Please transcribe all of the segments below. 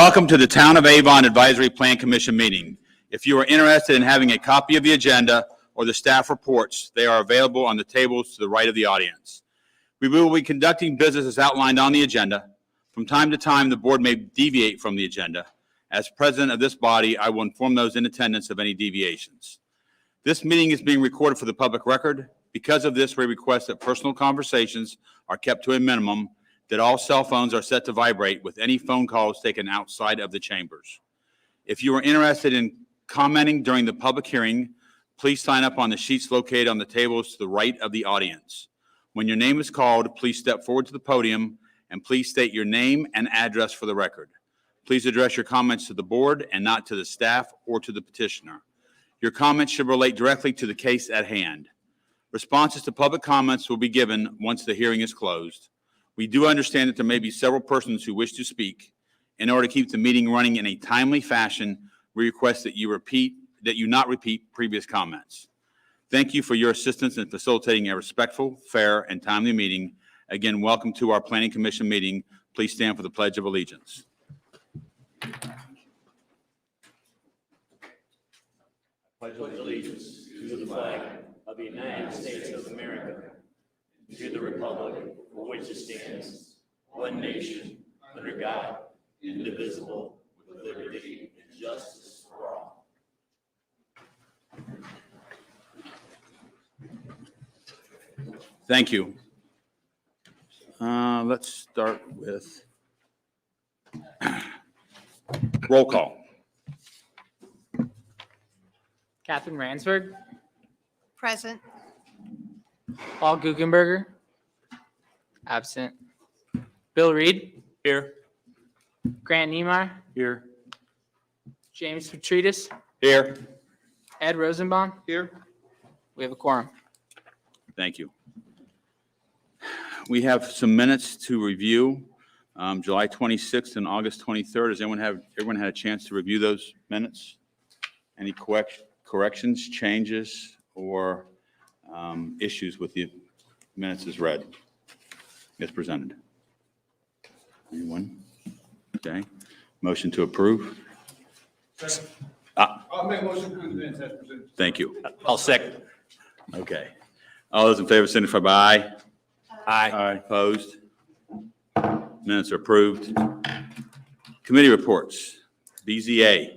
Welcome to the Town of Avon Advisory Plan Commission meeting. If you are interested in having a copy of the agenda or the staff reports, they are available on the tables to the right of the audience. We will be conducting business as outlined on the agenda. From time to time, the board may deviate from the agenda. As president of this body, I will inform those in attendance of any deviations. This meeting is being recorded for the public record. Because of this, we request that personal conversations are kept to a minimum, that all cell phones are set to vibrate with any phone calls taken outside of the chambers. If you are interested in commenting during the public hearing, please sign up on the sheets located on the tables to the right of the audience. When your name is called, please step forward to the podium and please state your name and address for the record. Please address your comments to the board and not to the staff or to the petitioner. Your comments should relate directly to the case at hand. Responses to public comments will be given once the hearing is closed. We do understand that there may be several persons who wish to speak. In order to keep the meeting running in a timely fashion, we request that you not repeat previous comments. Thank you for your assistance in facilitating a respectful, fair, and timely meeting. Again, welcome to our Planning Commission meeting. Please stand for the Pledge of Allegiance. Pledge allegiance to the flag of the United States of America, to the republic for which it stands, one nation, under God, indivisible, with liberty and justice for all. Thank you. Let's start with roll call. Catherine Ransford, Present. Paul Guggenberger, absent. Bill Reed, Here. Grant Niemeyer, Here. James Petridis, Here. Ed Rosenbaum. Here. We have a quorum. Thank you. We have some minutes to review, July 26th and August 23rd. Has everyone had a chance to review those minutes? Any corrections, changes, or issues with the minutes as read, as presented? Anyone? Okay. Motion to approve? I'll make a motion to approve the minutes as presented. Thank you. I'll second. Okay. All those in favor signify by aye. Aye. Aye. Opposed? Minutes are approved. Committee reports. BZA.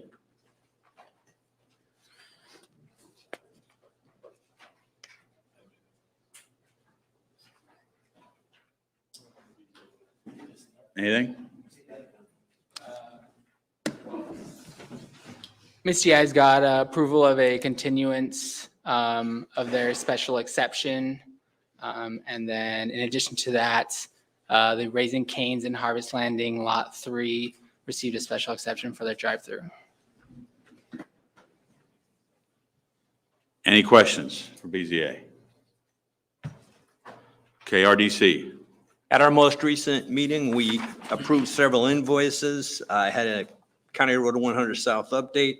Anything? Misty Eyes got approval of a continuance of their special exception. And then in addition to that, the Raising Cane's in Harvest Landing Lot 3 received a special exception for their drive-through. Any questions for BZA? Okay, RDC. At our most recent meeting, we approved several invoices. I had a County Road 100 South update,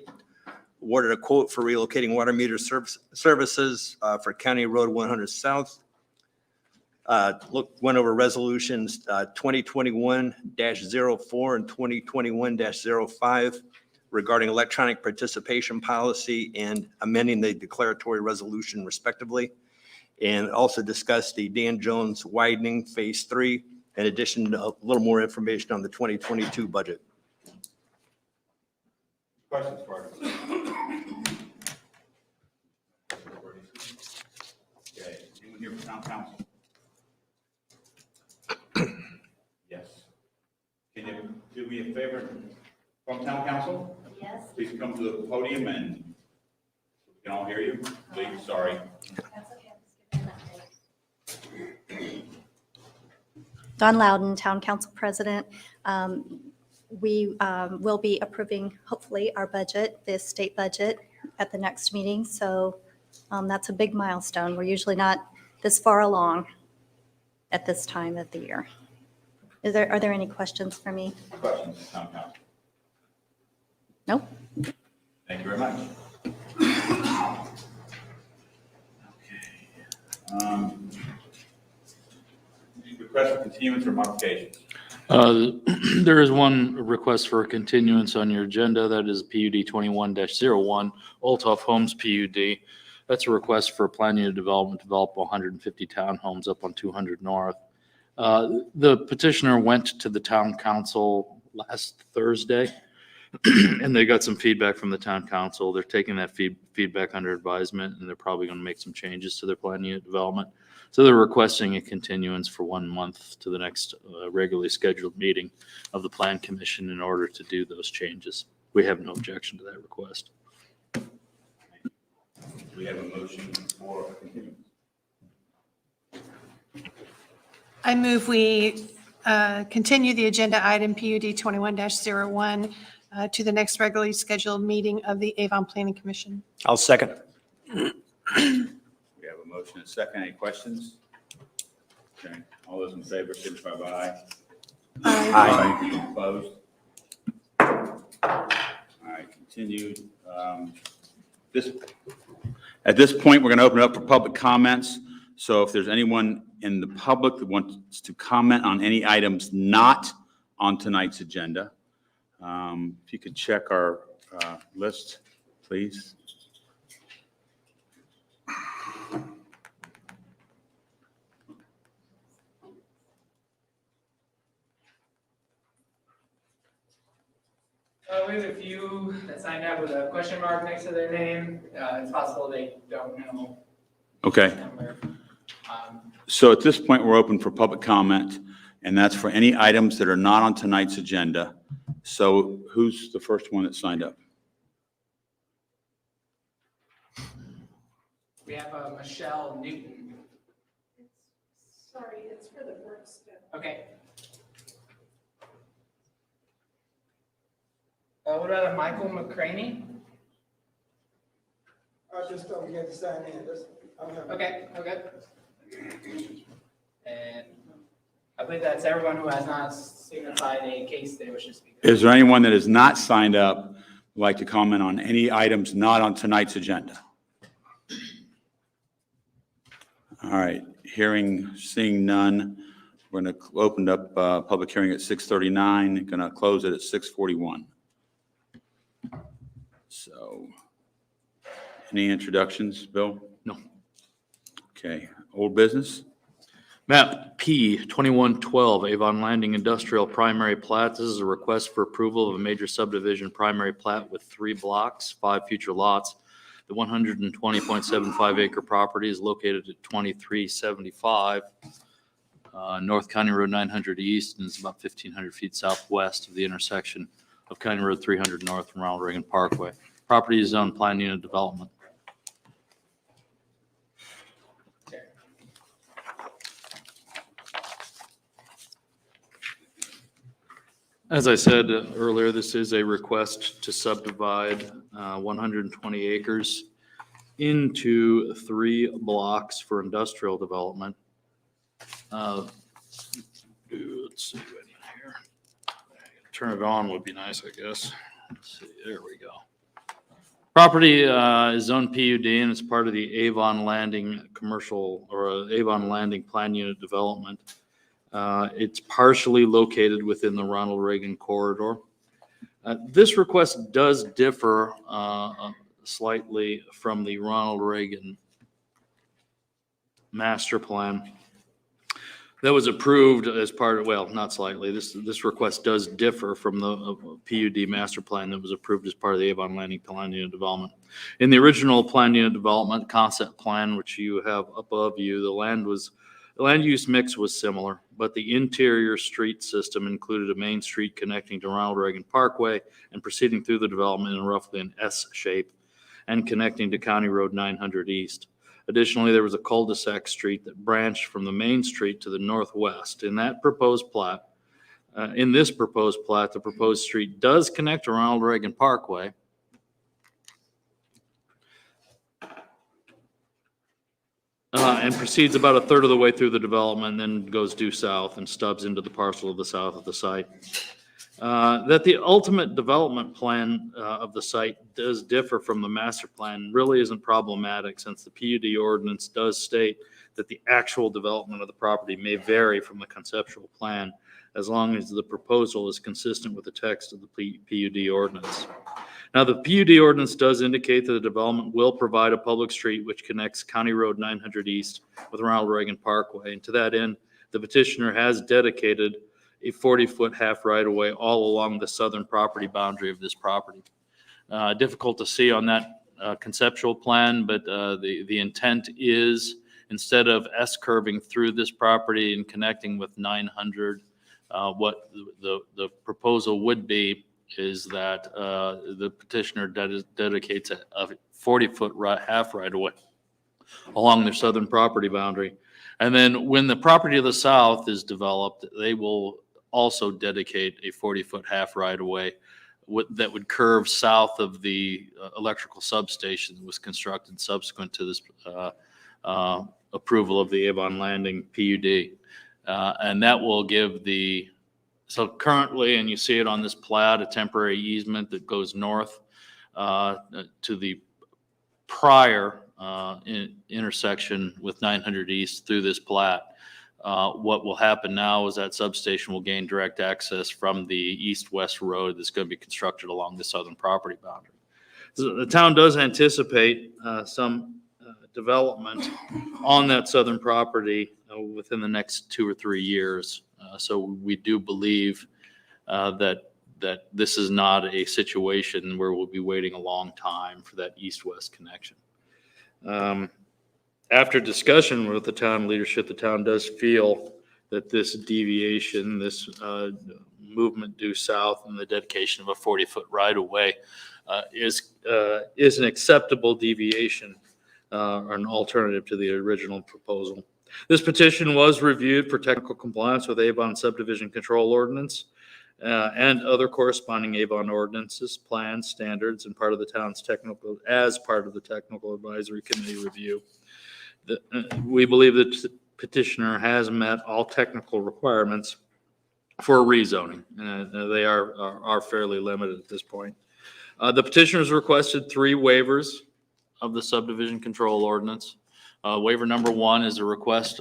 awarded a quote for relocating water meter services for County Road 100 South. Went over resolutions 2021-04 and 2021-05 regarding electronic participation policy and amending the declaratory resolution respectively. And also discussed the Dan Jones widening phase 3, in addition to a little more information on the 2022 budget. Questions for us? Okay, anyone here from town council? Yes. Can you do me a favor from town council? Yes. Please come to the podium and we can all hear you. Please, sorry. That's okay. Dawn Loudon, Town Council President. We will be approving, hopefully, our budget, the state budget, at the next meeting. So that's a big milestone. We're usually not this far along at this time of the year. Are there any questions for me? Questions, town council? Nope. Thank you very much. Okay. Request for continuance or modifications? There is one request for a continuance on your agenda. That is PUD 21-01, Olthoff Homes PUD. That's a request for a plan unit development, develop 150 townhomes up on 200 North. The petitioner went to the town council last Thursday, and they got some feedback from the town council. They're taking that feedback under advisement, and they're probably going to make some changes to their plan unit development. So they're requesting a continuance for 1 month to the next regularly scheduled meeting of the Plan Commission in order to do those changes. We have no objection to that request. We have a motion for a continuance. I move we continue the agenda item PUD 21-01 to the next regularly scheduled meeting of the Avon Planning Commission. I'll second. We have a motion and a second. Any questions? Okay, all those in favor, signify by aye. Aye. Opposed? All right, continued. At this point, we're going to open it up for public comments. So if there's anyone in the public that wants to comment on any items not on tonight's agenda, if you could check our list, please. We have a few that signed up with a question mark next to their name. It's possible they don't know Okay. the number. So at this point, we're open for public comment, and that's for any items that are not on tonight's agenda. So who's the first one that signed up? We have Michelle Newton. Sorry, it's for the work stuff. Okay. What about Michael McCraney? I just don't get to sign in. Okay, okay. And I believe that's everyone who has not signified a case they wish to speak. Is there anyone that is not signed up who'd like to comment on any items not on tonight's agenda? All right, seeing none, we're going to open up public hearing at 6:39, going to close it at 6:41. So, any introductions, Bill? No. Okay, old business? Map P 2112, Avon Landing Industrial Primary Plat. This is a request for approval of a major subdivision primary plat with 3 blocks, 5 future lots. The 120.75 acre property is located at 2375 North County Road 900 East, and is about 1,500 feet southwest of the intersection of County Road 300 North and Ronald Reagan Parkway. Property is on plan unit development. As I said earlier, this is a request to subdivide 120 acres into 3 blocks for industrial development. Let's see right here. Turn it on would be nice, I guess. Let's see, there we go. Property is zoned PUD, and it's part of the Avon Landing commercial or Avon Landing plan unit development. It's partially located within the Ronald Reagan corridor. This request does differ slightly from the Ronald Reagan master plan that was approved as part of, well, not slightly. This request does differ from the PUD master plan that was approved as part of the Avon Landing plan unit development. In the original plan unit development concept plan, which you have above you, the land use mix was similar, but the interior street system included a main street connecting to Ronald Reagan Parkway and proceeding through the development in roughly an S shape and connecting to County Road 900 East. Additionally, there was a cul-de-sac street that branched from the main street to the northwest. In this proposed plat, the proposed street does connect to Ronald Reagan Parkway, and proceeds about a third of the way through the development, and then goes due south and stubs into the parcel of the south of the site. That the ultimate development plan of the site does differ from the master plan really isn't problematic, since the PUD ordinance does state that the actual development of the property may vary from the conceptual plan. as long as the proposal is consistent with the text of the PUD ordinance. Now, the PUD ordinance does indicate that the development will provide a public street which connects County Road 900 East with Ronald Reagan Parkway. And to that end, the petitioner has dedicated a 40-foot half right-of-way all along the southern property boundary of this property. Difficult to see on that conceptual plan, but the intent is, instead of S-curving through this property and connecting with 900, what the proposal would be is that the petitioner dedicates a 40-foot half right-of-way along their southern property boundary. And then when the property to the south is developed, they will also dedicate a 40-foot half right-of-way that would curve south of the electrical substation that was constructed subsequent to this approval of the Avon Landing PUD. And that will give so currently, and you see it on this plat, a temporary easement that goes north to the prior intersection with 900 East through this plat. What will happen now is that substation will gain direct access from the east-west road that's going to be constructed along the southern property boundary. So the town does anticipate some development on that southern property within the next 2 or 3 years. So we do believe that this is not a situation where we'll be waiting a long time for that east-west connection. After discussion with the town leadership, the town does feel that this deviation, this movement due south and the dedication of a 40-foot right-of-way is an acceptable deviation or an alternative to the original proposal. This petition was reviewed for technical compliance with Avon subdivision control ordinance and other corresponding Avon ordinances, plans, standards, and part of the town's technical advisory committee review. We believe that the petitioner has met all technical requirements for rezoning. They are fairly limited at this point. The petitioners requested 3 waivers of the subdivision control ordinance. Waiver number 1 is a request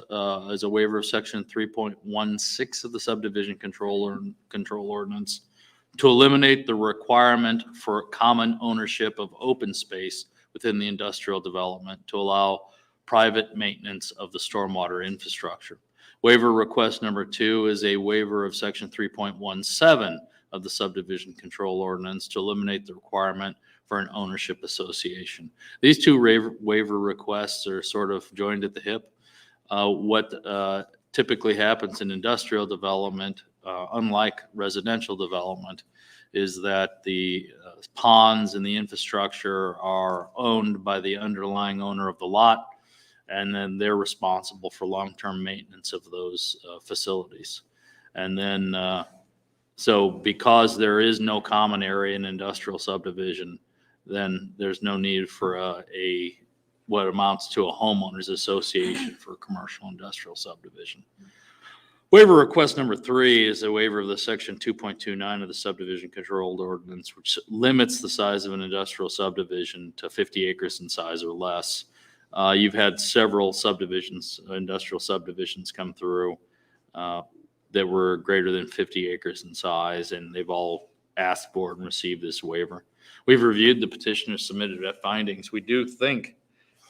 as a waiver of section 3.16 of the subdivision control ordinance to eliminate the requirement for common ownership of open space within the industrial development to allow private maintenance of the stormwater infrastructure. Waiver request number 2 is a waiver of section 3.17 of the subdivision control ordinance to eliminate the requirement for an ownership association. These 2 waiver requests are sort of joined at the hip. What typically happens in industrial development, unlike residential development, is that the ponds and the infrastructure are owned by the underlying owner of the lot, and then they're responsible for long-term maintenance of those facilities. And then, so because there is no common area in industrial subdivision, then there's no need for what amounts to a homeowners association for a commercial industrial subdivision. Waiver request number 3 is a waiver of the section 2.29 of the subdivision controlled ordinance, which limits the size of an industrial subdivision to 50 acres in size or less. You've had several industrial subdivisions come through that were greater than 50 acres in size, and they've all asked for and received this waiver. We've reviewed the petitioner's submitted findings. We do think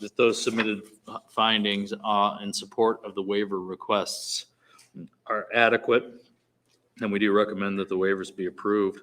that those submitted findings in support of the waiver requests are adequate, and we do recommend that the waivers be approved.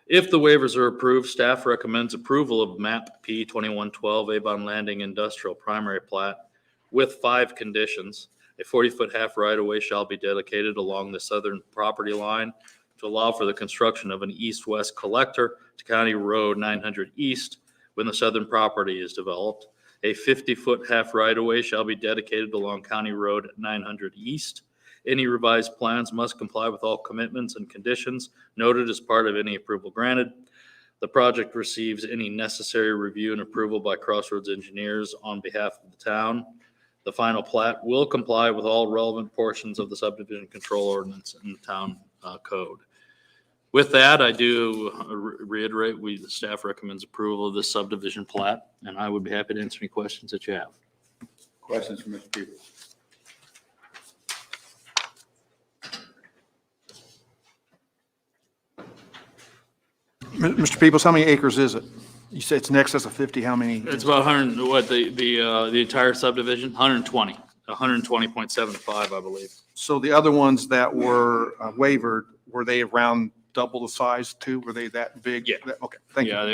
If the waivers are approved, staff recommends approval of map P2112 Avon Landing Industrial Primary Plat with 5 conditions. A 40-foot half right-of-way shall be dedicated along the southern property line to allow for the construction of an east-west collector to County Road 900 East when the southern property is developed. A 50-foot half right-of-way shall be dedicated along County Road 900 East. Any revised plans must comply with all commitments and conditions noted as part of any approval granted. The project receives any necessary review and approval by Crossroads Engineers on behalf of the town. The final plat will comply with all relevant portions of the subdivision control ordinance and the town code. With that, I do reiterate, the staff recommends approval of this subdivision plat, and I would be happy to answer any questions that you have. Questions from Mr. Peebles? Mr. Peoples, how many acres is it? You said it's in excess of 50, how many? It's about 100, what, the entire subdivision, 120, 120.75, I believe. So the other ones that were wavered, were they around double the size too? Were they that big? Yeah. Okay, thank you. Yeah,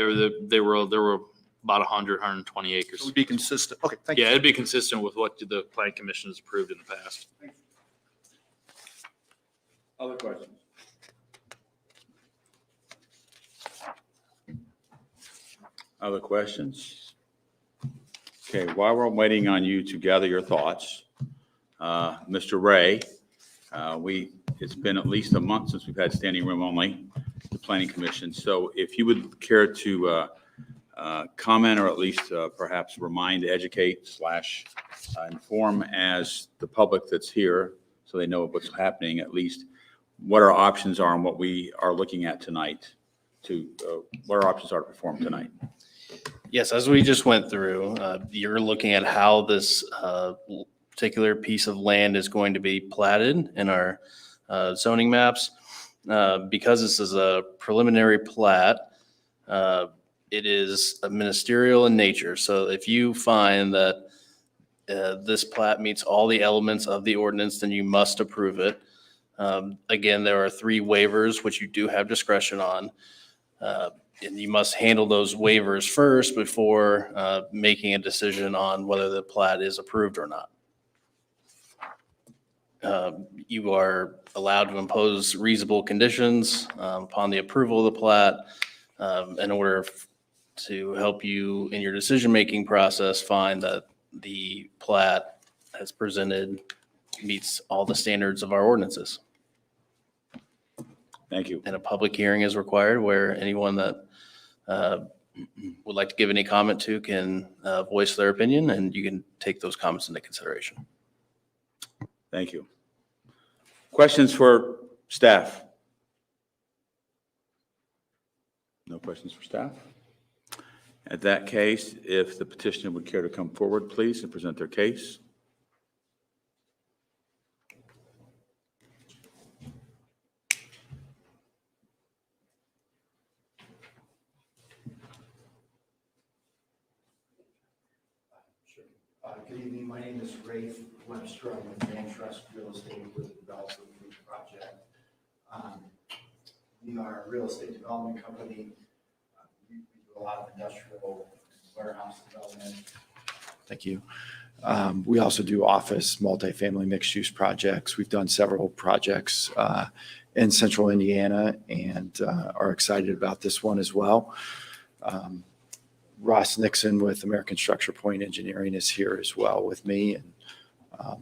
they were about 100, 120 It acres. would be consistent. Okay, thank you. Yeah, it'd be consistent with what the plan commission has approved in the past. Other questions? Other questions? Okay, while we're waiting on you to gather your thoughts, Mr. Ray, it's been at least a month since we've had standing room only, the planning commission. So if you would care to comment or at least perhaps remind, educate / inform as the public that's here, so they know what's happening, at least what our options are and what we are looking at tonight what our options are to perform tonight. Yes, as we just went through, you're looking at how this particular piece of land is going to be platted in our zoning maps. Because this is a preliminary plat, it is ministerial in nature. So if you find that this plat meets all the elements of the ordinance, then you must approve it. Again, there are 3 waivers, which you do have discretion on. And you must handle those waivers first before making a decision on whether the plat is approved or not. You are allowed to impose reasonable conditions upon the approval of the plat in order to help you in your decision-making process find that the plat as presented meets all the standards of our ordinances. Thank you. And a public hearing is required where anyone that would like to give any comment to can voice their opinion, and you can take those comments into consideration. Thank you. Questions for staff? No questions for staff? At that case, if the petitioner would care to come forward, please, and present their case. Good evening. My name is Rafe Webster. I'm with Van Trust Real Estate with the developer for the project. We are a real estate development company. We do a lot of industrial warehouse development. Thank you. We also do office, multifamily, mixed-use projects. We've done several projects in central Indiana and are excited about this one as well. Ross Nixon with American Structure Point Engineering is here as well with me. And a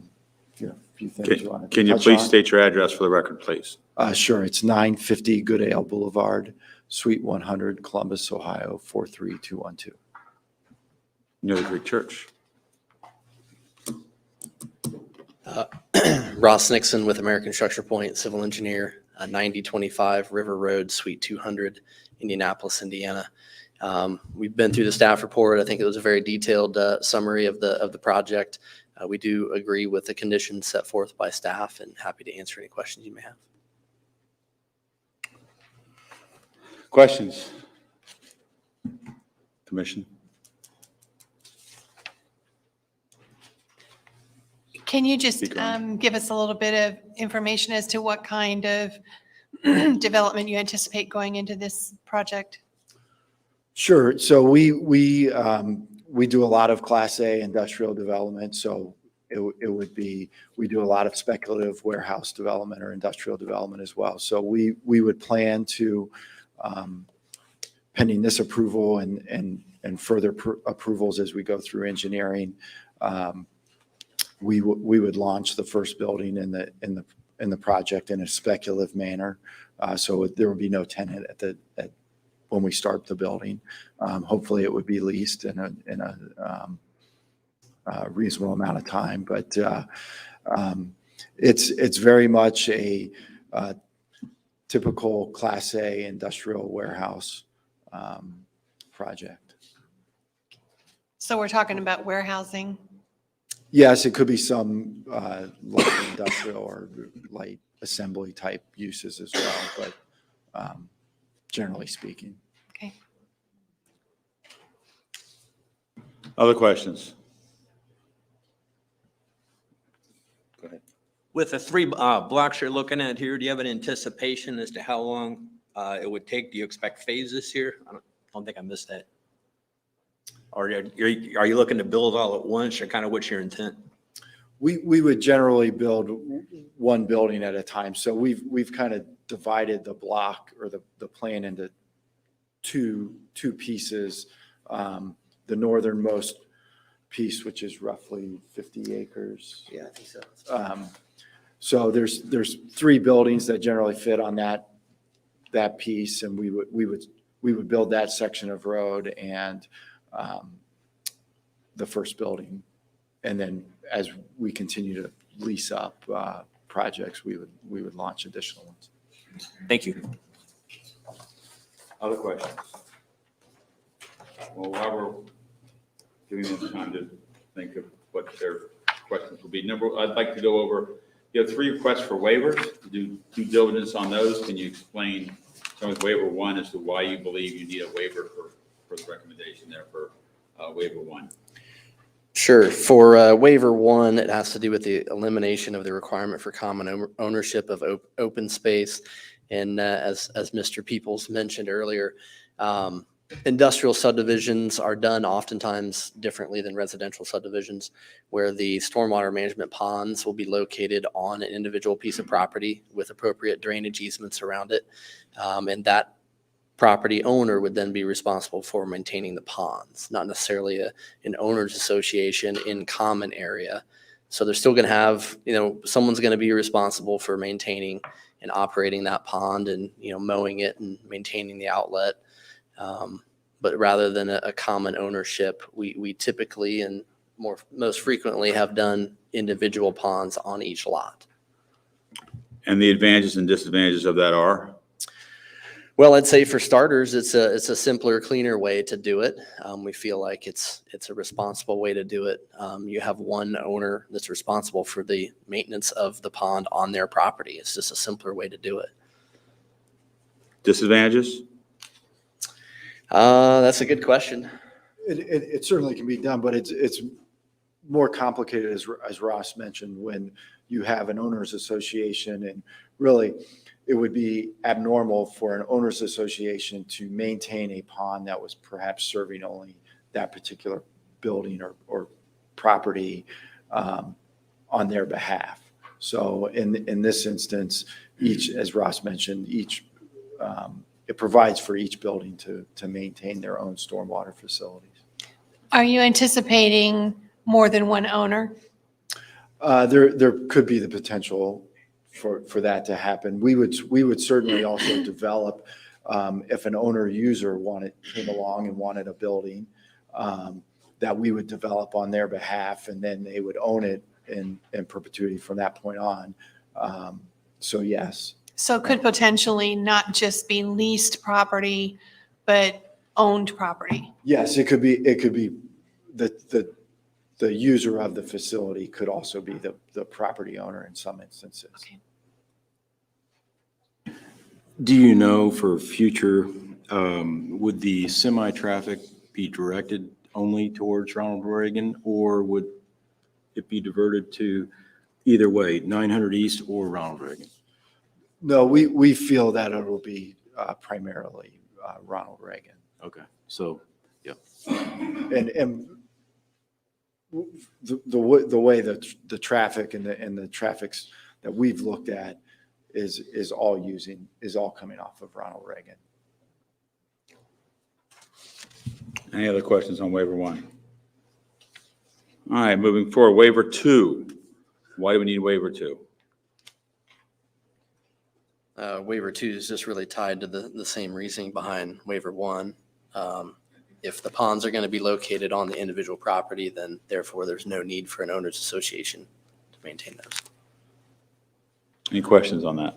few things you want to Can you touch please on? state your address for the record, please? Sure. It's 950 Goodale Boulevard, Suite 100, Columbus, Ohio, 43212. Near the Greek Church. Ross Nixon with American Structure Point, civil engineer, 9025 River Road, Suite 200, Indianapolis, Indiana. We've been through the staff report. I think it was a very detailed summary of the project. We do agree with the conditions set forth by staff and happy to answer any questions you may have. Questions? Commission? Can you just Speak on. give us a little bit of information as to what kind of development you anticipate going into this project? Sure. So we do a lot of Class A industrial development. So it would be, we do a lot of speculative warehouse development or industrial development as well. So we would plan to, pending this approval and further approvals as we go through engineering, we would launch the first building in the project in a speculative manner. So there would be no tenant when we start the building. Hopefully it would be leased in a reasonable amount of time, but it's very much a typical Class A industrial warehouse project. So we're talking about warehousing. Yes, it could be some light industrial or light assembly type uses as well, but generally speaking. Other questions? Go ahead. With the three blocks you're looking at here, do you have an anticipation as to how long it would take? Do you expect phases here? I don't think I missed that. Or are you looking to build all at once, or kind of what's your intent? We would generally build one building at a time. So we've kind of divided the block or the plan into two pieces. The northernmost piece, which is roughly 50 acres. Yeah, I think so. So there's three buildings that generally fit on that piece, and we would build that section of road and the first building. And then as we continue to lease up projects, we would launch additional ones. Thank you. Other questions? Well, while we're giving them time to think of what their questions will be, I'd like to go over, you have 3 requests for waivers. To do due diligence on those. Can you explain, some with waiver 1 as to why you believe you need a waiver for the recommendation there for waiver 1? Sure. For waiver 1, it has to do with the elimination of the requirement for common ownership of open space. And as Mr. Peoples mentioned earlier, industrial subdivisions are done oftentimes differently than residential subdivisions, where the stormwater management ponds will be located on an individual piece of property with appropriate drainage easements around it. And that property owner would then be responsible for maintaining the ponds, not necessarily an owner's association in common area. So they're still going to have, someone's going to be responsible for maintaining and operating that pond and, mowing it and maintaining the outlet. But rather than a common ownership, we typically and most frequently have done individual ponds on each lot. And the advantages and disadvantages of that are? Well, I'd say for starters, it's a simpler, cleaner way to do it. We feel like it's a responsible way to do it. You have one owner that's responsible for the maintenance of the pond on their property. It's just a simpler way to do it. Disadvantages? That's a good question. It certainly can be done, but it's more complicated, as Ross mentioned, when you have an owners association, and really it would be abnormal for an owners association to maintain a pond that was perhaps serving only that particular building or property on their behalf. So in this instance, as Ross mentioned, it provides for each building to maintain their own stormwater facilities. Are you anticipating more than one owner? There could be the potential for that to happen. We would certainly also develop, if an owner user came along and wanted a building, that we would develop on their behalf, and then they would own it in perpetuity from that point on. So yes. So it could potentially not just be leased property, but owned property. Yes, it could be the user of the facility could also be the property owner in some instances. Okay. Do you know for future, would the semi-traffic be directed only towards Ronald Reagan, or would it be diverted to either way, 900 East or Ronald Reagan? No, we feel that it will be primarily Ronald Reagan. Okay, so, yeah. And the way that the traffic and the traffics that we've looked at is all coming off of Ronald Reagan. Any other questions on waiver 1? All right, moving forward, waiver 2. Why do we need waiver 2? Waiver 2 is just really tied to the same reasoning behind waiver 1. If the ponds are going to be located on the individual property, then therefore there's no need for an owners association to maintain those. Any questions on that?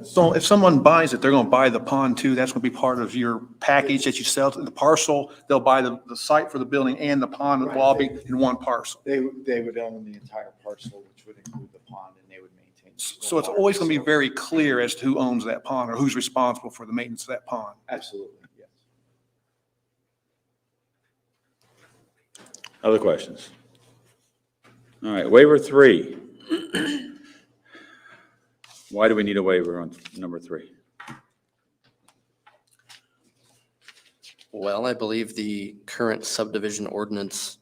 So if someone buys it, they're going to buy the pond too. That's going to be part of your package that you sell to the parcel. They'll buy the site for the building and the pond will all be in one parcel. They would own the entire parcel, which would include the pond, and they would maintain. So it's always going to be very clear as to who owns that pond or who's responsible for the maintenance of that pond. Absolutely, yes. Other questions? All right, waiver 3. Why do we need a waiver on number 3? Well, I believe the current subdivision ordinance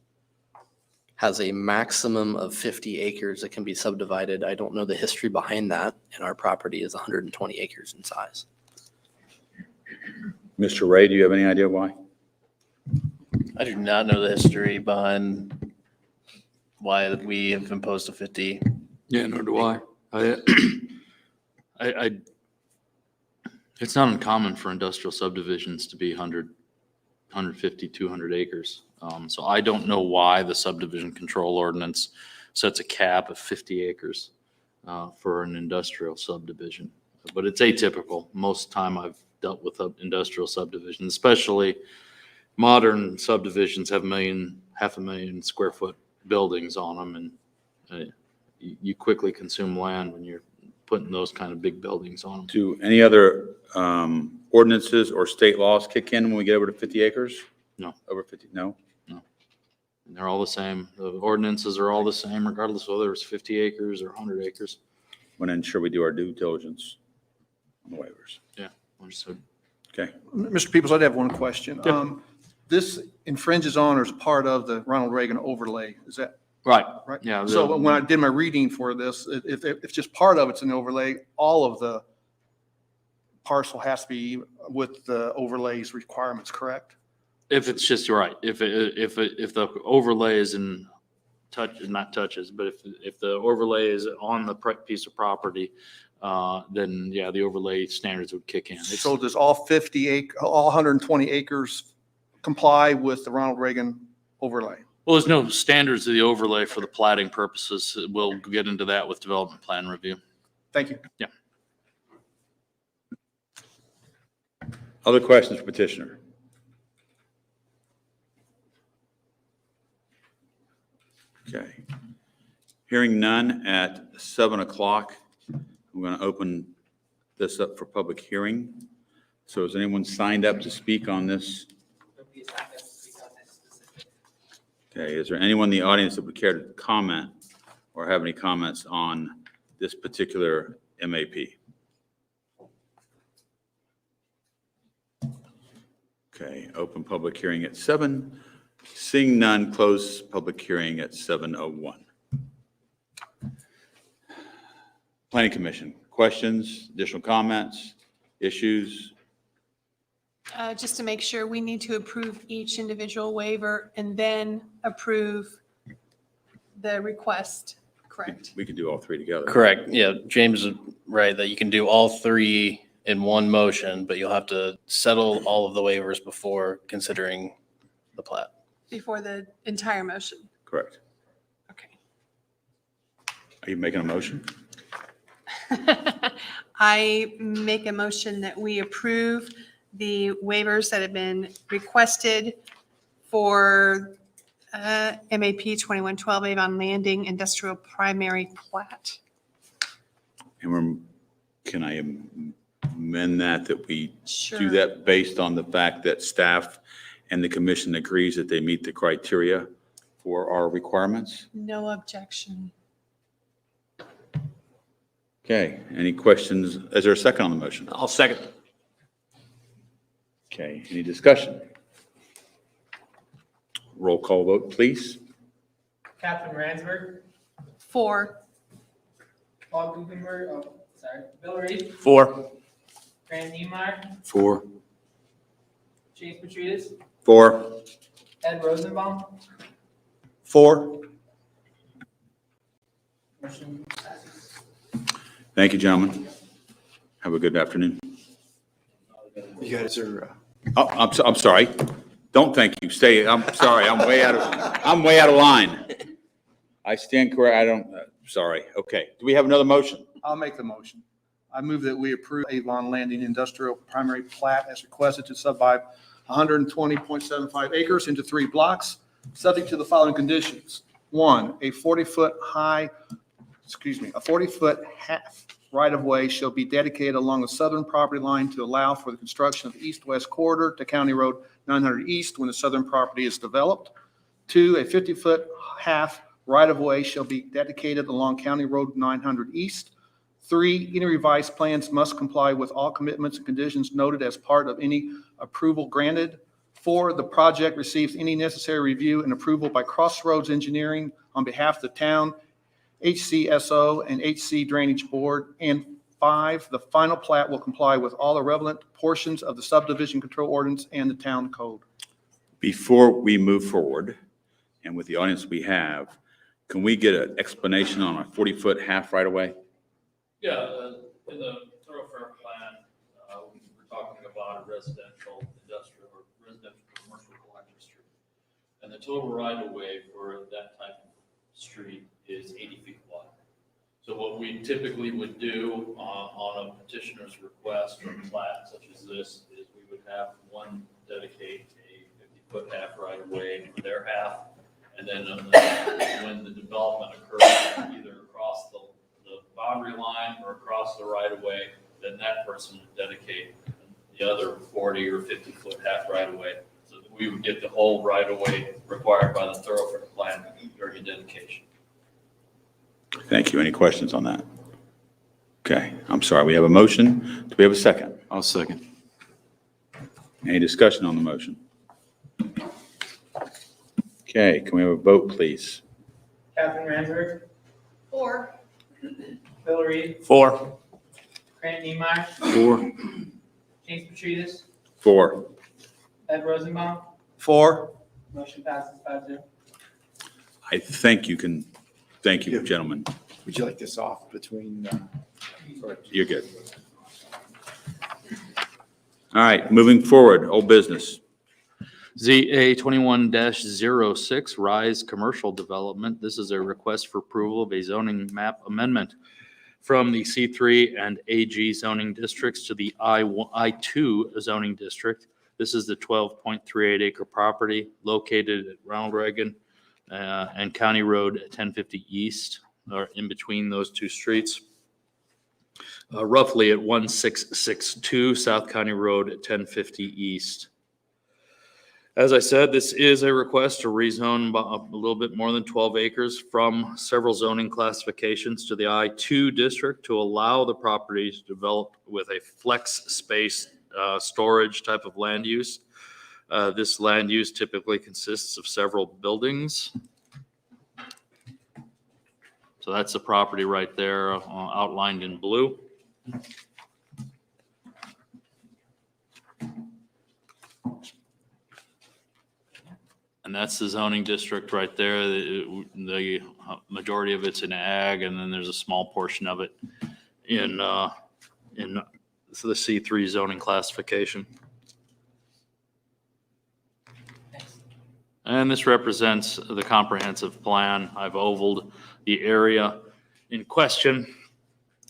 has a maximum of 50 acres that can be subdivided. I don't know the history behind that, and our property is 120 acres in size. Mr. Ray, do you have any idea why? I do not know the history behind why we have imposed a 50. Yeah, nor do I. It's not uncommon for industrial subdivisions to be 100, 150, 200 acres. So I don't know why the subdivision control ordinance sets a cap of 50 acres for an industrial subdivision. But it's atypical. Most time I've dealt with industrial subdivisions, especially modern subdivisions have half a million square foot buildings on them. And you quickly consume land when you're putting those kind of big buildings on them. Do any other ordinances or state laws kick in when we get over to 50 acres? No. Over 50, no? And they're all the same. The ordinances are all the same regardless of whether it's 50 acres or 100 acres. When ensure we do our due diligence on the waivers. Yeah, understood. Okay. Mr. Peoples, I'd have one question. This infringes on or is part of the Ronald Reagan overlay. Is that Right. right? Yeah. So when I did my reading for this, if just part of it's an overlay, all of the parcel has to be with the overlays requirements, correct? If it's just right, if the overlay is in not touches, but if the overlay is on the piece of property, then yeah, the overlay standards would kick in. So does all 120 acres comply with the Ronald Reagan overlay? Well, there's no standards of the overlay for the plating purposes. We'll get into that with development plan review. Thank you. Yeah. Other questions for petitioner? Okay. Hearing none at 7 o'clock, I'm going to open this up for public hearing. So has anyone signed up to speak on this? Okay, is there anyone in the audience that would care to comment or have any comments on this particular MAP? Okay, open public hearing at 7. Seeing none, close public hearing at 7:01. Planning Commission, questions, additional comments, issues? Just to make sure, we need to approve each individual waiver and then approve the request, correct? We could do all 3 together. Correct. Yeah, James is right that you can do all 3 in one motion, but you'll have to settle all of the waivers before considering the plat. Before the entire motion. Correct. Okay. Are you making a motion? I make a motion that we approve the waivers that have been requested for MAP 2112 Avon Landing Industrial Primary Plat. And can I amend that we Sure. do that based on the fact that staff and the commission agrees that they meet the criteria for our requirements? No objection. Okay, any questions? Is there a second on the motion? I'll second. Okay, any discussion? Roll call vote, please. Catherine Ransberg, 4. Paul Guggenberg, Bill Reed, 4. Fran Niemeyer, 4. James Petrutis, 4. Ed Rosenbaum. 4. Motion passes. Thank you, gentlemen. Have a good afternoon. You guys are, Oh, I'm sorry. Don't thank you. Stay. I'm sorry. I'm way out of line. I stand correct. I don't, sorry. Okay. Do we have another motion? I'll make the motion. I move that we approve Avon Landing Industrial Primary Plat as requested to subdivide 120.75 acres into 3 blocks, subject to the following conditions. 1, a 40-foot half right-of-way shall be dedicated along the southern property line to allow for the construction of the east-west corridor to County Road 900 East when the southern property is developed. 2, a 50-foot half right-of-way shall be dedicated along County Road 900 East. 3, any revised plans must comply with all commitments and conditions noted as part of any approval granted. 4, the project receives any necessary review and approval by Crossroads Engineering on behalf of the town, HCSO, and HC Drainage Board. And 5, the final plat will comply with all the relevant portions of the subdivision control ordinance and the town code. Before we move forward, and with the audience we have, can we get an explanation on a 40-foot half right-of-way? Yeah, in the thoroughfare plan, we're talking about a residential, industrial, or residential commercial collector street. And the total right of way for that type of street is 80 feet wide. So what we typically would do on a petitioner's request or plat such as this is we would have one dedicate a 50-foot half right of way for their half. And then when the development occurs, either across the boundary line or across the right of way, then that person would dedicate the other 40 or 50-foot half right of way. So that we would get the whole right of way required by the thoroughfare plan during dedication. Thank you. Any questions on that? Okay, I'm sorry. We have a motion. Do we have a second? I'll second. Any discussion on the motion? Okay, can we have a vote, please? Catherine Ransberg, 4. Bill Reed, 4. Grant Niemeyer, 4. James Petrides, 4. Ed Rosenbaum. 4. Motion passes 5-0. I think you can, thank you, gentlemen. Would you like this off between? You're good. All right, moving forward, old business. ZA 21-06, Rise Commercial Development. This is a request for approval of a zoning map amendment from the C3 and AG zoning districts to the I2 zoning district. This is the 12.38 acre property located at Ronald Reagan and County Road 1050 East, or in between those two streets. Roughly at 1662 South County Road 1050 East. As I said, this is a request to rezone a little bit more than 12 acres from several zoning classifications to the I2 district to allow the property to develop with a flex space storage type of land use. This land use typically consists of several buildings. So that's the property right there outlined in blue. And that's the zoning district right there. The majority of it's in ag, and then there's a small portion of it in the C3 zoning classification. And this represents the comprehensive plan. I've ovaled the area in question.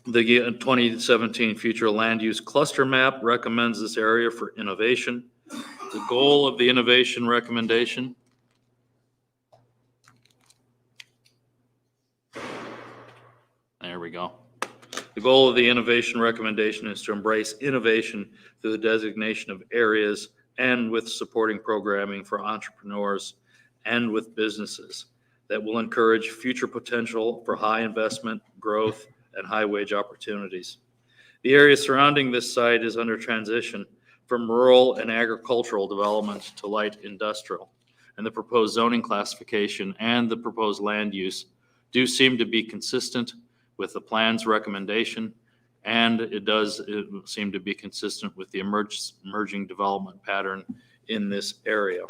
The 2017 Future Land Use Cluster Map recommends this area for innovation. The goal of the innovation recommendation There we go. The goal of the innovation recommendation is to embrace innovation through the designation of areas and with supporting programming for entrepreneurs and with businesses that will encourage future potential for high investment, growth, and high wage opportunities. The area surrounding this site is under transition from rural and agricultural development to light industrial, and the proposed zoning classification and the proposed land use do seem to be consistent with the plan's recommendation, and it seem to be consistent with the emerging development pattern in this area.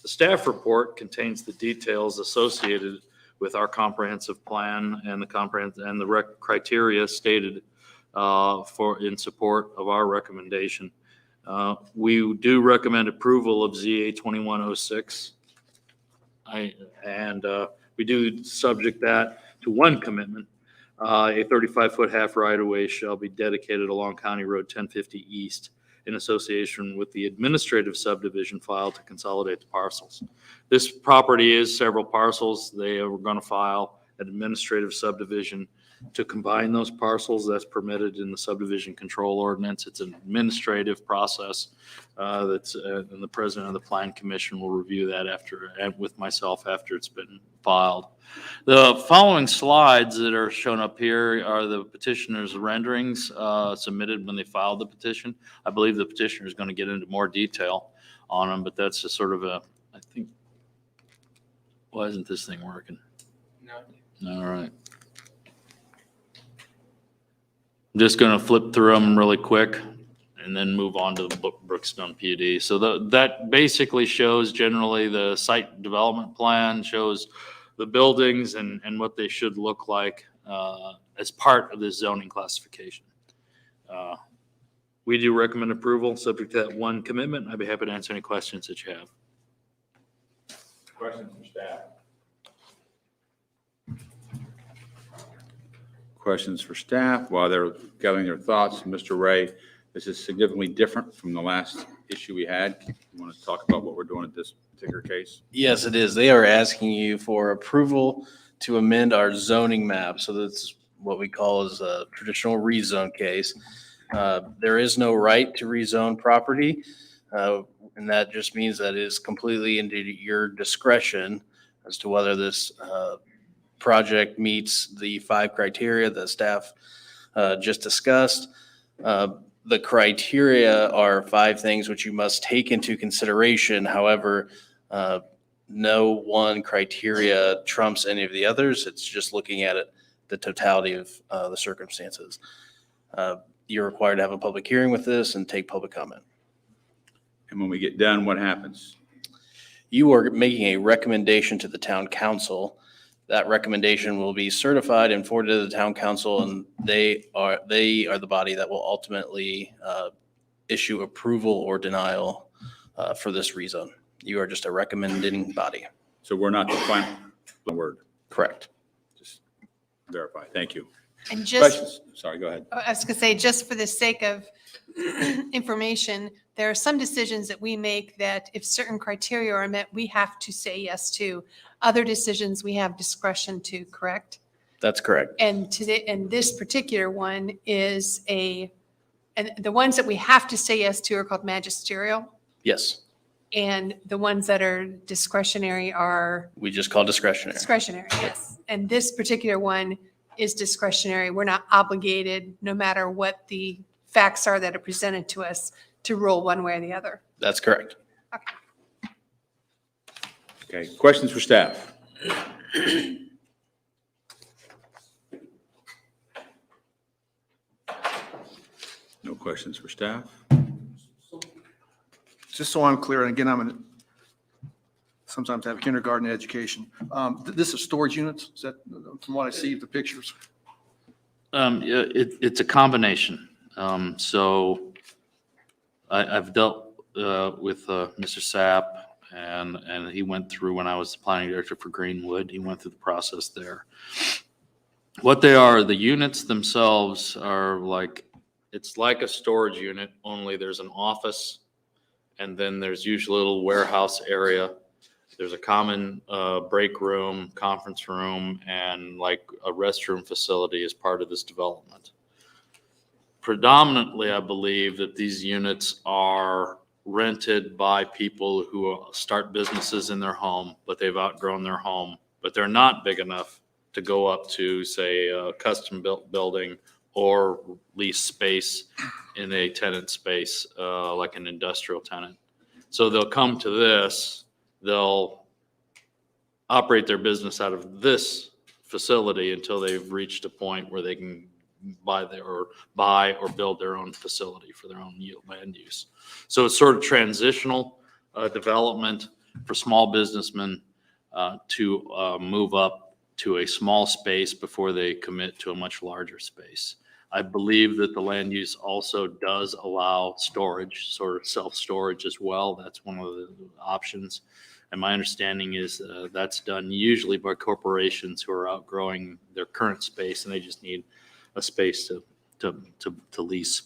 The staff report contains the details associated with our comprehensive plan and the criteria stated in support of our recommendation. We do recommend approval of ZA 2106. We do subject that to one commitment. A 35-foot half right-of-way shall be dedicated along County Road 1050 East in association with the administrative subdivision filed to consolidate the parcels. This property is several parcels. They are going to file administrative subdivision to combine those parcels. That's permitted in the subdivision control ordinance. It's an administrative process and the president of the plan commission will review that with myself after it's been filed. The following slides that are shown up here are the petitioner's renderings submitted when they filed the petition. I believe the petitioner is going to get into more detail on them, but that's just sort of I think, why isn't this thing working? No. All right. I'm just going to flip through them really quick and then move on to the Brookstone PUD. So that basically shows generally the site development plan, shows the buildings and what they should look like as part of this zoning classification. We do recommend approval, subject to that one commitment. I'd be happy to answer any questions that you have. Questions for staff? Questions for staff while they're gathering their thoughts. Mr. Ray, this is significantly different from the last issue we had. You want to talk about what we're doing at this particular case? Yes, it is. They are asking you for approval to amend our zoning map. So that's what we call as a traditional rezone case. There is no right to rezone property. And that just means that it is completely into your discretion as to whether this project meets the 5 criteria that staff just discussed. The criteria are 5 things which you must take into consideration. However, no one criteria trumps any of the others. It's just looking at it, the totality of the circumstances. You're required to have a public hearing with this and take public comment. And when we get done, what happens? You are making a recommendation to the town council. That recommendation will be certified and forwarded to the town council, and they are the body that will ultimately issue approval or denial for this rezone. You are just a recommending body. So we're not the final word. Correct. Just verify. Thank you. And just, Questions? Sorry, go ahead. I was going to say, just for the sake of information, there are some decisions that we make that if certain criteria are met, we have to say yes to. Other decisions we have discretion to, correct? That's correct. And today, and this particular one is and the ones that we have to say yes to are called magisterial. Yes. And the ones that are discretionary are We just call discretionary. discretionary, yes. And this particular one is discretionary. We're not obligated, no matter what the facts are that are presented to us, to rule one way or the other. That's correct. Okay, questions for staff? No questions for staff? Just so I'm clear, and again, sometimes have kindergarten education. This is storage units, is that, from what I see of the pictures? Yeah, it's a combination. So I've dealt with Mr. Sapp, and he went through, when I was the planning director for Greenwood, he went through the process there. What they are, the units themselves are like, it's like a storage unit, only there's an office, and then there's usually a little warehouse area. There's a common break room, conference room, and like a restroom facility as part of this development. Predominantly, I believe that these units are rented by people who start businesses in their home, but they've outgrown their home, but they're not big enough to go up to, say, a custom built building or lease space in a tenant space, like an industrial tenant. So they'll come to this, they'll operate their business out of this facility until they've reached a point where they can buy or build their own facility for their own land use. So it's sort of transitional development for small businessmen to move up to a small space before they commit to a much larger space. I believe that the land use also does allow storage, sort of self-storage as well. That's one of the options. And my understanding is that's done usually by corporations who are outgrowing their current space and they just need a space to lease.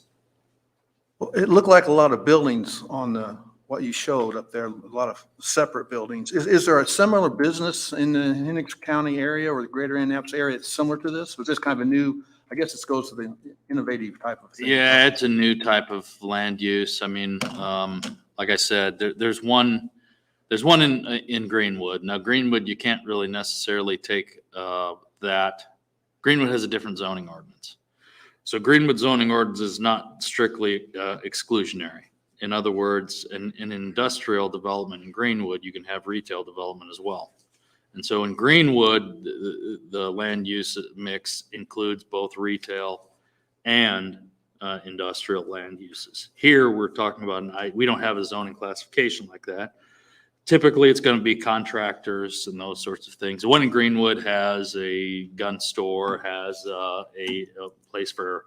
Well, it looked like a lot of buildings on the what you showed up there, a lot of separate buildings. Is there a similar business in the Henricks County area or the greater Annapolis area that's similar to this? Was this kind of a new, I guess this goes to the innovative type of thing? Yeah, it's a new type of land use. I mean, like I said, there's one in Greenwood. Now, Greenwood, you can't really necessarily take that. Greenwood has a different zoning ordinance. So Greenwood zoning ordinance is not strictly exclusionary. In other words, in industrial development in Greenwood, you can have retail development as well. And so in Greenwood, the land use mix includes both retail and industrial land uses. Here, we're talking about, we don't have a zoning classification like that. Typically, it's going to be contractors and those sorts of things. The one in Greenwood has a gun store, has a place for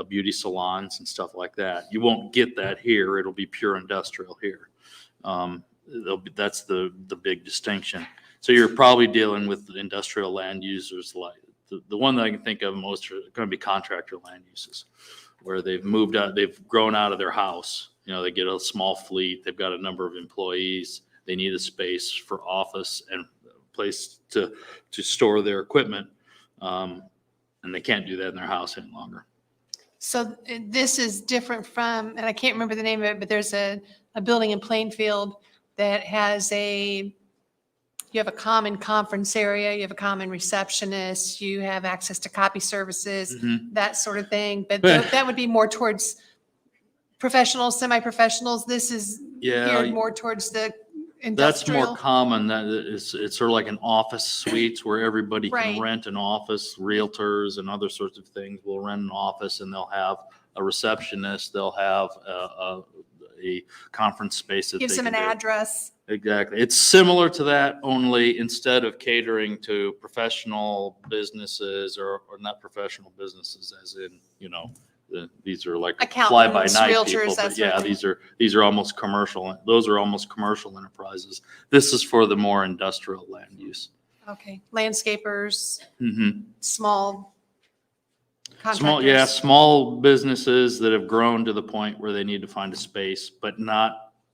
beauty salons and stuff like that. You won't get that here. It'll be pure industrial here. That's the big distinction. So you're probably dealing with industrial land users. Like the one that I can think of most are going to be contractor land uses, where they've moved out, they've grown out of their house. You know, they get a small fleet. They've got a number of employees. They need a space for office and a place to store their equipment. And they can't do that in their house any longer. So this is different from, and I can't remember the name of it, but there's a building in Plainfield that has you have a common conference area, you have a common receptionist, you have access to copy services, that sort of thing. But that would be more towards professionals, semi-professionals. This is geared more towards the That's industrial. more common. It's sort of like an office suites where everybody can Right. rent an office. Realtors and other sorts of things will rent an office, and they'll have a receptionist. They'll have a conference space that Gives they them can an do. address. Exactly. It's similar to that, only instead of catering to professional businesses or not professional businesses, as in, you know, these are like fly by Accountants, night realtors, people. that But sort yeah, of thing. these are almost commercial. Those are almost commercial enterprises. This is for the more industrial land use. Okay, landscapers, Mm-hmm. small contractors. Small businesses that have grown to the point where they need to find a space, but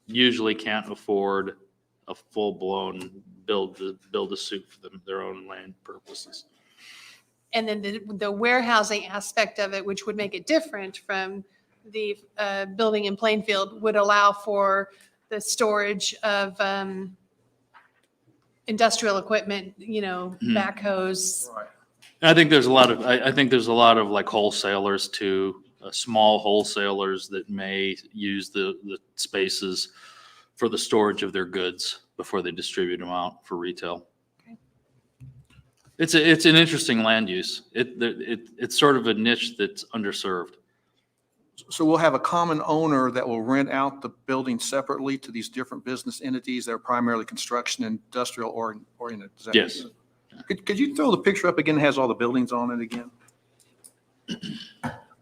usually can't afford a full-blown build a suit for their own land purposes. And then the warehousing aspect of it, which would make it different from the building in Plainfield, would allow for the storage of industrial equipment, backhoes. Right. I think there's a lot of like wholesalers too, small wholesalers that may use the spaces for the storage of their goods before they distribute them out for retail. Okay. It's an interesting land use. It's sort of a niche that's underserved. So we'll have a common owner that will rent out the building separately to these different business entities that are primarily construction, industrial oriented. Is that- Yes. Could you throw the picture up again? It has all the buildings on it again. Is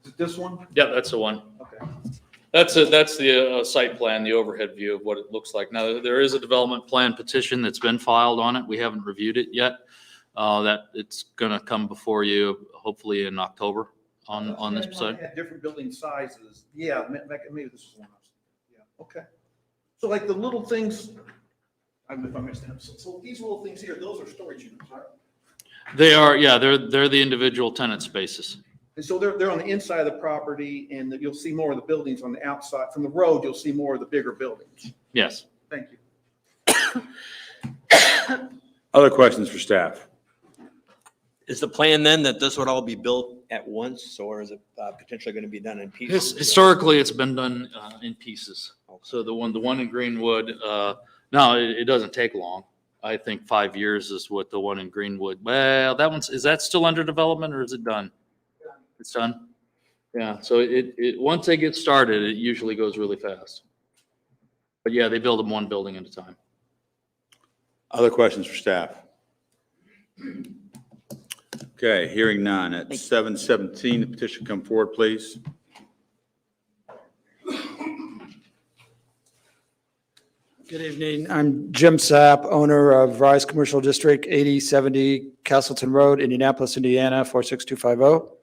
it this one? Yeah, that's the one. Okay. That's the site plan, the overhead view of what it looks like. Now, there is a development plan petition that's been filed on it. We haven't reviewed it yet. That it's going to come before you hopefully in October on this site. Had different building sizes. Yeah, maybe this is one. Yeah, okay. So like the little things, I don't know if I missed them. So these little things here, those are storage units, right? They are, yeah, they're the individual tenant spaces. And so they're on the inside of the property, and you'll see more of the buildings on the outside. From the road, you'll see more of the bigger buildings. Yes. Thank you. Other questions for staff? Is the plan then that this would all be built at once, or is it potentially going to be done in pieces? Historically, it's been done in pieces. So the one in Greenwood, no, it doesn't take long. I think 5 years is what the one in Greenwood. Well, is that still under development or is it done? It's done? Yeah, so once they get started, it usually goes really fast. But yeah, they build them one building at a time. Other questions for staff? Okay, hearing none. At 7:17, the petition come forward, please. Good evening. I'm Jim Sapp, owner of Rise Commercial District, 8070 Castleton Road, Indianapolis, Indiana, 46250.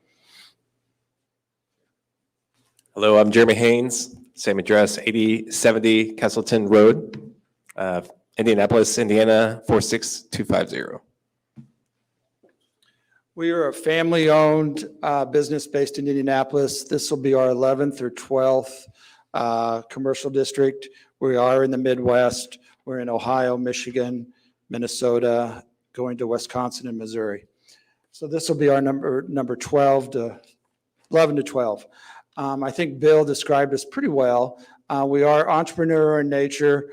Hello, I'm Jeremy Haynes, same address, 8070 Castleton Road, Indianapolis, Indiana, 46250. We are a family-owned business based in Indianapolis. This will be our 11th or 12th commercial district. We are in the Midwest. We're in Ohio, Michigan, Minnesota, going to Wisconsin and Missouri. So this will be our number 12 to 11 to 12. I think Bill described us pretty well. We are entrepreneur in nature.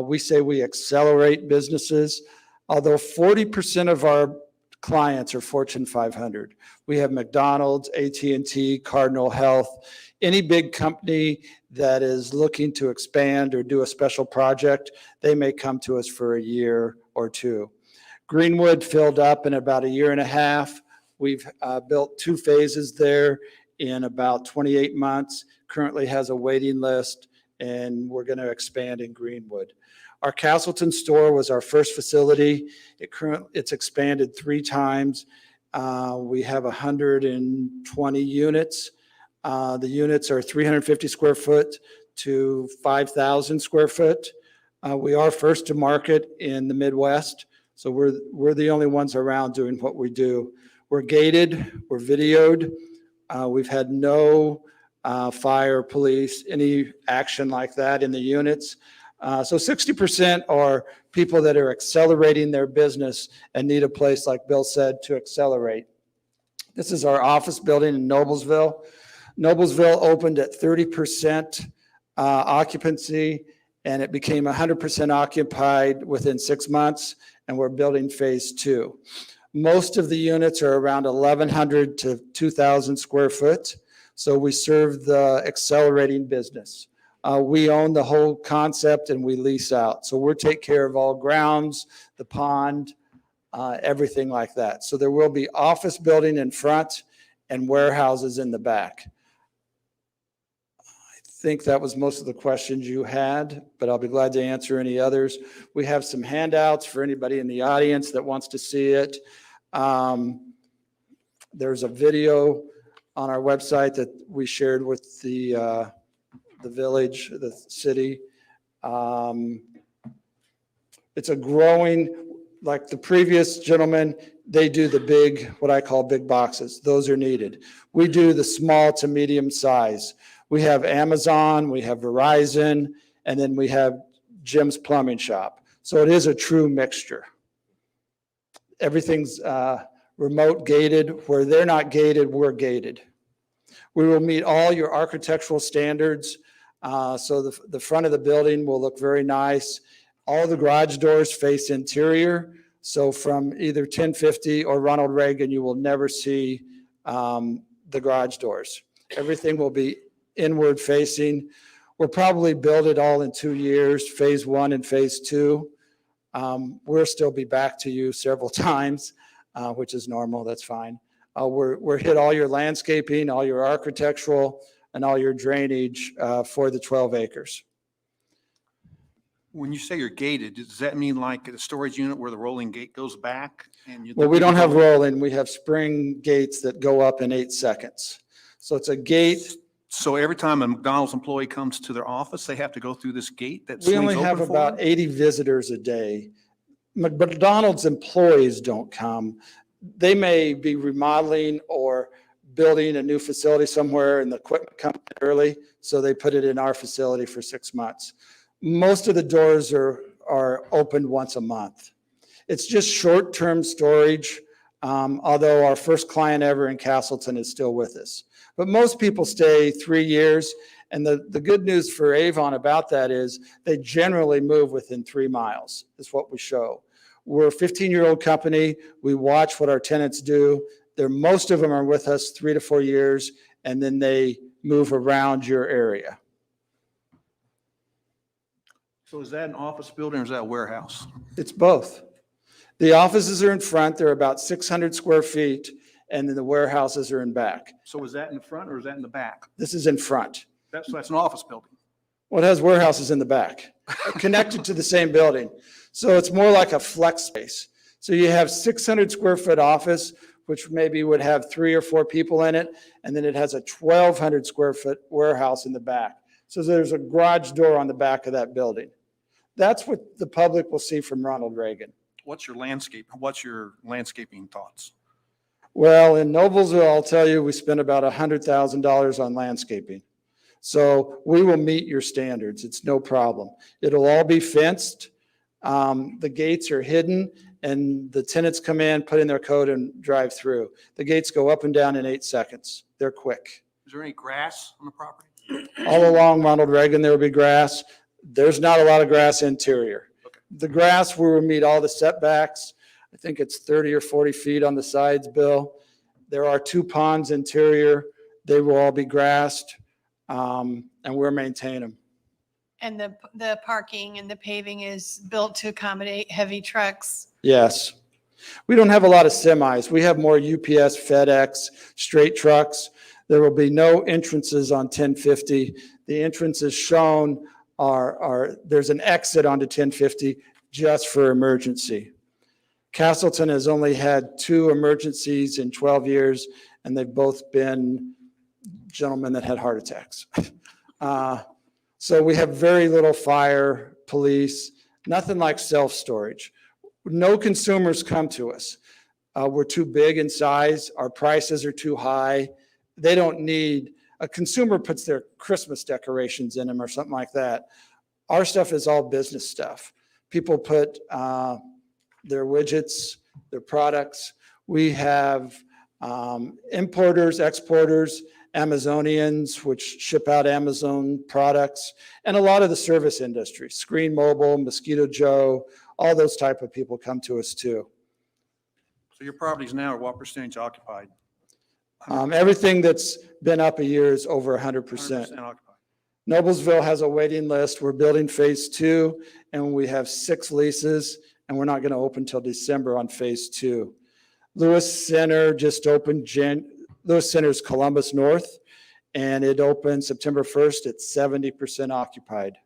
We say we accelerate businesses. Although 40% of our clients are Fortune 500. We have McDonald's, AT&T, Cardinal Health, any big company that is looking to expand or do a special project, they may come to us for a year or two. Greenwood filled up in about a year and a half. We've built 2 phases there in about 28 months, currently has a waiting list, and we're going to expand in Greenwood. Our Castleton store was our first facility. It's expanded 3 times. We have 120 units. The units are 350 square foot to 5,000 square foot. We are first to market in the Midwest, so we're the only ones around doing what we do. We're gated, we're videoed. We've had no fire, police, any action like that in the units. So 60% are people that are accelerating their business and need a place, like Bill said, to accelerate. This is our office building in Noblesville. Noblesville opened at 30% occupancy, and it became 100% occupied within 6 months, and we're building phase 2. Most of the units are around 1,100 to 2,000 square foot, so we serve the accelerating business. We own the whole concept and we lease out. So we'll take care of all grounds, the pond, everything like that. So there will be office building in front and warehouses in the back. I think that was most of the questions you had, but I'll be glad to answer any others. We have some handouts for anybody in the audience that wants to see it. There's a video on our website that we shared with the village, the city. It's a growing, like the previous gentleman, they do the big, what I call big boxes. Those are needed. We do the small to medium size. We have Amazon, we have Verizon, and then we have Jim's Plumbing Shop. So it is a true mixture. Everything's remote gated. Where they're not gated, we're gated. We will meet all your architectural standards. So the front of the building will look very nice. All the garage doors face interior. So from either 1050 or Ronald Reagan, you will never see the garage doors. Everything will be inward facing. We'll probably build it all in 2 years, phase 1 and phase 2. We'll still be back to you several times, which is normal, that's fine. We're hit all your landscaping, all your architectural, and all your drainage for the 12 acres. When you say you're gated, does that mean like a storage unit where the rolling gate goes back? Well, we don't have rolling. We have spring gates that go up in 8 seconds. So it's a gate. So every time a McDonald's employee comes to their office, they have to go through this gate that We swings only open have for about them? 80 visitors a day. McDonald's employees don't come. They may be remodeling or building a new facility somewhere and the equipment comes in early, so they put it in our facility for 6 months. Most of the doors are opened once a month. It's just short-term storage, although our first client ever in Castleton is still with us. But most people stay 3 years, and the good news for Avon about that is they generally move within 3 miles, is what we show. We're a 15-year-old company. We watch what our tenants do. Most of them are with us 3 to 4 years, and then they move around your area. So is that an office building or is that a warehouse? It's both. The offices are in front. They're about 600 square feet, and then the warehouses are in back. So is that in the front or is that in the back? This is in front. That's an office building. Well, it has warehouses in the back, connected to the same building. So it's more like a flex space. So you have 600 square foot office, which maybe would have 3 or 4 people in it, and then it has a 1,200 square foot warehouse in the back. So there's a garage door on the back of that building. That's what the public will see from Ronald Reagan. What's your landscaping thoughts? Well, in Noblesville, I'll tell you, we spent about $100,000 on landscaping. So we will meet your standards. It's no problem. It'll all be fenced. The gates are hidden and the tenants come in, put in their code and drive through. The gates go up and down in 8 seconds. They're quick. Is there any grass on the property? All along Ronald Reagan, there will be grass. There's not a lot of grass interior. The grass, we will meet all the setbacks. I think it's 30 or 40 feet on the sides, Bill. There are 2 ponds interior. They will all be grassed, and we'll maintain them. And the parking and the paving is built to accommodate heavy trucks. Yes. We don't have a lot of semis. We have more UPS, FedEx, straight trucks. There will be no entrances on 1050. The entrances shown there's an exit onto 1050 just for emergency. Castleton has only had 2 emergencies in 12 years, and they've both been gentlemen that had heart attacks. So we have very little fire, police, nothing like self-storage. No consumers come to us. We're too big in size. Our prices are too high. They don't need, a consumer puts their Christmas decorations in them or something like that. Our stuff is all business stuff. People put their widgets, their products. We have importers, exporters, Amazonians, which ship out Amazon products, and a lot of the service industry, Screen Mobile, Mosquito Joe, all those type of people come to us too. So your properties now are what percentage occupied? Everything that's been up a year is over 100%. 100% occupied. Noblesville has a waiting list. We're building phase 2, and we have 6 leases, and we're not going to open till December on phase 2. Lewis Center just opened. Lewis Center is Columbus North, and it opened September 1st at 70% occupied.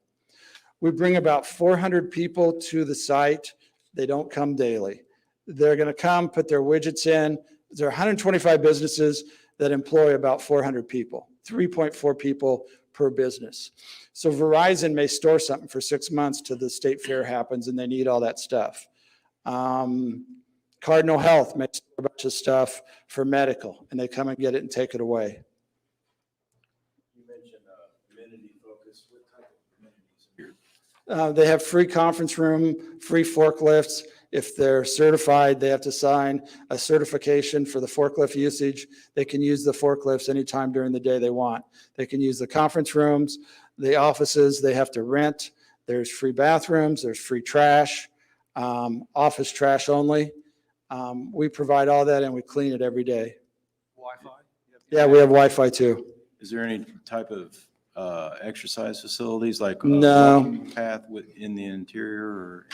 We bring about 400 people to the site. They don't come daily. They're going to come, put their widgets in. There are 125 businesses that employ about 400 people, 3.4 people per business. So Verizon may store something for 6 months till the state fair happens and they need all that stuff. Cardinal Health makes a bunch of stuff for medical, and they come and get it and take it away. You mentioned amenity focus. What type of amenities here? They have free conference room, free forklifts. If they're certified, they have to sign a certification for the forklift usage. They can use the forklifts anytime during the day they want. They can use the conference rooms, the offices they have to rent. There's free bathrooms, there's free trash, office trash only. We provide all that and we clean it every day. Wi-Fi? Yeah, we have Wi-Fi too. Is there any type of exercise facilities like a No. walking path in the interior or?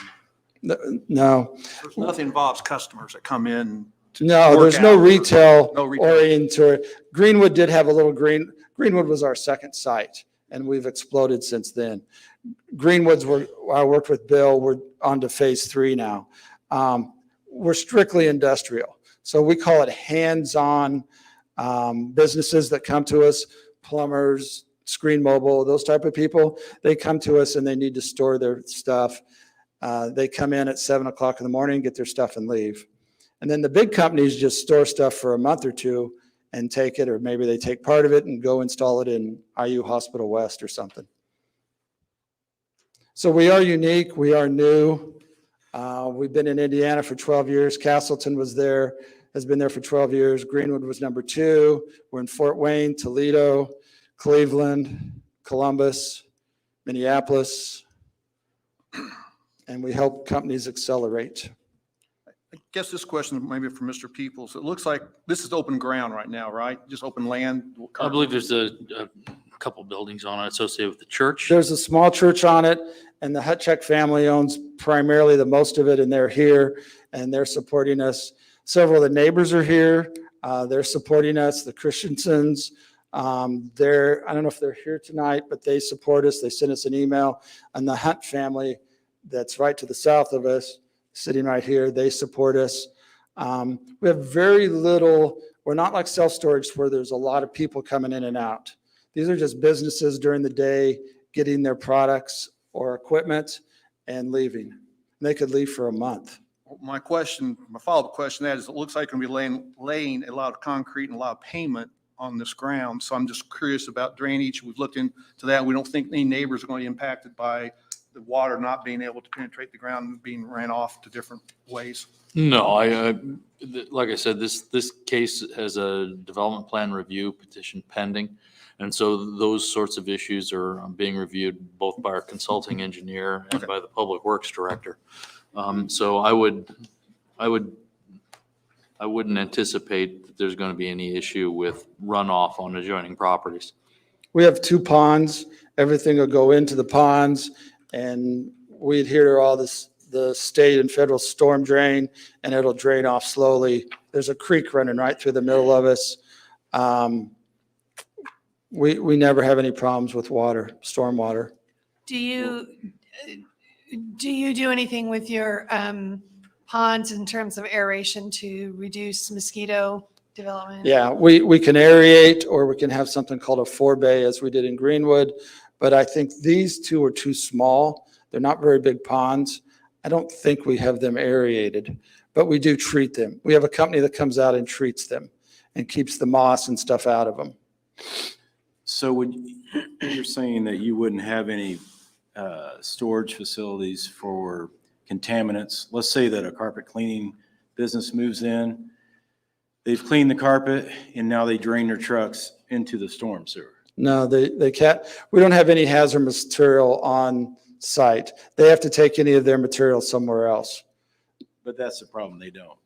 No, There's nothing involves customers that come in. no, work there's no out or- retail No retail. oriented. Greenwood did have a little Greenwood was our second site, and we've exploded since then. I worked with Bill, we're on to phase 3 now. We're strictly industrial. So we call it hands-on businesses that come to us, plumbers, Screen Mobile, those type of people. They come to us and they need to store their stuff. They come in at 7 o'clock in the morning, get their stuff and leave. And then the big companies just store stuff for a month or 2 and take it, or maybe they take part of it and go install it in IU Hospital West or something. So we are unique. We are new. We've been in Indiana for 12 years. Castleton has been there for 12 years. Greenwood was number 2. We're in Fort Wayne, Toledo, Cleveland, Columbus, Minneapolis, and we help companies accelerate. I guess this question maybe for Mr. Peoples. It looks like this is open ground right now, right? Just open land? I believe there's a couple buildings on it associated with the church. There's a small church on it, and the Hutchek family owns primarily the most of it, and they're here, and they're supporting us. Several of the neighbors are here. They're supporting us, the Christensens. I don't know if they're here tonight, but they support us. They sent us an email. And the Hunt family that's right to the south of us, sitting right here, they support us. We have very little, we're not like self-storage where there's a lot of people coming in and out. These are just businesses during the day getting their products or equipment and leaving. They could leave for a month. My question, my follow-up question to that is, it looks like we're going to be laying a lot of concrete and a lot of pavement on this ground. So I'm just curious about drainage. We've looked into that. We don't think any neighbors are going to be impacted by the water not being able to penetrate the ground and being ran off to different ways. No, like I said, this case has a development plan review petition pending. And so those sorts of issues are being reviewed both by our consulting engineer and by the Public Works Director. So I wouldn't anticipate that there's going to be any issue with runoff on adjoining properties. We have 2 ponds. Everything will go into the ponds, and we adhere to all this, the state and federal storm drain, and it'll drain off slowly. There's a creek running right through the middle of us. We never have any problems with water, storm water. Do you do anything with your ponds in terms of aeration to reduce mosquito development? Yeah, we can aerate, or we can have something called a forebay, as we did in Greenwood. But I think these 2 are too small. They're not very big ponds. I don't think we have them aerated, but we do treat them. We have a company that comes out and treats them and keeps the moss and stuff out of them. So you're saying that you wouldn't have any storage facilities for contaminants? Let's say that a carpet cleaning business moves in, they've cleaned the carpet, and now they drain their trucks into the storm sewer. No, they can't. We don't have any hazardous material on site. They have to take any of their material somewhere else. But that's the problem, they don't.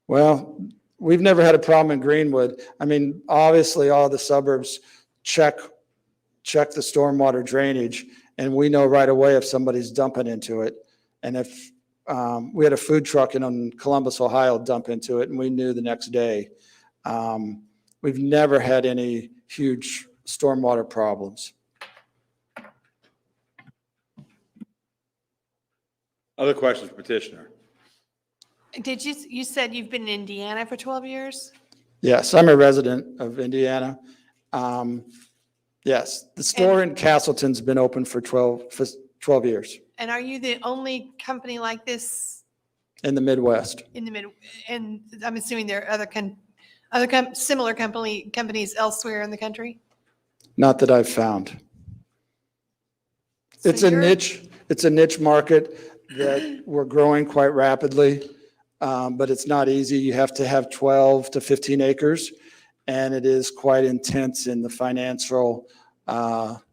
Well, we've never had a problem in Greenwood. I mean, obviously, all the suburbs check the stormwater drainage, and we know right away if somebody's dumping into it. And if we had a food truck in Columbus, Ohio, dump into it, and we knew the next day. We've never had any huge stormwater problems. Other questions, petitioner? You said you've been in Indiana for 12 years? Yes, I'm a resident of Indiana. Yes, the store in Castleton's been open for 12 years And are you the only company like this in the Midwest. in the mid? And I'm assuming there are other similar companies elsewhere in the country? Not that I've found. So It's a you're- niche market that we're growing quite rapidly, but it's not easy. You have to have 12 to 15 acres, and it is quite intense in the financial,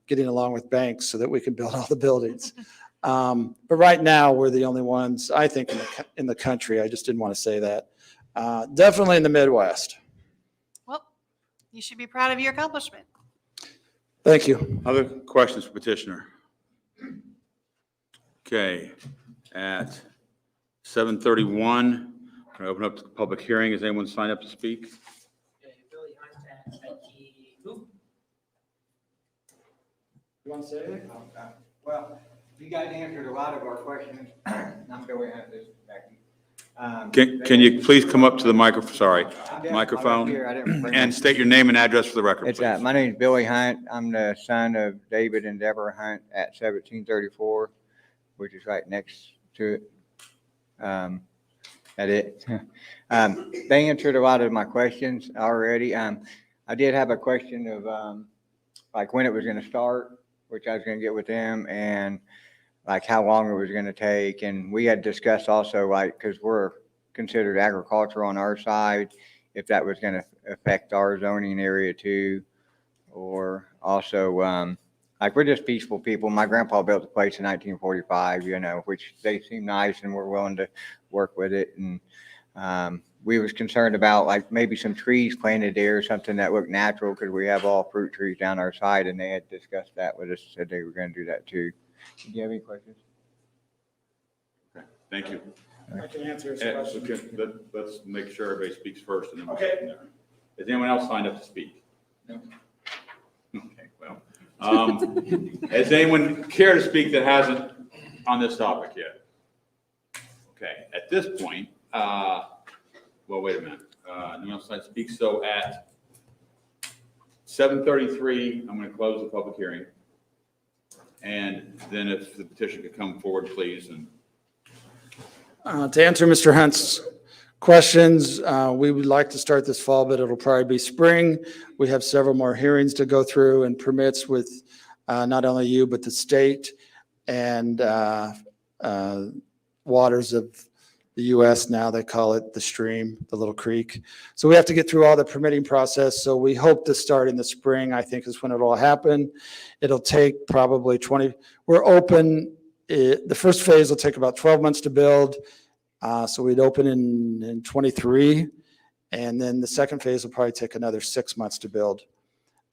getting along with banks so that we can build all the buildings. But right now, we're the only ones, I think, in the country. I just didn't want to say that. Definitely in the Midwest. Well, you should be proud of your accomplishment. Thank you. Other questions for petitioner? Okay, at 7:31, can I open up the public hearing? Has anyone signed up to speak? You want to say anything? Well, you guys answered a lot of our questions. I'm Billy Hunt, this is Becky. Can you please come up to the microphone, sorry, I'm right microphone, here. I didn't bring and state your name and address for the record, It's, please? my name's Billy Hunt. I'm the son of David and Deborah Hunt at 1734, which is right next to it. At it. They answered a lot of my questions already. I did have a question of, like when it was gonna start, which I was gonna get with them, and like how long it was gonna take. And we had discussed also, like, because we're considered agriculture on our side, if that was gonna affect our zoning area too. Or also, like, we're just peaceful people. My grandpa built the place in 1945, you know, which they seem nice and we're willing to work with it. And we was concerned about like maybe some trees planted there or something that looked natural, because we have all fruit trees down our side, and they had discussed that with us, said they were gonna do that too. Do you have any questions? Thank you. I can answer his Okay, question. let's make sure everybody speaks first, and then we'll Okay. go from there. Has anyone else signed up to speak? No. Okay, well, has anyone care to speak that hasn't on this topic yet? Okay, at this point, well, wait a minute. No one else signed to speak, so at 7:33, I'm going to close the public hearing. And then if the petition could come forward, please. And To answer Mr. Hunt's questions, we would like to start this fall, but it'll probably be spring. We have several more hearings to go through and permits with not only you, but the state and waters of the U.S. Now they call it the stream, the little creek. So we have to get through all the permitting process. So we hope to start in the spring, I think is when it'll happen. It'll take probably we're open. The first phase will take about 12 months to build. So we'd open in 23. And then the second phase will probably take another 6 months to build.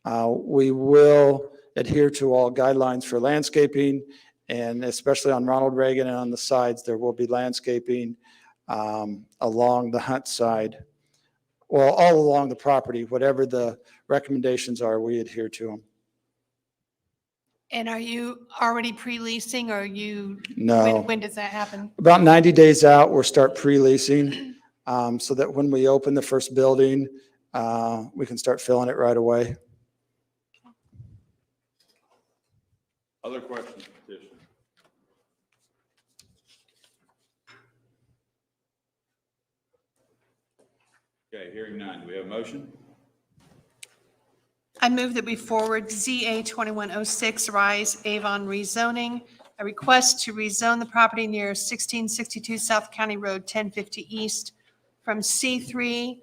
We will adhere to all guidelines for landscaping, and especially on Ronald Reagan and on the sides, there will be landscaping along the Hunt side. Well, all along the property, whatever the recommendations are, we adhere to them. And are you already pre-leasing or you? No. When does that happen? About 90 days out, we'll start pre-leasing so that when we open the first building, we can start filling it right away. other questions, petition? Okay, hearing none. Do we have a motion? I move that we forward ZA 2106 Rise Avon rezoning, a request to rezone the property near 1662 South County Road 1050 East from C3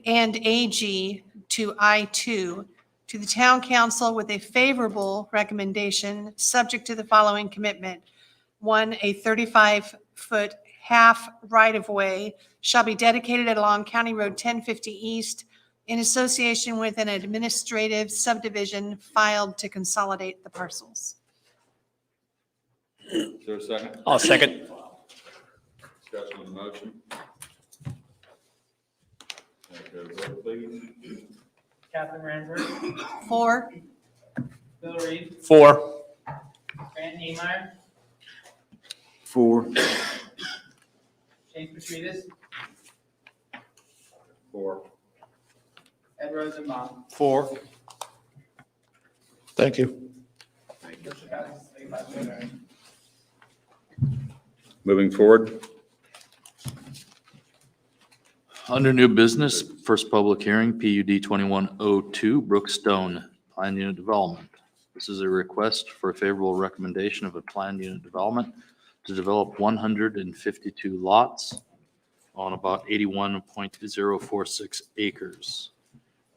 and AG to I2 to the town council with a favorable recommendation, subject to the following commitment. 1, a 35-foot half right-of-way shall be dedicated along County Road 1050 East in association with an administrative subdivision filed to consolidate the parcels. Is there a second? I'll second. Discussion on the motion. Okay, vote please. Catherine Ransford, 4, Bill Reed, 4. Grant Niemeyer, 4. James Petridis, 4. Ed Rosenbaum. 4. Thank you. Moving forward. Under new business, first public hearing, PUD 2102 Brookstone Plan Unit Development. This is a request for a favorable recommendation of a plan unit development to develop 152 lots on about 81.046 acres.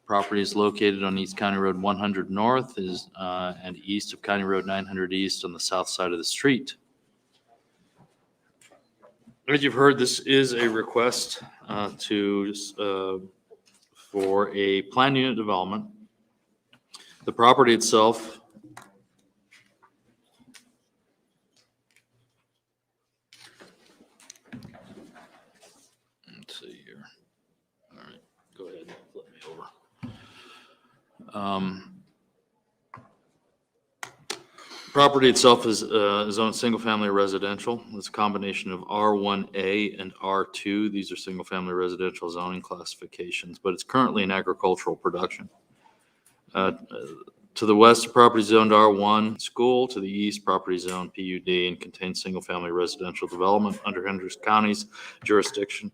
Property is located on East County Road 100 North and east of County Road 900 East on the south side of the street. As you've heard, this is a request for a plan unit development. The property itself let's see here. All right, go ahead, flip me over. Property itself is zoned single-family residential. It's a combination of R1A and R2. These are single-family residential zoning classifications, but it's currently in agricultural production. To the west, the property is zoned R1 school. To the east, property is zoned PUD and contains single-family residential development under Hendricks County's jurisdiction.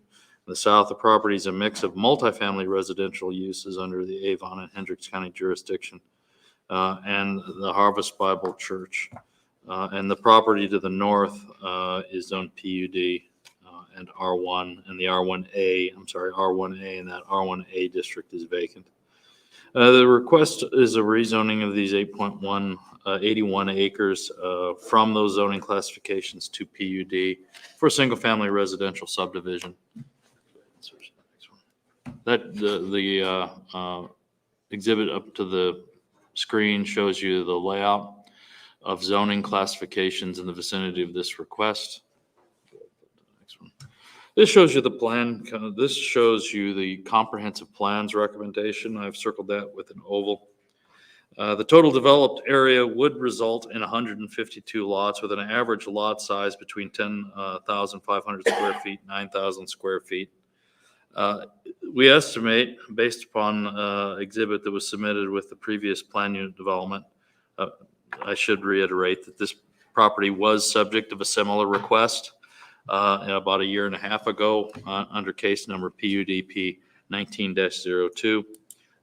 In the south, the property is a mix of multifamily residential uses under the Avon and Hendricks County jurisdiction. And the Harvest Bible Church. And the property to the north is zoned PUD and R1, and the R1A, R1A, and that R1A district is vacant. The request is a rezoning of these 81 acres from those zoning classifications to PUD for single-family residential subdivision. That the exhibit up to the screen shows you the layout of zoning classifications in the vicinity of this request. This shows you the plan. This shows you the comprehensive plans recommendation. I've circled that with an oval. The total developed area would result in 152 lots with an average lot size between 10,500 square feet, 9,000 square feet. We estimate, based upon exhibit that was submitted with the previous plan unit development, I should reiterate that this property was subject of a similar request about a year and a half ago under case number PUDP 19-02.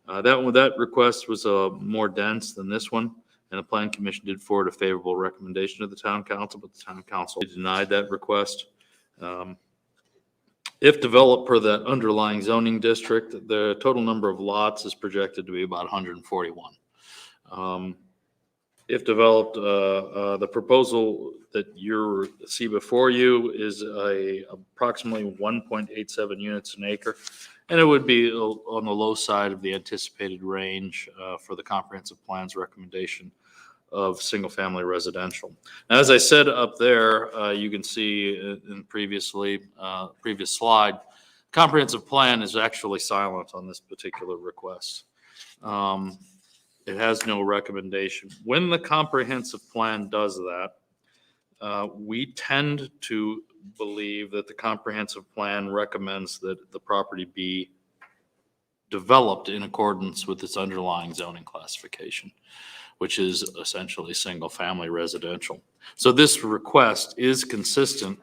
That request was more dense than this one, and the Plan Commission did forward a favorable recommendation to the Town Council, but the Town Council denied that request. If developed per that underlying zoning district, the total number of lots is projected to be about 141. If developed, the proposal that you see before you is approximately 1.87 units an acre, and it would be on the low side of the anticipated range for the comprehensive plan's recommendation of single-family residential. Now, as I said up there, you can see in previous slide, comprehensive plan is actually silent on this particular request. It has no recommendation. When the comprehensive plan does that, we tend to believe that the comprehensive plan recommends that the property be developed in accordance with its underlying zoning classification, which is essentially single-family residential. So this request is consistent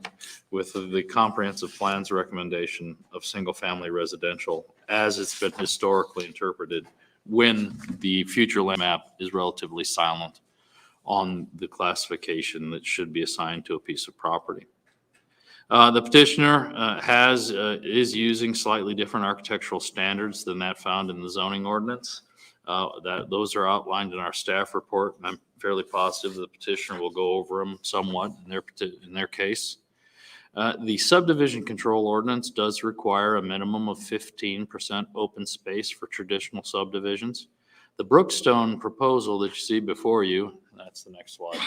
with the comprehensive plan's recommendation of single-family residential as it's been historically interpreted when the future land map is relatively silent on the classification that should be assigned to a piece of property. The petitioner is using slightly different architectural standards than that found in the zoning ordinance. Those are outlined in our staff report, and I'm fairly positive the petitioner will go over them somewhat in their case. The subdivision control ordinance does require a minimum of 15% open space for traditional subdivisions. The Brookstone proposal that you see before you, that's the next slide.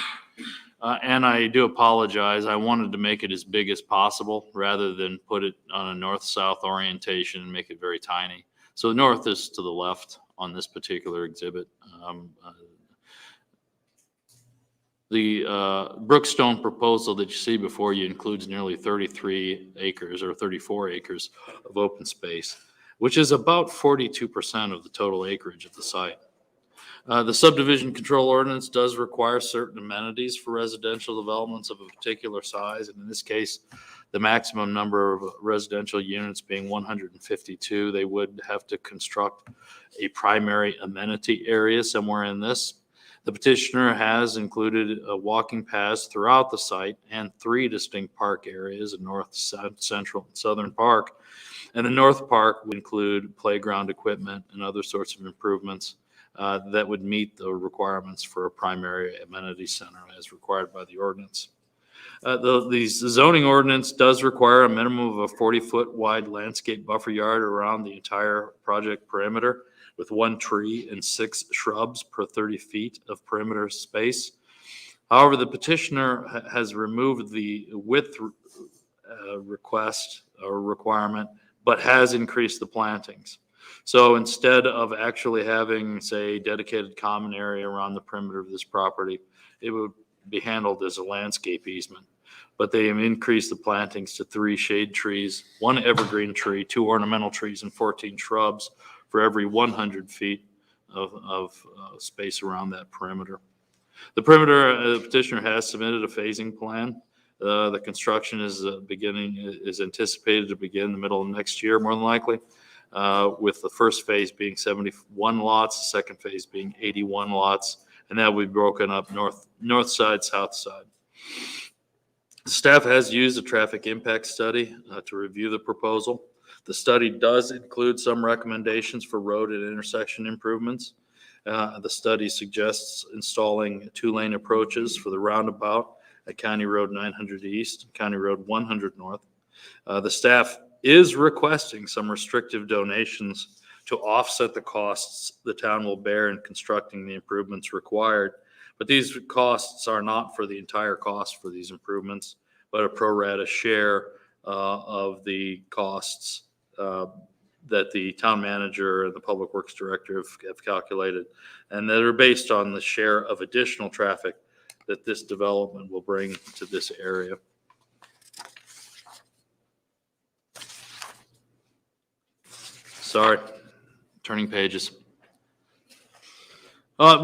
And I do apologize. I wanted to make it as big as possible rather than put it on a north-south orientation and make it very tiny. So the north is to the left on this particular exhibit. The Brookstone proposal that you see before you includes nearly 33 acres or 34 acres of open space, which is about 42% of the total acreage of the site. The subdivision control ordinance does require certain amenities for residential developments of a particular size, and in this case, the maximum number of residential units being 152, they would have to construct a primary amenity area somewhere in this. The petitioner has included walking paths throughout the site and 3 distinct park areas, a north, central, and southern park. And the north park would include playground equipment and other sorts of improvements that would meet the requirements for a primary amenity center as required by the ordinance. The zoning ordinance does require a minimum of a 40-foot wide landscape buffer yard around the entire project perimeter, with 1 tree and 6 shrubs per 30 feet of perimeter space. However, the petitioner has removed the width request or requirement, but has increased the plantings. So instead of actually having, say, dedicated common area around the perimeter of this property, it would be handled as a landscape easement. But they have increased the plantings to 3 shade trees, 1 evergreen tree, 2 ornamental trees, and 14 shrubs for every 100 feet of space around that perimeter. The perimeter, the petitioner has submitted a phasing plan. The construction is anticipated to begin the middle of next year, more than likely, with the first phase being 71 lots, the second phase being 81 lots, and that will be broken up north side, south side. Staff has used a traffic impact study to review the proposal. The study does include some recommendations for road and intersection improvements. The study suggests installing 2-lane approaches for the roundabout at County Road 900 East, County Road 100 North. The staff is requesting some restrictive donations to offset the costs the town will bear in constructing the improvements required. But these costs are not for the entire cost for these improvements, but a pro rata share of the costs that the town manager and the public works director have calculated, and that are based on the share of additional traffic that this development will bring to this area. Sorry, turning pages.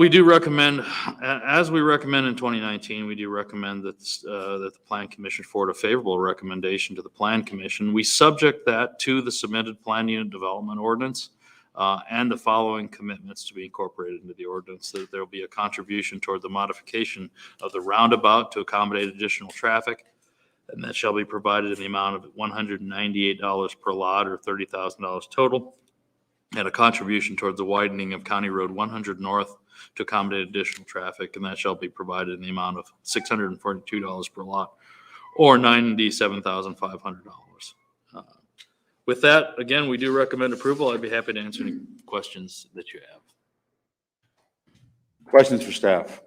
We do recommend, as we recommend in 2019, we do recommend that the Plan Commission forward a favorable recommendation to the Plan Commission. We subject that to the submitted plan unit development ordinance and the following commitments to be incorporated into the ordinance: that there will be a contribution toward the modification of the roundabout to accommodate additional traffic, and that shall be provided in the amount of $198 per lot, or $30,000 total, and a contribution towards the widening of County Road 100 North to accommodate additional traffic, and that shall be provided in the amount of $642 per lot, or $97,500. With that, again, we do recommend approval. I'd be happy to answer any questions that you have. Questions for staff?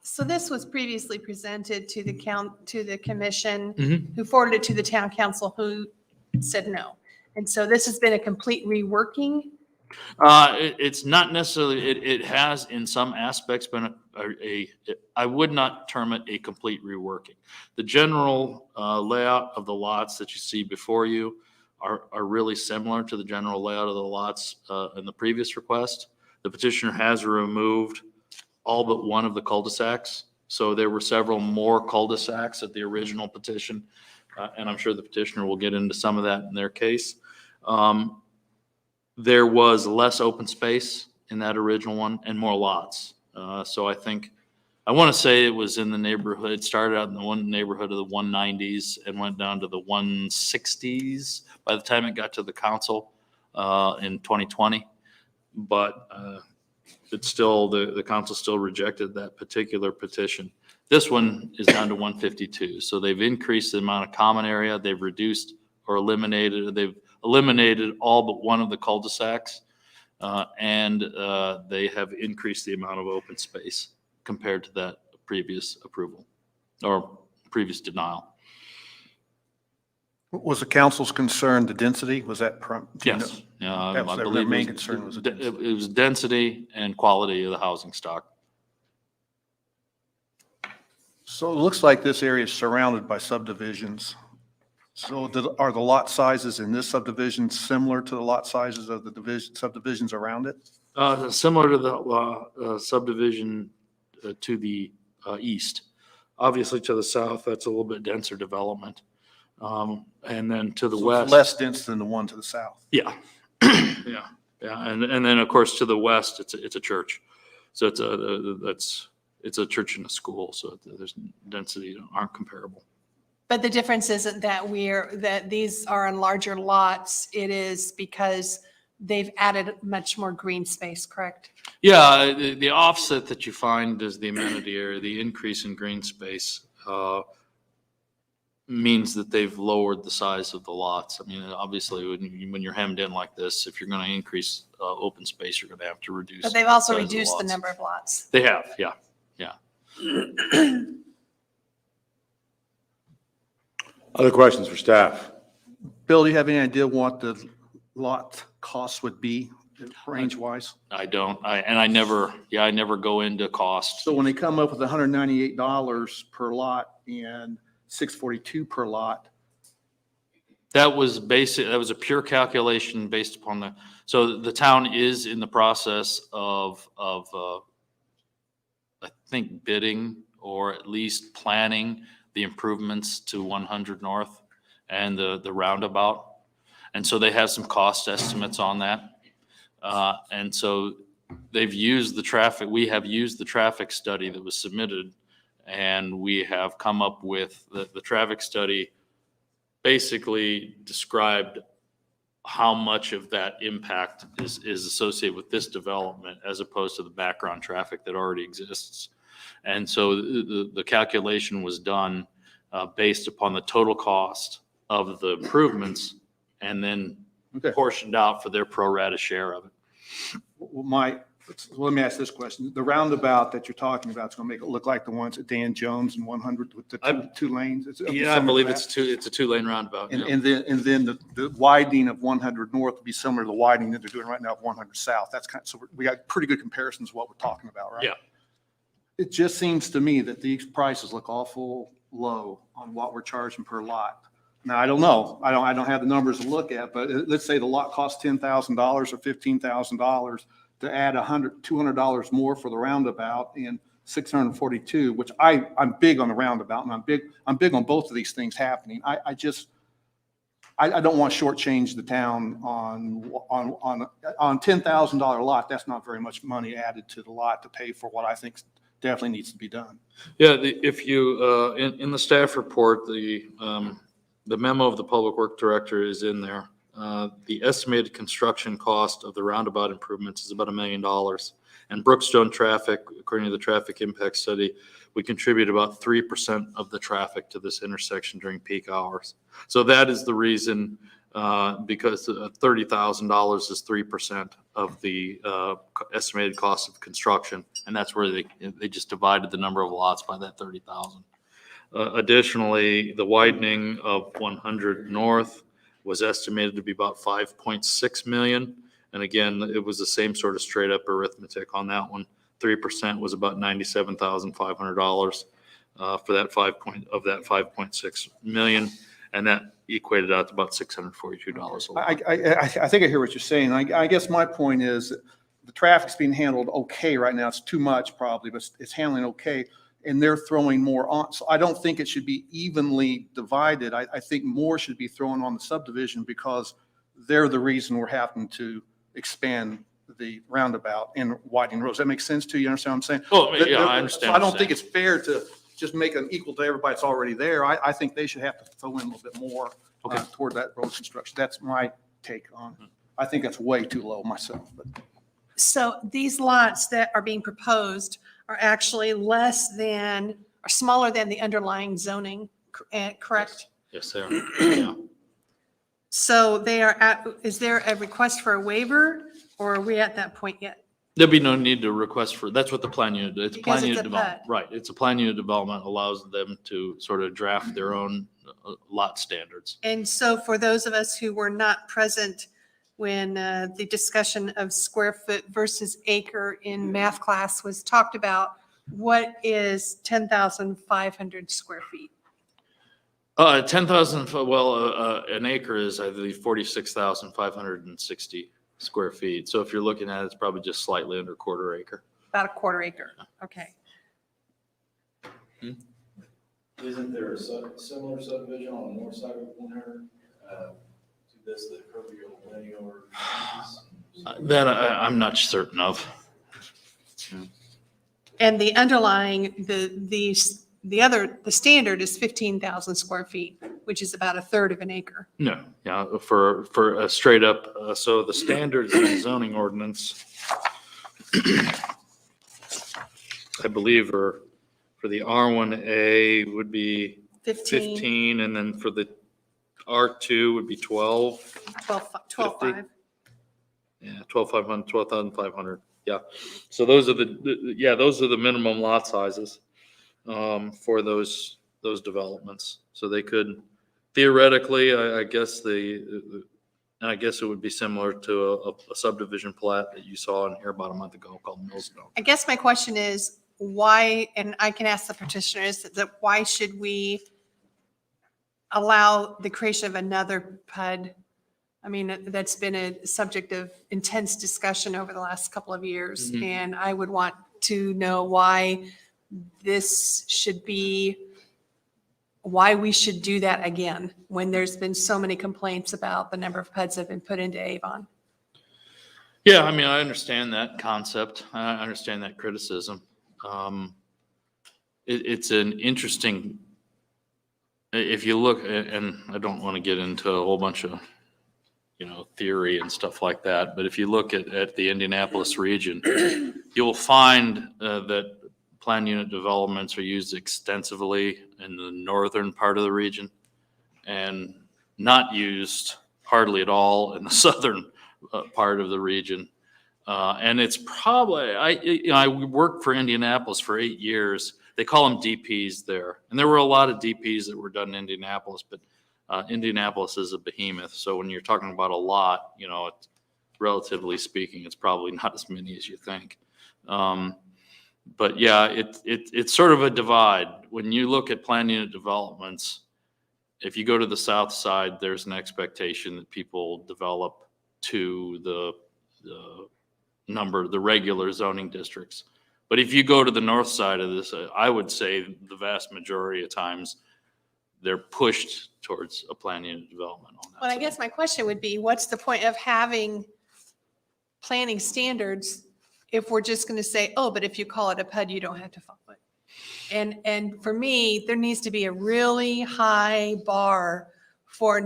So this was previously presented to the commission, Mhm. who forwarded it to the town council, who said no. And so this has been a complete reworking. It's not necessarily, it has in some aspects been I would not term it a complete reworking. The general layout of the lots that you see before you are really similar to the general layout of the lots in the previous request. The petitioner has removed all but one of the cul-de-sacs. So there were several more cul-de-sacs at the original petition, and I'm sure the petitioner will get into some of that in their case. There was less open space in that original one and more lots. So I want to say it was in the neighborhood, it started out in the neighborhood of the 190s and went down to the 160s by the time it got to the council in 2020. But it's still, the council still rejected that particular petition. This one is down to 152. So they've increased the amount of common area. They've reduced or eliminated all but one of the cul-de-sacs. And they have increased the amount of open space compared to that previous approval or previous denial. Was the council's concern the density? Was that? Yes. That was I their believe main it was- concern was the density. It was density and quality of the housing stock. So it looks like this area is surrounded by subdivisions. So are the lot sizes in this subdivision similar to the lot sizes of the subdivisions around it? Similar to the subdivision to the east. Obviously to the south, that's a little bit denser development. And then to the So it's west. less dense than the one to the south. Yeah. Yeah. And then of course to the west, it's a church. So it's a church and a school. So there's density aren't comparable. But the difference isn't that these are on larger lots. It is because they've added much more green space, correct? Yeah, the offset that you find is the amenity area, the increase in green space means that they've lowered the size of the lots. I mean, obviously, when you're hemmed in like this, if you're going to increase open space, you're going to have to reduce. But they've also size of reduced the lots. number of lots. They have, yeah. Other questions for staff? Bill, do you have any idea what the lot costs would be range-wise? I don't. I never go into cost. So when they come up with $198 per lot and $642 per lot, That was a pure calculation based upon so the town is in the process of I think bidding or at least planning the improvements to 100 North and the roundabout. And so they have some cost estimates on that. And so they've used we have used the traffic study that was submitted, and we have come up with the traffic study basically described how much of that impact is associated with this development as opposed to the background traffic that already exists. And so the calculation was done based upon the total cost of the improvements and then portioned out for their pro rata share of it. let me ask this question. The roundabout that you're talking about is going to make it look like the ones at Dan Jones and 100 with the two lanes? Yeah, I believe it's a two-lane roundabout. And, yeah. and then the widening of 100 North would be similar to the widening that they're doing right now of 100 South. That's so we got pretty good comparisons of what we're talking about, right? Yeah. It just seems to me that these prices look awful low on what we're charging per lot. Now, I don't know. I don't have the numbers to look at, but let's say the lot costs $10,000 or $15,000 to add $200 more for the roundabout and 642, which I'm big on the roundabout and I'm big on both of these things happening. I don't want to shortchange the town on $10,000 lot. That's not very much money added to the lot to pay for what I think definitely needs to be done. Yeah, if you, in the staff report, the memo of the Public Work Director is in there. The estimated construction cost of the roundabout improvements is about $1 million. And Brookstone traffic, according to the traffic impact study, we contribute about 3% of the traffic to this intersection during peak hours. So that is the reason, because $30,000 is 3% of the estimated cost of construction. And that's where they just divided the number of lots by that 30,000. Additionally, the widening of 100 North was estimated to be about 5.6 million. And again, it was the same sort of straight up arithmetic on that one. 3% was about $97,500 for that 5.6 million. And that equated out to about $642 a lot. I think I hear what you're saying. I guess my point is the traffic's being handled okay right now. It's too much probably, but it's handling okay. And they're throwing more on. So I don't think it should be evenly divided. I think more should be thrown on the subdivision because they're the reason we're having to expand the roundabout and widening roads. That makes sense to you? You understand what I'm saying? Oh, yeah, I understand. So I don't think it's fair to just make them equal to everybody that's already there. I think they should have to throw in a little bit more toward that road construction. That's my take on it. I think that's way too low myself. But. So these lots that are being proposed are actually less than, or smaller than the underlying zoning, correct? Yes, they are. Yeah. So they are at, is there a request for a waiver or are we at that point yet? There'll be no need to request for, that's what the plan unit, it's Because plan it's unit a development. PUD. Right, it's a plan unit development allows them to sort of draft their own lot standards. And so for those of us who were not present when the discussion of square foot versus acre in math class was talked about, what is 10,500 square feet? 10,000, well, an acre is, I believe, 46,560 square feet. So if you're looking at it, it's probably just slightly under quarter acre. About a quarter acre, okay. Isn't there a similar subdivision on the north side of Winter to this that Kirby will lay over? That I'm not certain of. And the underlying, the standard is 15,000 square feet, which is about a third of an acre. No, yeah, for a straight up, so the standards in the zoning ordinance, I believe, are for the R1A would be 15, and then for the R2 would be 12. 12,500. Yeah, 12,500. Yeah. So those are those are the minimum lot sizes for those developments. So they could theoretically, I guess it would be similar to a subdivision plat that you saw in here about a month ago called Millstone. I guess my question is why, and I can ask the petitioners, that why should we allow the creation of another PUD? I mean, that's been a subject of intense discussion over the last couple of years. Mhm. And I would want to know why this should be, why we should do that again when there's been so many complaints about the number of PUDs that have been put into Avon. Yeah, I mean, I understand that concept. I understand that criticism. It's an interesting, if you look, and I don't want to get into a whole bunch of, theory and stuff like that, but if you look at the Indianapolis region, you'll find that plan unit developments are used extensively in the northern part of the region and not used hardly at all in the southern part of the region. And it's probably, I worked for Indianapolis for 8 years. They call them DPs there. And there were a lot of DPs that were done in Indianapolis, but Indianapolis is a behemoth. So when you're talking about a lot, relatively speaking, it's probably not as many as you think. But yeah, it's sort of a divide. When you look at planned unit developments, if you go to the south side, there's an expectation that people develop to the regular zoning districts. But if you go to the north side of this, I would say the vast majority of times, they're pushed towards a planned unit development on that Well, I side. guess my question would be, what's the point of having planning standards if we're just going to say, oh, but if you call it a PUD, you don't have to follow it? And for me, there needs to be a really high bar for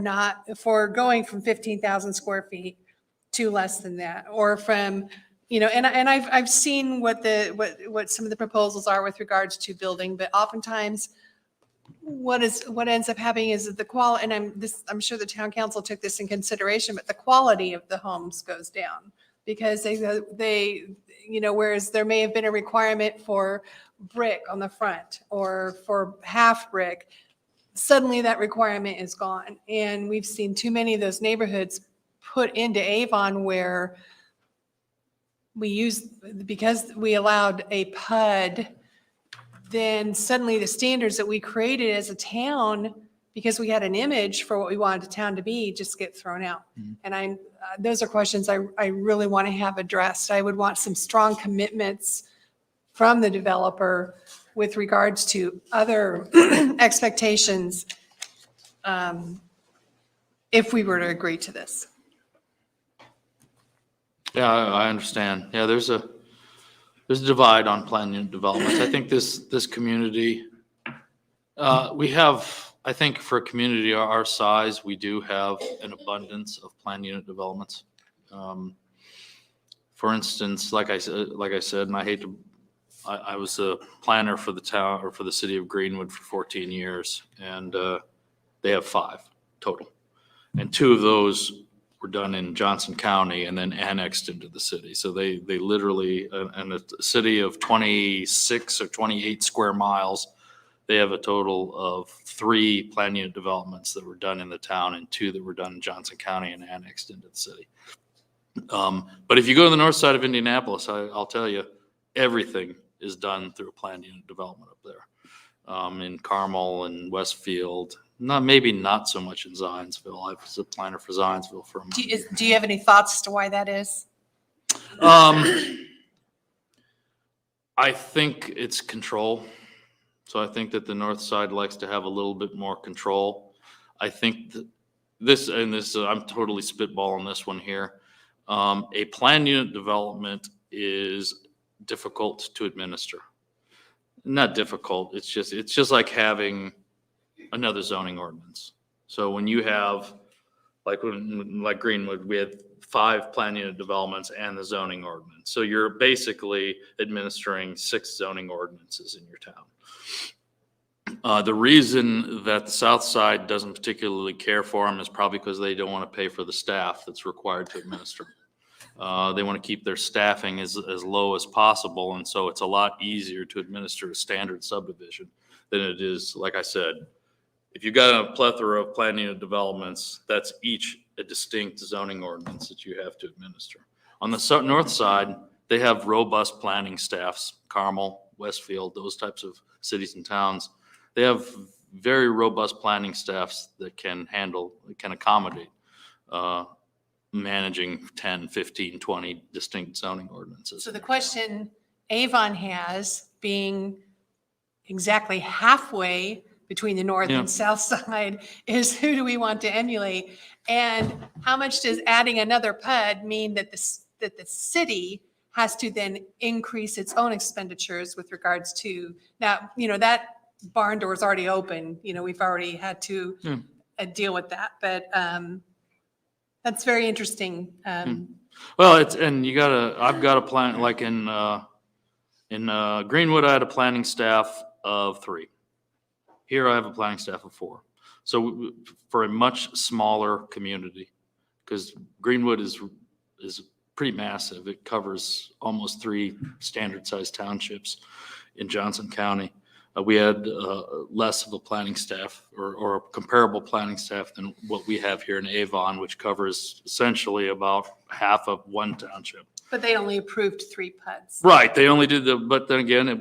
going from 15,000 square feet to less than that, or from, and I've seen what some of the proposals are with regards to building, but oftentimes what ends up happening is that the quality, and I'm sure the town council took this in consideration, but the quality of the homes goes down because they whereas there may have been a requirement for brick on the front or for half brick, suddenly that requirement is gone. And we've seen too many of those neighborhoods put into Avon where because we allowed a PUD, then suddenly the standards that we created as a town, because we had an image for what we wanted the town to be, just get thrown out. And those are questions I really want to have addressed. I would want some strong commitments from the developer with regards to other expectations if we were to agree to this. Yeah, I understand. Yeah, there's a divide on planned unit developments. I think this community, we have, I think for a community our size, we do have an abundance of planned unit developments. For instance, like I said, and I was a planner for the town or for the city of Greenwood for 14 years, and they have 5 total. And 2 of those were done in Johnson County and then annexed into the city. So they literally, in a city of 26 or 28 square miles, they have a total of 3 planned unit developments that were done in the town and 2 that were done in Johnson County and annexed into the city. But if you go to the north side of Indianapolis, I'll tell you, everything is done through a planned unit development up there. In Carmel and Westfield, maybe not so much in Zionsville. I was a planner for Zionsville for a month. Do you have any thoughts as to why that is? I think it's control. So I think that the north side likes to have a little bit more control. I think that I'm totally spitballing this one here. A planned unit development is difficult to administer. Not difficult. It's just like having another zoning ordinance. So when you have, like Greenwood, we had 5 planned unit developments and the zoning ordinance. So you're basically administering 6 zoning ordinances in your town. The reason that the south side doesn't particularly care for them is probably because they don't want to pay for the staff that's required to administer. They want to keep their staffing as low as possible, and so it's a lot easier to administer a standard subdivision than it is, like I said, if you've got a plethora of planned unit developments, that's each a distinct zoning ordinance that you have to administer. On the north side, they have robust planning staffs, Carmel, Westfield, those types of cities and towns. They have very robust planning staffs that can accommodate managing 10, 15, 20 distinct zoning ordinances. So the question Avon has, being exactly halfway between the north and south side, is who do we want to emulate? And how much does adding another PUD mean that the city has to then increase its own expenditures with regards to, now, that barn door is already open, we've already had to deal with that, but that's very interesting. Well, I've got a plan, like in Greenwood, I had a planning staff of 3. Here I have a planning staff of 4. So for a much smaller community, because Greenwood is pretty massive. It covers almost 3 standard sized townships in Johnson County. We had less of a planning staff or a comparable planning staff than what we have here in Avon, which covers essentially about half of one township. But they only approved 3 PUDs. Right, they only did but then again, it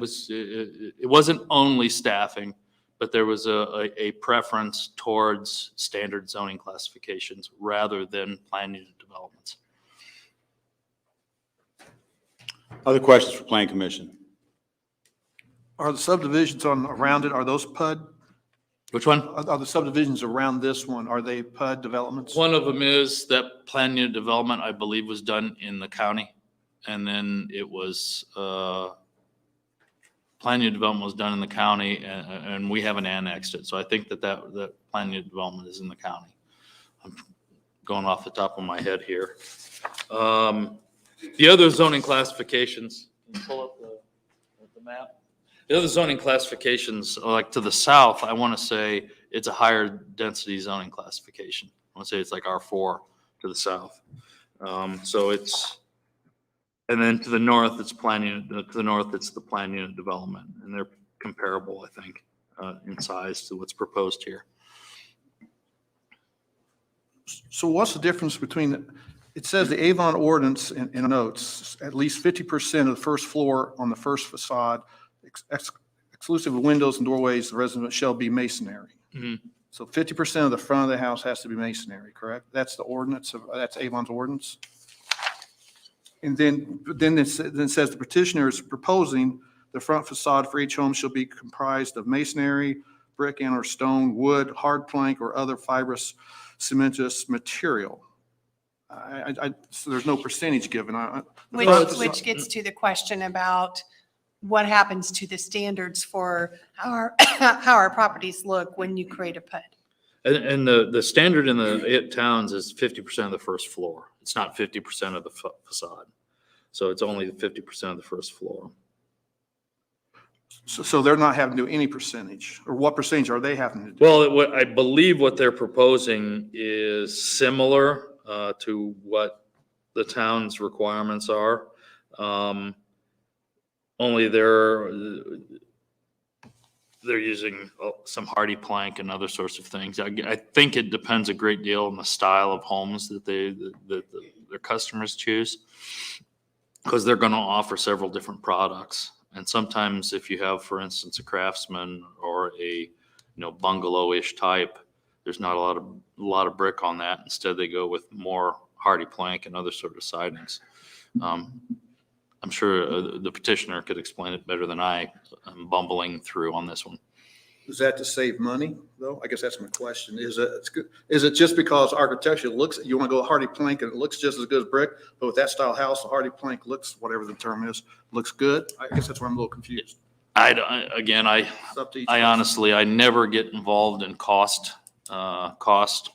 wasn't only staffing, but there was a preference towards standard zoning classifications rather than planned unit developments. Other questions for Plan Commission? Are the subdivisions around it, are those PUD? Which one? Are the subdivisions around this one, are they PUD developments? One of them is that planned unit development, I believe, was done in the county. And then it was, planned unit development was done in the county and we haven't annexed it. So I think that planned unit development is in the county. I'm going off the top of my head here. The other zoning classifications, can you pull up the map? The other zoning classifications, like to the south, I want to say it's a higher density zoning classification. I want to say it's like R4 to the south. So it's, and then to the north, it's planned unit, to the north, it's the planned unit development. And they're comparable, I think, in size to what's proposed here. So what's the difference between, it says the Avon ordinance in notes, at least 50% of the first floor on the first facade, exclusive of windows and doorways, the resident shall be masonry. Mhm. So 50% of the front of the house has to be masonry, correct? That's the ordinance, that's Avon's ordinance? And then it says the petitioner is proposing the front facade for each home shall be comprised of masonry, brick and or stone, wood, hard plank, or other fibrous cementous material. So there's no percentage given. Which gets to the question about what happens to the standards for how our properties look when you create a PUD. And the standard in the towns is 50% of the first floor. It's not 50% of the facade. So it's only 50% of the first floor. So they're not having to do any percentage, or what percentage are they having to do? Well, I believe what they're proposing is similar to what the town's requirements are. Only they're using some hardy plank and other sorts of things. I think it depends a great deal on the style of homes that their customers choose, because they're going to offer several different products. And sometimes if you have, for instance, a craftsman or a bungalow-ish type, there's not a lot of brick on that. Instead, they go with more hardy plank and other sort of sidings. I'm sure the petitioner could explain it better than I'm bumbling through on this one. Is that to save money, though? I guess that's my question. Is it just because architecture looks, you want to go hardy plank and it looks just as good as brick, but with that style house, the hardy plank looks, whatever the term is, looks good? I guess that's where I'm a little confused. I It's up to each person. honestly, I never get involved in cost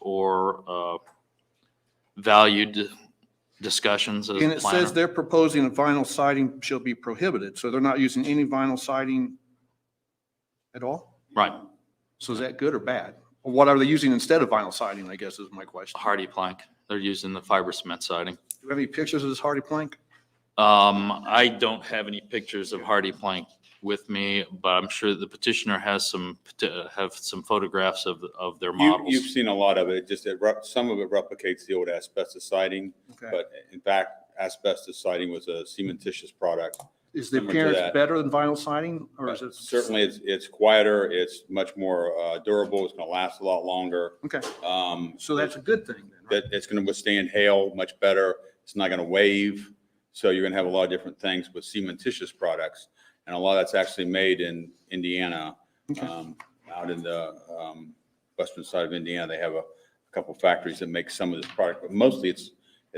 or valued discussions as a And it planner. says they're proposing a vinyl siding shall be prohibited, so they're not using any vinyl siding at all? Right, So is that good or bad? Or what are they using instead of vinyl siding, I guess is my question. hardy plank. They're using the fiber cement siding. Do you have any pictures of this hardy plank? I don't have any pictures of hardy plank with me, but I'm sure the petitioner has some photographs of their models. You've seen a lot of it, just some of it replicates the old asbestos siding, Okay. but in fact, asbestos siding was a cementitious product. Is the similar to appearance that. better than vinyl siding, or is it? Certainly, it's quieter, it's much more durable, it's gonna last a lot longer. Okay, so that's a good thing then, right? It's gonna withstand hail much better, it's not gonna wave, so you're gonna have a lot of different things with cementitious products. And a lot of that's actually made in Indiana, Okay. out in the western side of Indiana. They have a couple factories that make some of this product, but mostly it's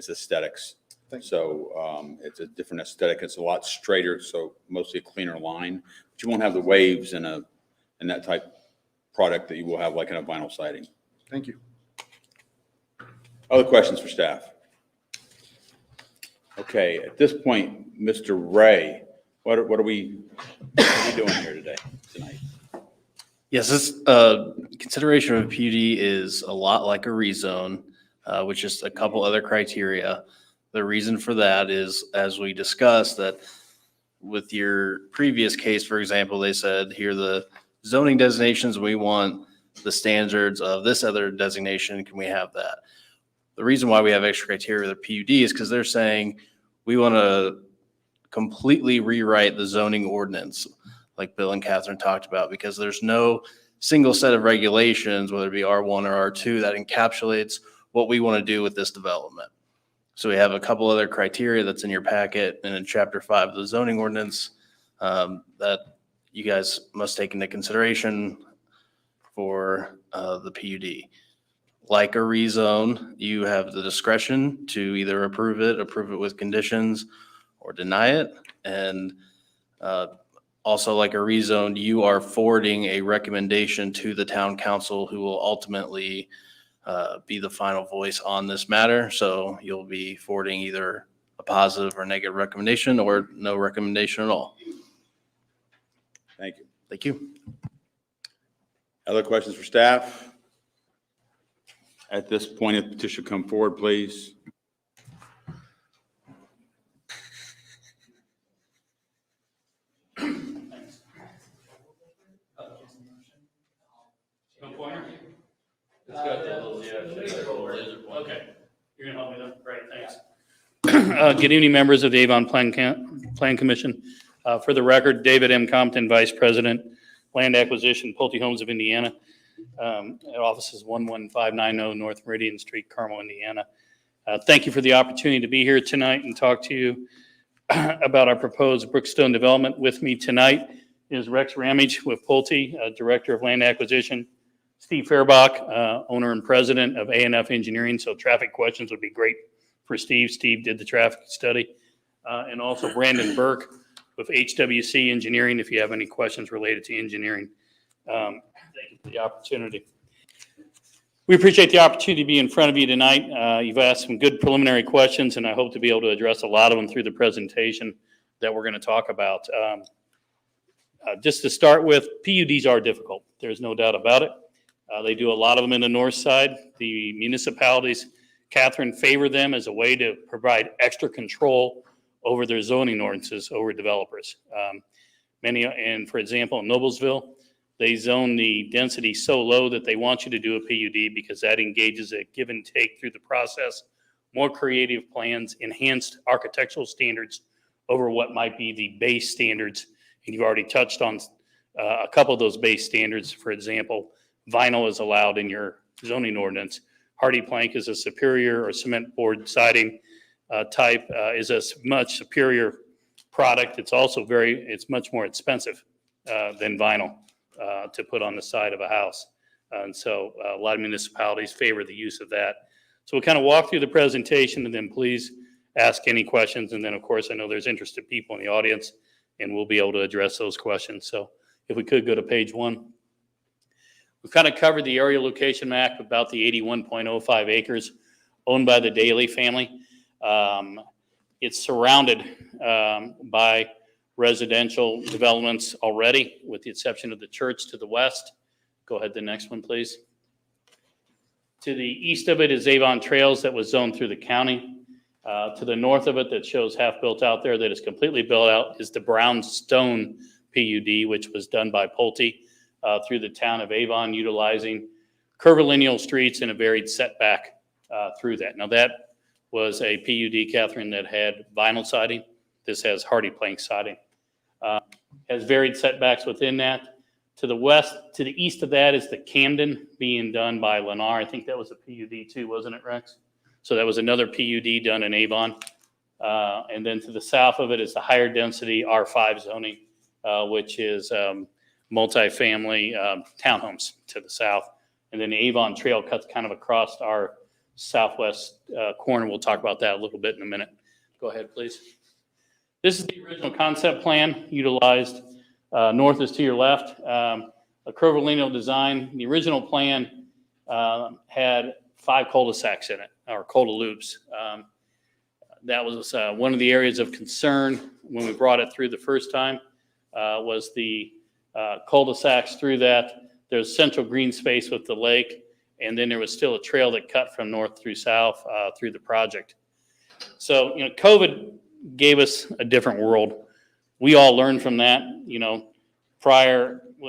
aesthetics. Thank you. So it's a different aesthetic. It's a lot straighter, so mostly a cleaner line. But you won't have the waves in that type product that you will have like in a vinyl siding. Thank you. Other questions for staff? Okay, at this point, Mr. Ray, what are we doing here tonight? Yes, this consideration of a PUD is a lot like a rezone, with just a couple other criteria. The reason for that is, as we discussed, that with your previous case, for example, they said, here are the zoning designations, we want the standards of this other designation, can we have that? The reason why we have extra criteria with the PUD is because they're saying, we want to completely rewrite the zoning ordinance, like Bill and Catherine talked about, because there's no single set of regulations, whether it be R1 or R2, that encapsulates what we want to do with this development. So we have a couple other criteria that's in your packet and in Chapter 5 of the zoning ordinance that you guys must take into consideration for the PUD. Like a rezone, you have the discretion to either approve it with conditions, or deny it. And also, like a rezone, you are forwarding a recommendation to the town council, who will ultimately be the final voice on this matter. So you'll be forwarding either a positive or negative recommendation, or no recommendation at all. Thank you. Thank you. Other questions for staff? At this point, if petition come forward, please. No pointer? It's got the little, okay. You're gonna help me then? Great, thanks. Good evening, members of the Avon Plan Commission. For the record, David M. Compton, Vice President, Land Acquisition, Pulte Homes of Indiana. Office is 11590 North Meridian Street, Carmel, Indiana. Thank you for the opportunity to be here tonight and talk to you about our proposed Brookstone development. With me tonight is Rex Ramage with Pulte, Director of Land Acquisition, Steve Fairbach, owner and president of A&F Engineering. So traffic questions would be great for Steve. Steve did the traffic study. And also Brandon Burke with HWC Engineering, if you have any questions related to engineering. Thank you for the opportunity. We appreciate the opportunity to be in front of you tonight. You've asked some good preliminary questions, and I hope to be able to address a lot of them through the presentation that we're going to talk about. Just to start with, PUDs are difficult. There's no doubt about it. They do a lot of them in the north side. The municipalities, Catherine, favor them as a way to provide extra control over their zoning ordinances over developers. And for example, in Noblesville, they zone the density so low that they want you to do a PUD because that engages a give and take through the process, more creative plans, enhanced architectural standards over what might be the base standards. And you've already touched on a couple of those base standards. For example, vinyl is allowed in your zoning ordinance. Hardy plank is a superior, or cement board siding type is a much superior product. It's also it's much more expensive than vinyl to put on the side of a house. And so a lot of municipalities favor the use of that. So we'll kind of walk through the presentation, and then please ask any questions. And then, of course, I know there's interested people in the audience, and we'll be able to address those questions. So if we could go to page 1. We've kind of covered the area location map, about the 81.05 acres owned by the Daly family. It's surrounded by residential developments already, with the exception of the church to the west. Go ahead, the next one, please. To the east of it is Avon Trails that was zoned through the county. To the north of it, that shows half built out there, that is completely built out, is the Brownstone PUD, which was done by Pulte through the town of Avon, utilizing curvilineal streets and a varied setback through that. Now that was a PUD, Catherine, that had vinyl siding. This has hardy plank siding. Has varied setbacks within that. To the west, to the east of that is the Camden being done by Lennar. I think that was a PUD too, wasn't it, Rex? So that was another PUD done in Avon. And then to the south of it is the higher density R5 zoning, which is multifamily townhomes to the south. And then the Avon Trail cuts kind of across our southwest corner. We'll talk about that a little bit in a minute. Go ahead, please. This is the original concept plan utilized. North is to your left. A curvilineal design. The original plan had 5 cul-de-sacs in it, or cul-de-loops. That was one of the areas of concern when we brought it through the first time, was the cul-de-sacs through that. There's central green space with the lake, and then there was still a trail that cut from north through south through the project. So, COVID gave us a different world. We all learned from that.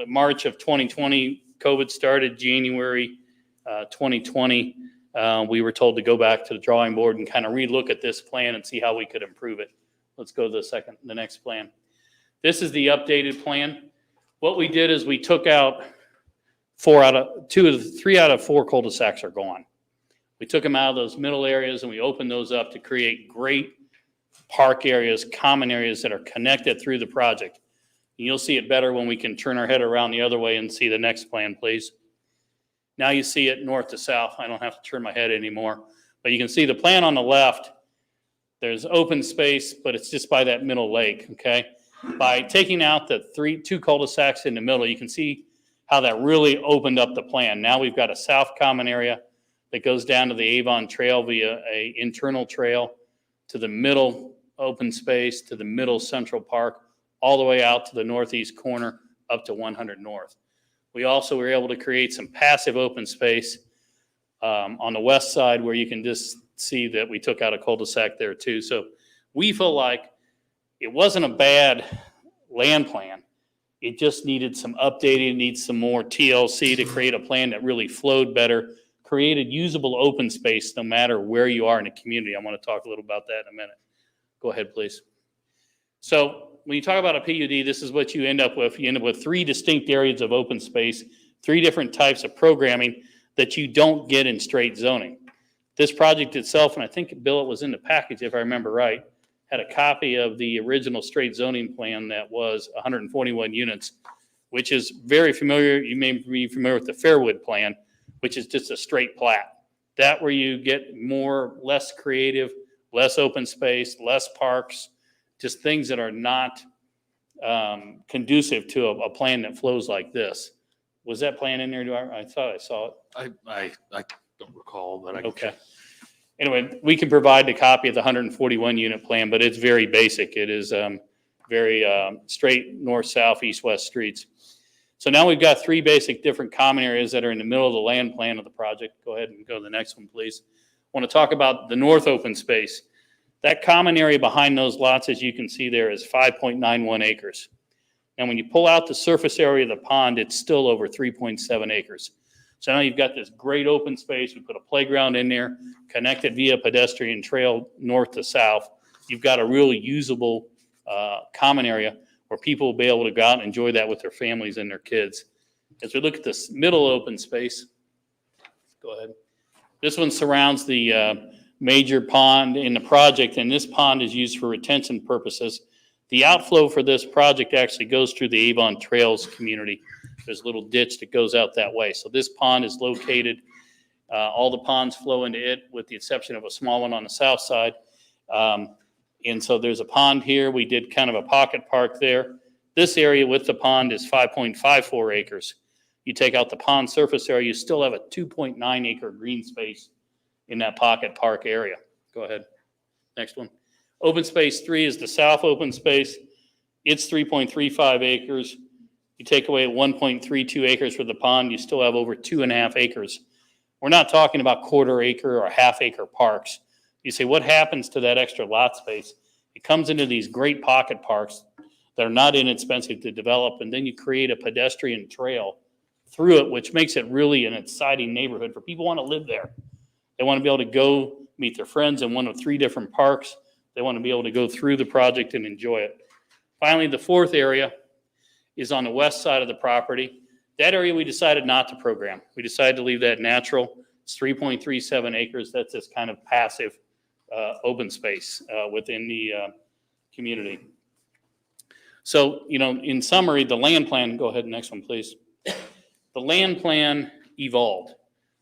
March of 2020, COVID started. January 2020, we were told to go back to the drawing board and kind of relook at this plan and see how we could improve it. Let's go to the next plan. This is the updated plan. What we did is we took out 3 out of 4 cul-de-sacs are gone. We took them out of those middle areas and we opened those up to create great park areas, common areas that are connected through the project. And you'll see it better when we can turn our head around the other way and see the next plan, please. Now you see it north to south. I don't have to turn my head anymore, but you can see the plan on the left. There's open space, but it's just by that middle lake, okay? By taking out the 2 cul-de-sacs in the middle, you can see how that really opened up the plan. Now we've got a south common area that goes down to the Avon Trail via a internal trail to the middle open space, to the middle Central Park, all the way out to the northeast corner up to 100 North. We also were able to create some passive open space on the west side where you can just see that we took out a cul-de-sac there too. So we feel like it wasn't a bad land plan. It just needed some updating, needs some more TLC to create a plan that really flowed better, created usable open space no matter where you are in the community. I want to talk a little about that in a minute. Go ahead, please. So when you talk about a PUD, this is what you end up with. You end up with 3 distinct areas of open space, 3 different types of programming that you don't get in straight zoning. This project itself, and I think, Bill, it was in the package if I remember right, had a copy of the original straight zoning plan that was 141 units, which is very familiar. You may be familiar with the Fairwood plan, which is just a straight plat. That where you get less creative, less open space, less parks, just things that are not conducive to a plan that flows like this. Was that plan in there? I thought I saw it. I don't recall, but I. Okay. Anyway, we can provide a copy of the 141 unit plan, but it's very basic. It is very straight north, south, east, west streets. So now we've got 3 basic different common areas that are in the middle of the land plan of the project. Go ahead and go to the next one, please. I want to talk about the north open space. That common area behind those lots, as you can see there, is 5.91 acres. And when you pull out the surface area of the pond, it's still over 3.7 acres. So now you've got this great open space. We put a playground in there, connected via pedestrian trail north to south. You've got a really usable common area where people will be able to go out and enjoy that with their families and their kids. As we look at this middle open space, go ahead. This one surrounds the major pond in the project, and this pond is used for retention purposes. The outflow for this project actually goes through the Avon Trails community. There's a little ditch that goes out that way. So this pond is located, all the ponds flow into it with the exception of a small one on the south side. And so there's a pond here. We did kind of a pocket park there. This area with the pond is 5.54 acres. You take out the pond surface area, you still have a 2.9 acre green space in that pocket park area. Go ahead. Next one. Open space 3 is the south open space. It's 3.35 acres. You take away 1.32 acres for the pond, you still have over 2.5 acres. We're not talking about quarter acre or half acre parks. You say, what happens to that extra lot space? It comes into these great pocket parks that are not inexpensive to develop, and then you create a pedestrian trail through it, which makes it really an exciting neighborhood for people who want to live there. They want to be able to go meet their friends in one of 3 different parks. They want to be able to go through the project and enjoy it. Finally, the 4th area is on the west side of the property. That area we decided not to program. We decided to leave that natural. It's 3.37 acres. That's this kind of passive open space within the community. So, in summary, the land plan, go ahead, next one, please. The land plan evolved.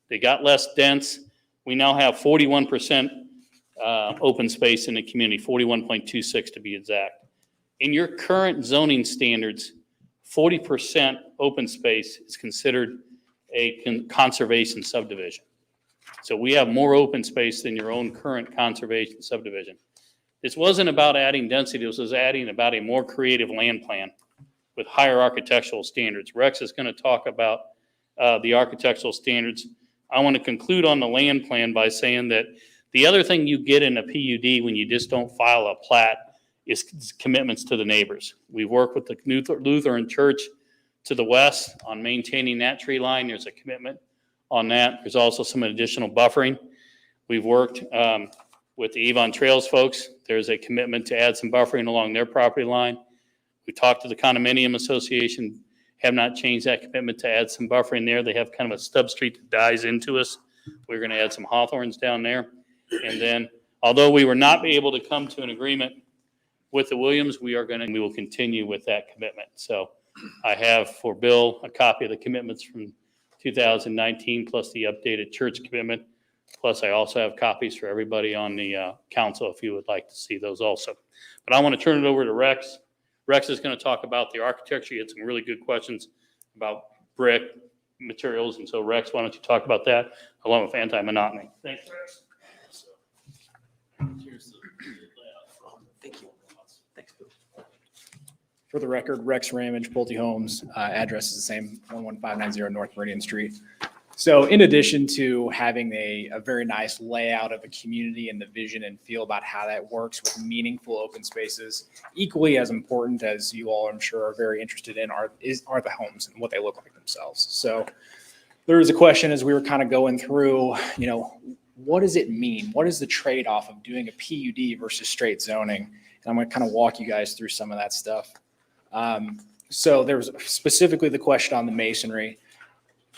They got less dense. We now have 41% open space in the community, 41.26 to be exact. In your current zoning standards, 40% open space is considered a conservation subdivision. So we have more open space than your own current conservation subdivision. This wasn't about adding density. This was adding about a more creative land plan with higher architectural standards. Rex is going to talk about the architectural standards. I want to conclude on the land plan by saying that the other thing you get in a PUD when you just don't file a plat is commitments to the neighbors. We work with the Lutheran Church to the west on maintaining that tree line. There's a commitment on that. There's also some additional buffering. We've worked with the Avon Trails folks. There's a commitment to add some buffering along their property line. We talked to the condominium association, have not changed that commitment to add some buffering there. They have kind of a stub street that dies into us. We're going to add some hawthorns down there. And then, although we were not able to come to an agreement with the Williams, we will continue with that commitment. So I have for Bill a copy of the commitments from 2019 plus the updated church commitment. Plus, I also have copies for everybody on the council if you would like to see those also. But I want to turn it over to Rex. Rex is going to talk about the architecture. He had some really good questions about brick materials. And so, Rex, why don't you talk about that along with anti-monotony? Thanks, Rex. Thank you. Thanks, Bill. For the record, Rex Ramage, Pulte Homes, address is the same, 11590 North Meridian Street. So in addition to having a very nice layout of a community and the vision and feel about how that works with meaningful open spaces, equally as important as you all, I'm sure, are very interested in are the homes and what they look like themselves. So there was a question as we were kind of going through, what does it mean? What is the trade-off of doing a PUD versus straight zoning? And I'm going to kind of walk you guys through some of that stuff. So there was specifically the question on the masonry.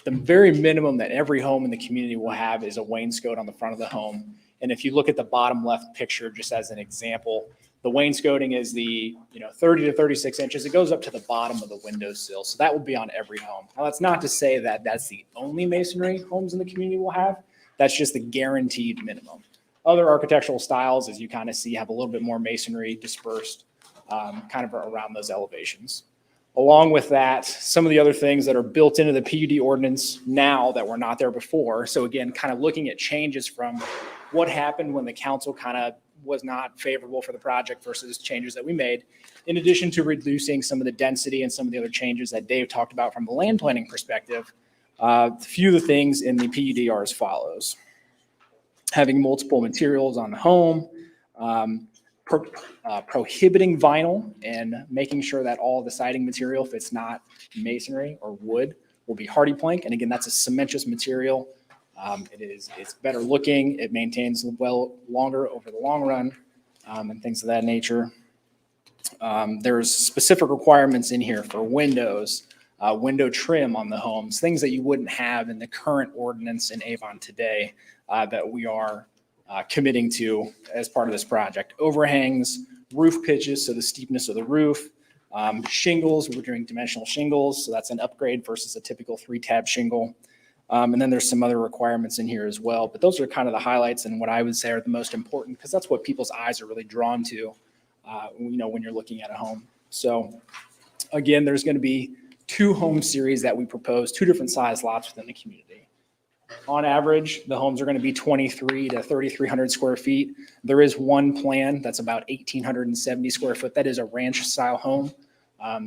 The very minimum that every home in the community will have is a wainscot on the front of the home. And if you look at the bottom left picture, just as an example, the wainscoting is the 30 to 36 inches. It goes up to the bottom of the windowsill. So that will be on every home. Now, that's not to say that that's the only masonry homes in the community will have. That's just the guaranteed minimum. Other architectural styles, as you kind of see, have a little bit more masonry dispersed kind of around those elevations. Along with that, some of the other things that are built into the PUD ordinance now that were not there before. So again, kind of looking at changes from what happened when the council kind of was not favorable for the project versus changes that we made, in addition to reducing some of the density and some of the other changes that Dave talked about from the land planning perspective. A few of the things in the PUD are as follows. Having multiple materials on the home, prohibiting vinyl and making sure that all the siding material, if it's not masonry or wood, will be hardy plank. And again, that's a cementous material. It's better looking. It maintains well longer over the long run and things of that nature. There's specific requirements in here for windows, window trim on the homes, things that you wouldn't have in the current ordinance in Avon today that we are committing to as part of this project. Overhangs, roof pitches, so the steepness of the roof, shingles, we're doing dimensional shingles, so that's an upgrade versus a typical 3-tab shingle. And then there's some other requirements in here as well, but those are kind of the highlights and what I would say are the most important because that's what people's eyes are really drawn to, when you're looking at a home. So again, there's going to be 2 home series that we propose, 2 different size lots within the community. On average, the homes are going to be 23 to 3,300 square feet. There is one plan that's about 1,870 square foot. That is a ranch style home.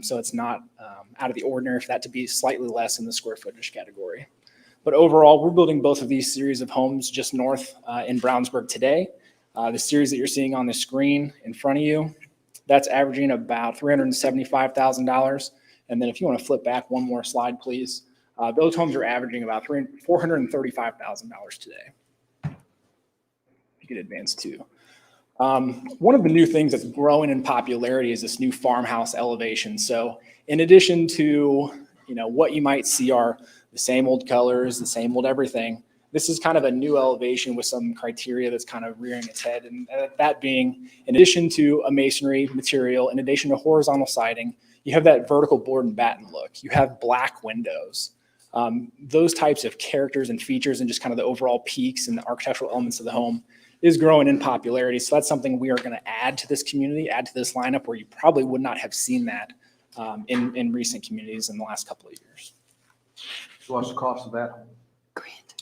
So it's not out of the ordinary for that to be slightly less in the square footage category. But overall, we're building both of these series of homes just north in Brownsburg today. The series that you're seeing on the screen in front of you, that's averaging about $375,000. And then if you want to flip back one more slide, please. Those homes are averaging about $435,000 today. You could advance too. One of the new things that's growing in popularity is this new farmhouse elevation. So in addition to, what you might see are the same old colors, the same old everything, this is kind of a new elevation with some criteria that's kind of rearing its head. And that being, in addition to a masonry material, in addition to horizontal siding, you have that vertical board and batten look. You have black windows. Those types of characters and features and just kind of the overall peaks and the architectural elements of the home is growing in popularity. So that's something we are going to add to this community, add to this lineup where you probably would not have seen that in recent communities in the last couple of years. So what's the cost of that?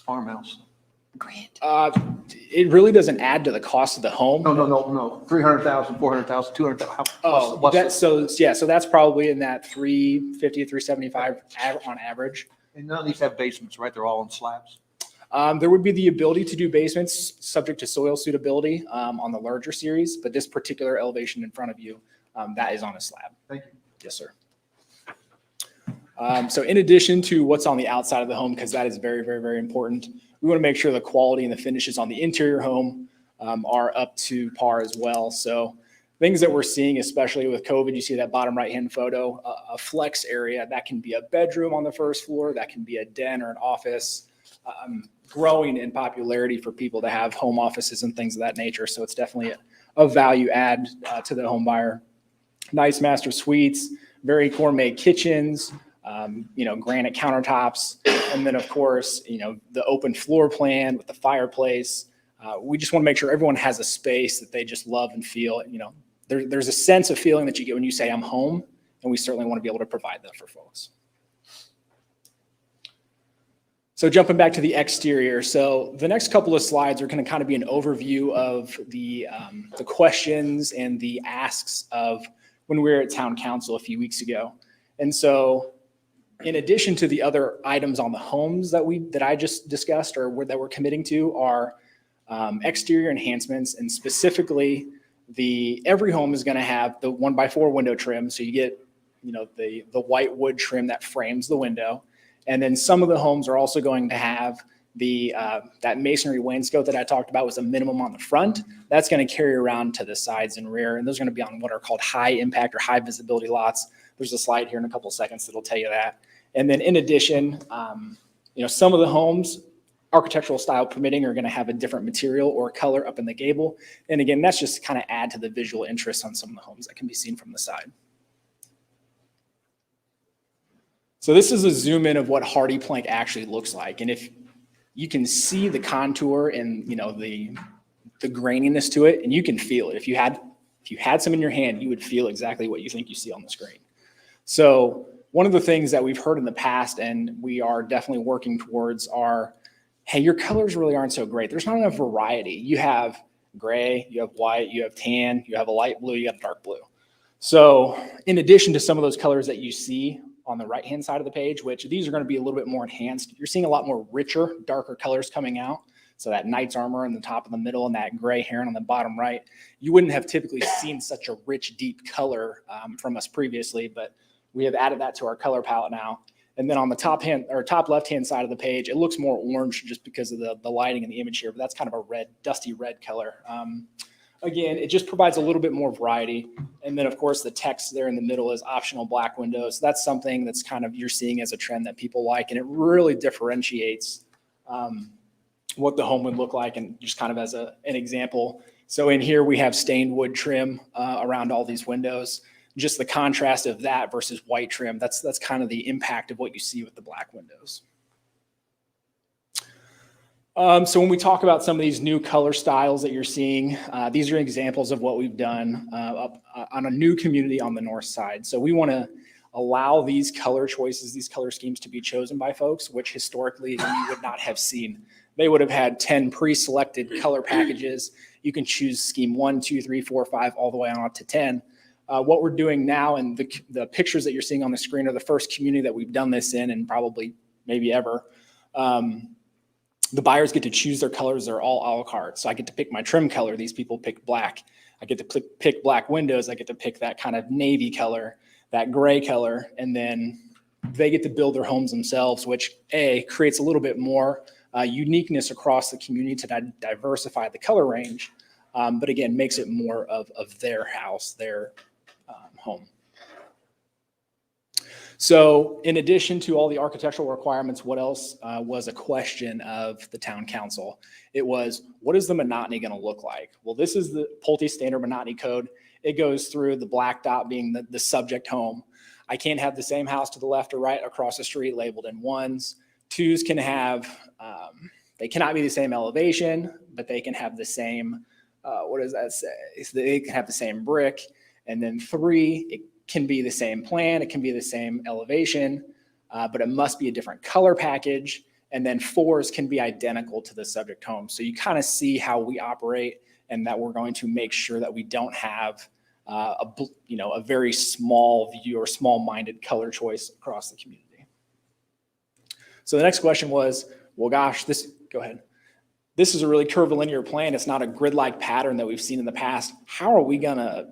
Farmhouse. It really doesn't add to the cost of the home. No. 300,000, 400,000, 200,000. So that's probably in that 350 to 375 on average. And none of these have basements, right? They're all on slabs. There would be the ability to do basements subject to soil suitability on the larger series, but this particular elevation in front of you, that is on a slab. Thank you. Yes, sir. So in addition to what's on the outside of the home, because that is very, very, very important, we want to make sure the quality and the finishes on the interior home are up to par as well. So things that we're seeing, especially with COVID, you see that bottom right-hand photo, a flex area, that can be a bedroom on the first floor, that can be a den or an office, growing in popularity for people to have home offices and things of that nature. So it's definitely a value add to the home buyer. Nice master suites, very gourmet kitchens, granite countertops, and then of course, the open floor plan with the fireplace. We just want to make sure everyone has a space that they just love and feel. There's a sense of feeling that you get when you say I'm home, and we certainly want to be able to provide that for folks. So jumping back to the exterior. So the next couple of slides are going to kind of be an overview of the questions and the asks of when we were at town council a few weeks ago. And so in addition to the other items on the homes that I just discussed or that we're committing to are exterior enhancements, and specifically every home is going to have the 1x4 window trim. So you get, the white wood trim that frames the window. And then some of the homes are also going to have that masonry wainscot that I talked about was a minimum on the front. That's going to carry around to the sides and rear. And those are going to be on what are called high impact or high visibility lots. There's a slide here in a couple of seconds that'll tell you that. And then in addition, some of the homes, architectural style permitting, are going to have a different material or color up in the gable. And again, that's just to kind of add to the visual interest on some of the homes that can be seen from the side. So this is a zoom in of what hardy plank actually looks like. And if you can see the contour and the graininess to it, and you can feel it. If you had some in your hand, you would feel exactly what you think you see on the screen. So one of the things that we've heard in the past, and we are definitely working towards, are, hey, your colors really aren't so great. There's not enough variety. You have gray, you have white, you have tan, you have a light blue, you have dark blue. So in addition to some of those colors that you see on the right-hand side of the page, which these are going to be a little bit more enhanced, you're seeing a lot more richer, darker colors coming out. So that knight's armor in the top and the middle and that gray heron on the bottom right, you wouldn't have typically seen such a rich, deep color from us previously, but we have added that to our color palette now. And then on the top left-hand side of the page, it looks more orange just because of the lighting in the image here, but that's kind of a red, dusty red color. Again, it just provides a little bit more variety. And then of course the text there in the middle is optional black windows. That's something that's kind of you're seeing as a trend that people like, and it really differentiates what the home would look like. And just kind of as an example, so in here we have stained wood trim around all these windows. Just the contrast of that versus white trim, that's kind of the impact of what you see with the black windows. So when we talk about some of these new color styles that you're seeing, these are examples of what we've done on a new community on the north side. So we want to allow these color choices, these color schemes to be chosen by folks, which historically you would not have seen. They would have had 10 pre-selected color packages. You can choose scheme 1, 2, 3, 4, 5, all the way on up to 10. What we're doing now, and the pictures that you're seeing on the screen are the first community that we've done this in, and probably maybe ever. The buyers get to choose their colors. They're all a la carte. So I get to pick my trim color. These people pick black. I get to pick black windows. I get to pick that kind of navy color, that gray color, and then they get to build their homes themselves, which creates a little bit more uniqueness across the community to diversify the color range, but again, makes it more of their house, their home. So in addition to all the architectural requirements, what else was a question of the town council? It was, what is the monotony going to look like? Well, this is the Pulte standard monotony code. It goes through the black dot being the subject home. I can't have the same house to the left or right across the street labeled in ones. Twos can have, they cannot be the same elevation, but they can have the same, what does that say? So they can have the same brick. And then 3, it can be the same plan, it can be the same elevation, but it must be a different color package. And then 4s can be identical to the subject home. So you kind of see how we operate, and that we're going to make sure that we don't have a very small view or small-minded color choice across the community. So the next question was, well, gosh, go ahead. This is a really curvilinear plan. It's not a grid-like pattern that we've seen in the past. How are we gonna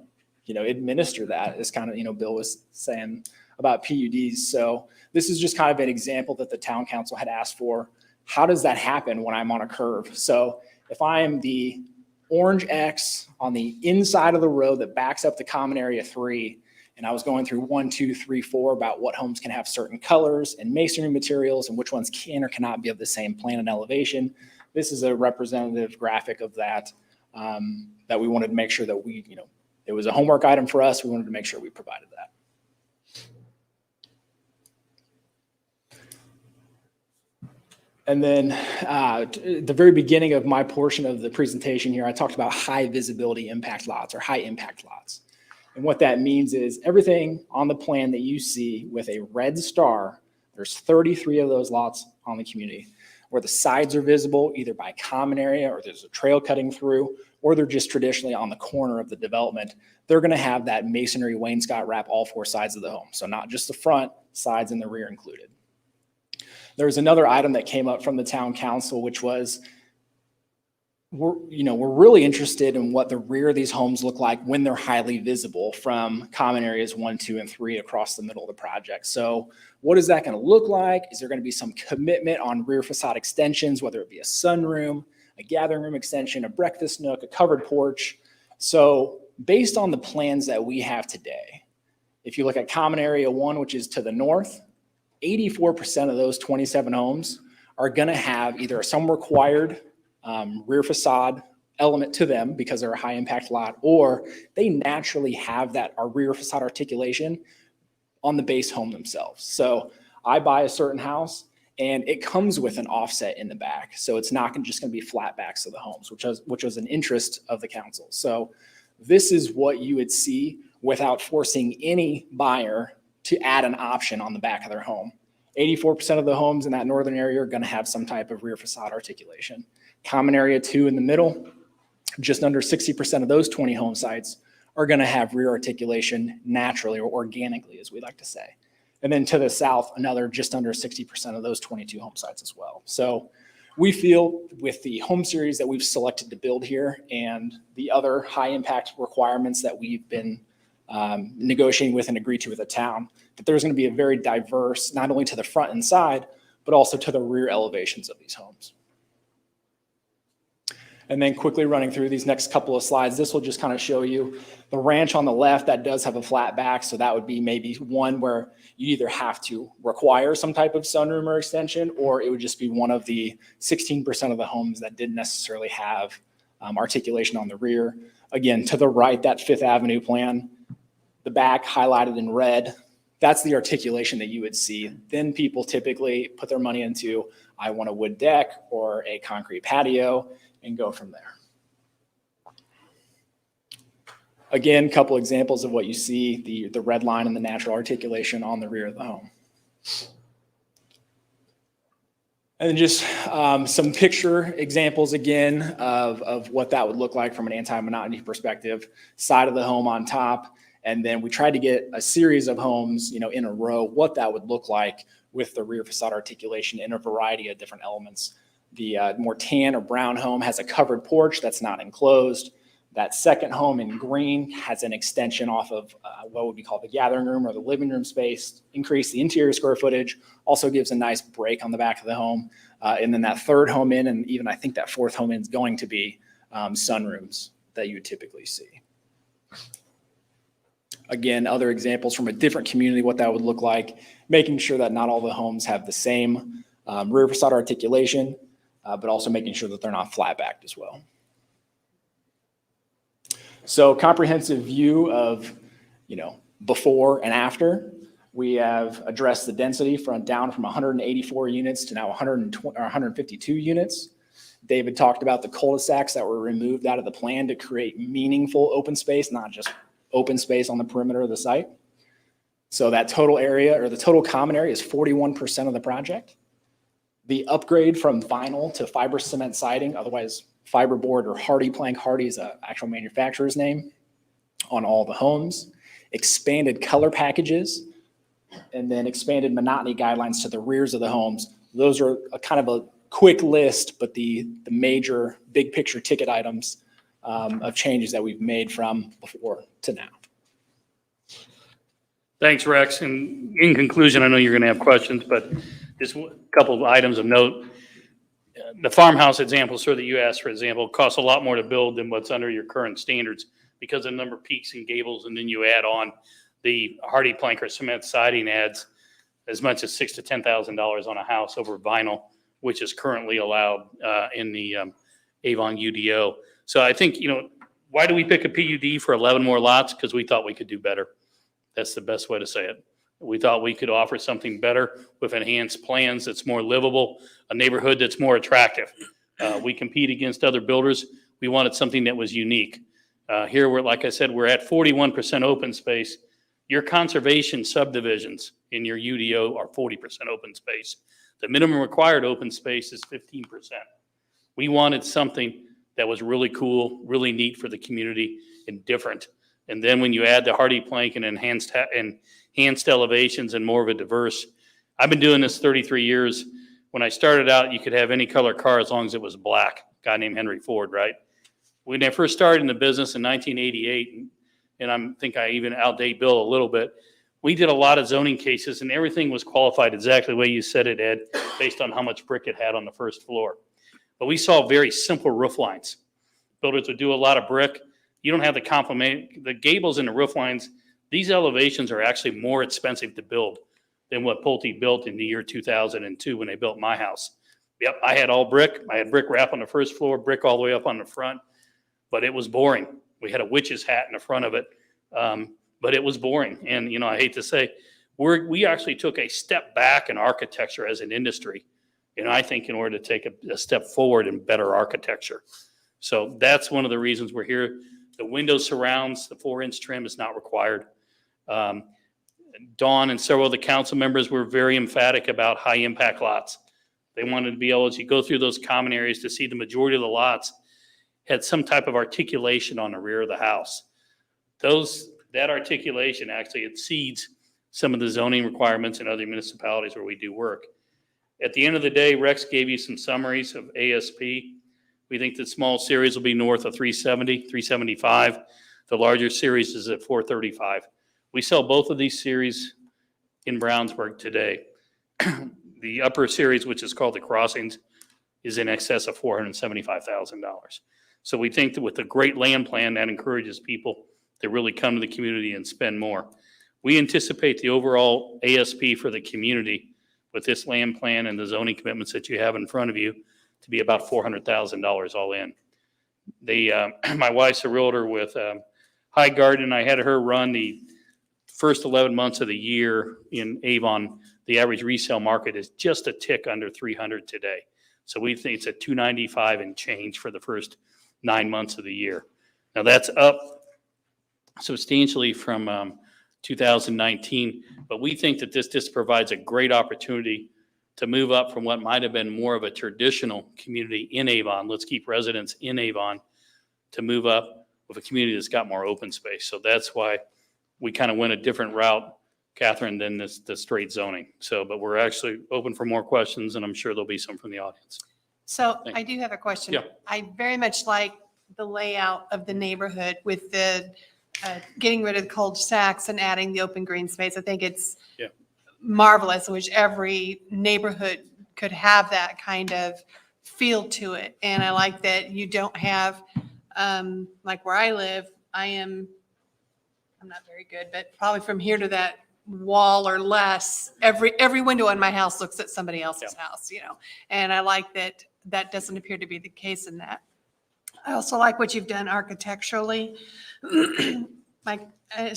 administer that? As kind of, Bill was saying about PUDs. So this is just kind of an example that the town council had asked for. How does that happen when I'm on a curve? So if I am the orange X on the inside of the road that backs up to common area 3, and I was going through 1, 2, 3, 4 about what homes can have certain colors and masonry materials and which ones can or cannot be of the same plan and elevation. This is a representative graphic of that, that we wanted to make sure that we, it was a homework item for us. We wanted to make sure we provided that. And then at the very beginning of my portion of the presentation here, I talked about high visibility impact lots or high impact lots. And what that means is everything on the plan that you see with a red star, there's 33 of those lots on the community where the sides are visible either by common area or there's a trail cutting through, or they're just traditionally on the corner of the development. They're going to have that masonry wainscot wrap all 4 sides of the home. So not just the front, sides and the rear included. There was another item that came up from the town council, which was we're really interested in what the rear of these homes look like when they're highly visible from common areas 1, 2, and 3 across the middle of the project. So what is that going to look like? Is there going to be some commitment on rear facade extensions, whether it be a sunroom, a gathering room extension, a breakfast nook, a covered porch? So based on the plans that we have today, if you look at common area 1, which is to the north, 84% of those 27 homes are going to have either some required rear facade element to them because they're a high impact lot, or they naturally have that rear facade articulation on the base home themselves. So I buy a certain house and it comes with an offset in the back. So it's not just going to be flat backs of the homes, which was an interest of the council. So this is what you would see without forcing any buyer to add an option on the back of their home. 84% of the homes in that northern area are going to have some type of rear facade articulation. Common area 2 in the middle, just under 60% of those 20 home sites are going to have rear articulation naturally or organically, as we like to say. And then to the south, another just under 60% of those 22 home sites as well. So we feel with the home series that we've selected to build here and the other high impact requirements that we've been negotiating with and agreed to with the town, that there's going to be a very diverse, not only to the front and side, but also to the rear elevations of these homes. And then quickly running through these next couple of slides, this will just kind of show you the ranch on the left that does have a flat back. So that would be maybe one where you either have to require some type of sunroom or extension, or it would just be one of the 16% of the homes that didn't necessarily have articulation on the rear. Again, to the right, that Fifth Avenue plan, the back highlighted in red, that's the articulation that you would see. Then people typically put their money into, I want a wood deck or a concrete patio, and go from there. Again, a couple examples of what you see, the red line and the natural articulation on the rear of the home. And then just some picture examples again of what that would look like from an anti-monotony perspective. Side of the home on top, and then we tried to get a series of homes, in a row, what that would look like with the rear facade articulation in a variety of different elements. The more tan or brown home has a covered porch that's not enclosed. That second home in green has an extension off of what would be called the gathering room or the living room space, increase the interior square footage, also gives a nice break on the back of the home. And then that third home in, and even I think that fourth home in is going to be sunrooms that you would typically see. Again, other examples from a different community, what that would look like, making sure that not all the homes have the same rear facade articulation, but also making sure that they're not flat backed as well. So comprehensive view of, before and after. We have addressed the density down from 184 units to now 152 units. David talked about the cul-de-sacs that were removed out of the plan to create meaningful open space, not just open space on the perimeter of the site. So that total area or the total common area is 41% of the project. The upgrade from vinyl to fiber cement siding, otherwise fiberboard or hardy plank, hardy is an actual manufacturer's name, on all the homes. Expanded color packages, and then expanded monotony guidelines to the rears of the homes. Those are a kind of a quick list, but the major big picture ticket items of changes that we've made from before to now. Thanks, Rex. And in conclusion, I know you're going to have questions, but just a couple of items of note. The farmhouse example, sir, that you asked, for example, costs a lot more to build than what's under your current standards because of the number of peaks and gables, and then you add on the hardy plank or cement siding adds as much as $6,000 to $10,000 on a house over vinyl, which is currently allowed in the Avon UDO. So I think, why do we pick a PUD for 11 more lots? Because we thought we could do better. That's the best way to say it. We thought we could offer something better with enhanced plans that's more livable, a neighborhood that's more attractive. We compete against other builders. We wanted something that was unique. Here, like I said, we're at 41% open space. Your conservation subdivisions in your UDO are 40% open space. The minimum required open space is 15%. We wanted something that was really cool, really neat for the community and different. And then when you add the hardy plank and enhanced elevations and more of a diverse, I've been doing this 33 years. When I started out, you could have any color car as long as it was black. A guy named Henry Ford, right? When I first started in the business in 1988, and I think I even outdate Bill a little bit, we did a lot of zoning cases and everything was qualified exactly the way you said it, Ed, based on how much brick it had on the first floor. But we saw very simple roof lines. Builders would do a lot of brick. You don't have the complement, the gables and the roof lines. These elevations are actually more expensive to build than what Pulte built in the year 2002 when they built my house. Yep, I had all brick. I had brick wrap on the first floor, brick all the way up on the front, but it was boring. We had a witch's hat in the front of it, but it was boring. And, I hate to say, we actually took a step back in architecture as an industry. And I think in order to take a step forward in better architecture. So that's one of the reasons we're here. The window surrounds, the 4-inch trim is not required. Dawn and several of the council members were very emphatic about high impact lots. They wanted to be able to go through those common areas to see the majority of the lots had some type of articulation on the rear of the house. That articulation actually exceeds some of the zoning requirements in other municipalities where we do work. At the end of the day, Rex gave you some summaries of ASP. We think the small series will be north of 370, 375. The larger series is at 435. We sell both of these series in Brownsburg today. The upper series, which is called the Crossings, is in excess of $475,000. So we think that with a great land plan, that encourages people to really come to the community and spend more. We anticipate the overall ASP for the community with this land plan and the zoning commitments that you have in front of you to be about $400,000 all in. My wife's a realtor with High Garden. I had her run the first 11 months of the year in Avon. The average resale market is just a tick under 300 today. So we think it's at 295 and change for the first 9 months of the year. Now that's up substantially from 2019, but we think that this provides a great opportunity to move up from what might have been more of a traditional community in Avon. Let's keep residents in Avon to move up with a community that's got more open space. So that's why we kind of went a different route, Catherine, than the straight zoning. So, but we're actually open for more questions, and I'm sure there'll be some from the audience. So Thank I do have a question. Yeah. I very much like the layout of the neighborhood with the getting rid of the cul-de-sacs and adding the open green space. I think it's Yeah. marvelous. I wish every neighborhood could have that kind of feel to it. And I like that you don't have, like where I live, I'm not very good, but probably from here to that wall or less, every window in my house looks at somebody else's house, and I like that that doesn't appear to be the case in that. I also like what you've done architecturally. So I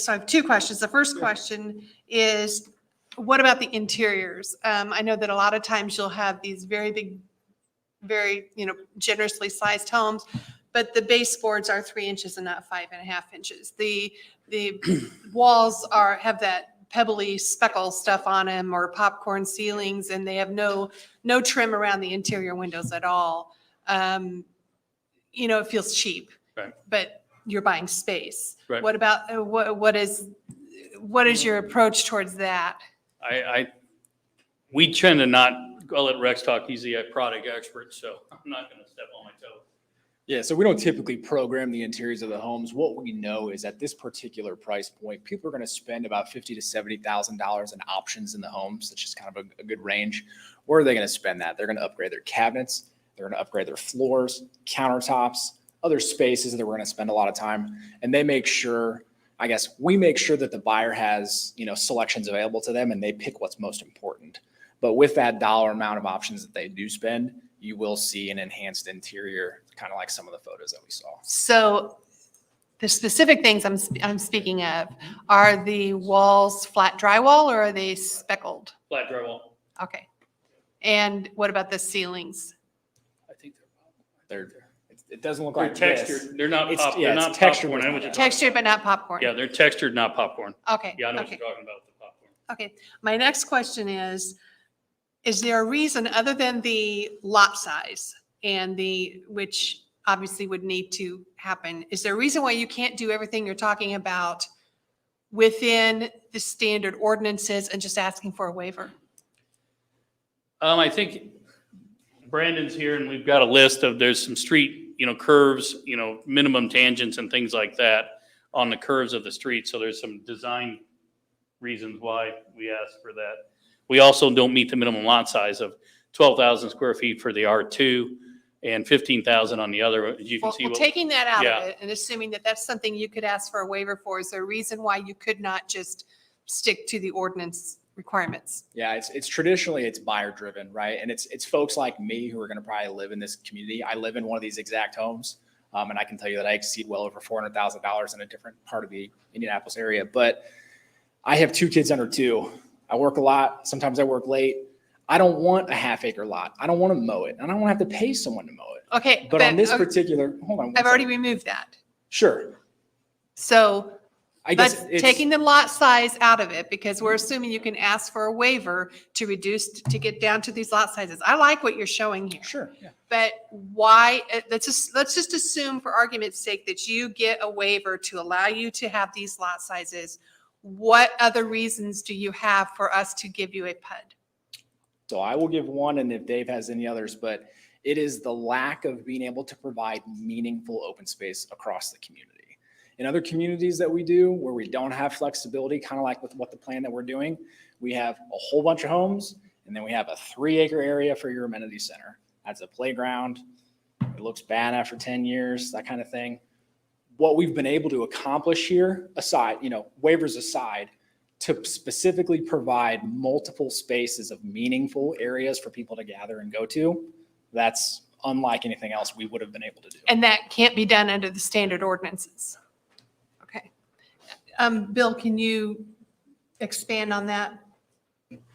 have two questions. The first question is, what about the interiors? I know that a lot of times you'll have these very big, very, generously sized homes, but the baseboards are 3 inches and not 5.5 inches. The walls have that pebbly speckle stuff on them or popcorn ceilings, and they have no trim around the interior windows at all. It feels cheap, Right. but you're buying space. Right. What about, what is your approach towards that? We tend to not, I'll let Rex talk, he's the product expert, so I'm not going to step on my toes. Yeah, so we don't typically program the interiors of the homes. What we know is at this particular price point, people are going to spend about $50,000 to $70,000 in options in the homes. That's just kind of a good range. Where are they going to spend that? They're going to upgrade their cabinets. They're going to upgrade their floors, countertops, other spaces that we're going to spend a lot of time. And they make sure, I guess, we make sure that the buyer has, selections available to them and they pick what's most important. But with that dollar amount of options that they do spend, you will see an enhanced interior, kind of like some of the photos that we saw. So the specific things I'm speaking of, are the walls flat drywall or are they speckled? Flat drywall. Okay. And what about the ceilings? I think It doesn't look they're like this. textured. They're not It's- pop, yeah, they're it's not textured, popcorn. but I know what not- you're talking Textured but not popcorn? about. Yeah, they're textured, not popcorn. Okay. Yeah, I know what okay. you're talking about with the popcorn. Okay. My next question is there a reason other than the lot size and which obviously would need to happen, is there a reason why you can't do everything you're talking about within the standard ordinances and just asking for a waiver? I think Brandon's here and we've got a list of, there's some street, curves, minimum tangents and things like that on the curves of the street. So there's some design reasons why we asked for that. We also don't meet the minimum lot size of 12,000 square feet for the R2 and 15,000 on the other. As you can see. Well, taking that out yeah. of it and assuming that that's something you could ask for a waiver for, is there a reason why you could not just stick to the ordinance requirements? Yeah, it's traditionally it's buyer driven, right? And it's folks like me who are going to probably live in this community. I live in one of these exact homes. And I can tell you that I exceed well over $400,000 in a different part of the Indianapolis area. But I have 2 kids under 2. I work a lot. Sometimes I work late. I don't want a half-acre lot. I don't want to mow it. I don't want to have to pay someone to mow it. Okay. But on this okay, particular, hold on. one I've already second. removed that. Sure. So I guess but it's taking the lot size out of it, because we're assuming you can ask for a waiver to reduce, to get down to these lot sizes. I like what you're showing here. Sure. Yeah. But why, let's just assume for argument's sake that you get a waiver to allow you to have these lot sizes. What other reasons do you have for us to give you a PUD? So I will give one, and if Dave has any others, but it is the lack of being able to provide meaningful open space across the community. In other communities that we do, where we don't have flexibility, kind of like with what the plan that we're doing, we have a whole bunch of homes, and then we have a 3-acre area for your amenity center. That's a playground. It looks bad after 10 years, that kind of thing. What we've been able to accomplish here, aside, waivers aside, to specifically provide multiple spaces of meaningful areas for people to gather and go to, that's unlike anything else we would have been able to do. And that can't be done under the standard ordinances. Okay. Bill, can you expand on that?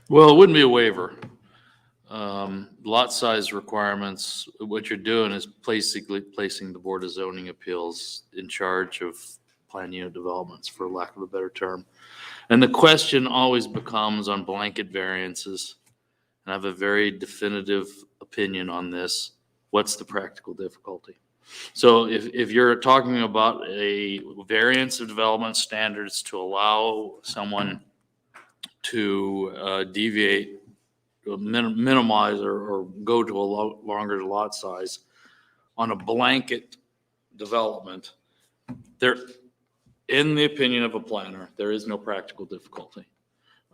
Well, it wouldn't be a waiver. Lot size requirements, what you're doing is basically placing the Board of Zoning Appeals in charge of plan unit developments, for lack of a better term. And the question always becomes on blanket variances, and I have a very definitive opinion on this. What's the practical difficulty? So if you're talking about a variance of development standards to allow someone to deviate, minimize or go to a longer lot size on a blanket development, there, in the opinion of a planner, there is no practical difficulty.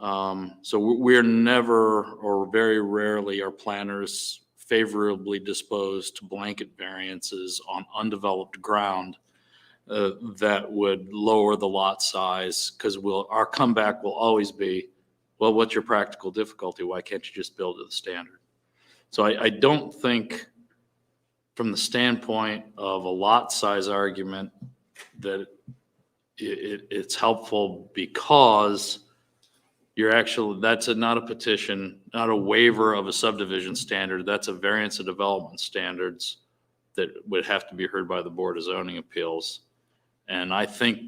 So we're never, or very rarely, are planners favorably disposed to blanket variances on undeveloped ground that would lower the lot size, because our comeback will always be, well, what's your practical difficulty? Why can't you just build to the standard? So I don't think, from the standpoint of a lot size argument, that it's helpful, because you're actually, not a petition, not a waiver of a subdivision standard. That's a variance of development standards that would have to be heard by the Board of Zoning Appeals. And I think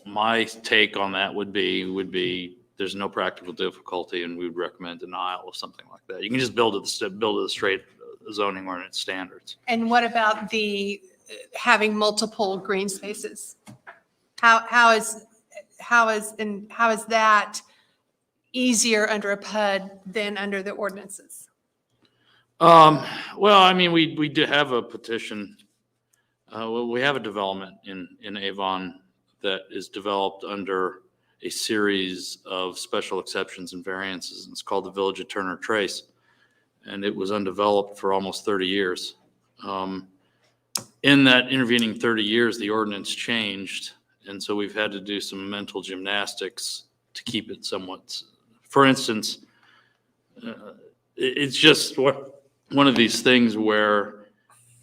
my take on that would be there's no practical difficulty, and we would recommend denial of something like that. You can just build to the straight zoning ordinance standards. And what about the having multiple green spaces? How is that easier under a PUD than under the ordinances? Well, I mean, we do have a petition Well, we have a development in Avon that is developed under a series of special exceptions and variances. And it's called the Village of Turner Trace. And it was undeveloped for almost 30 years. In that intervening 30 years, the ordinance changed. And so we've had to do some mental gymnastics to keep it somewhat. For instance, it's just one of these things where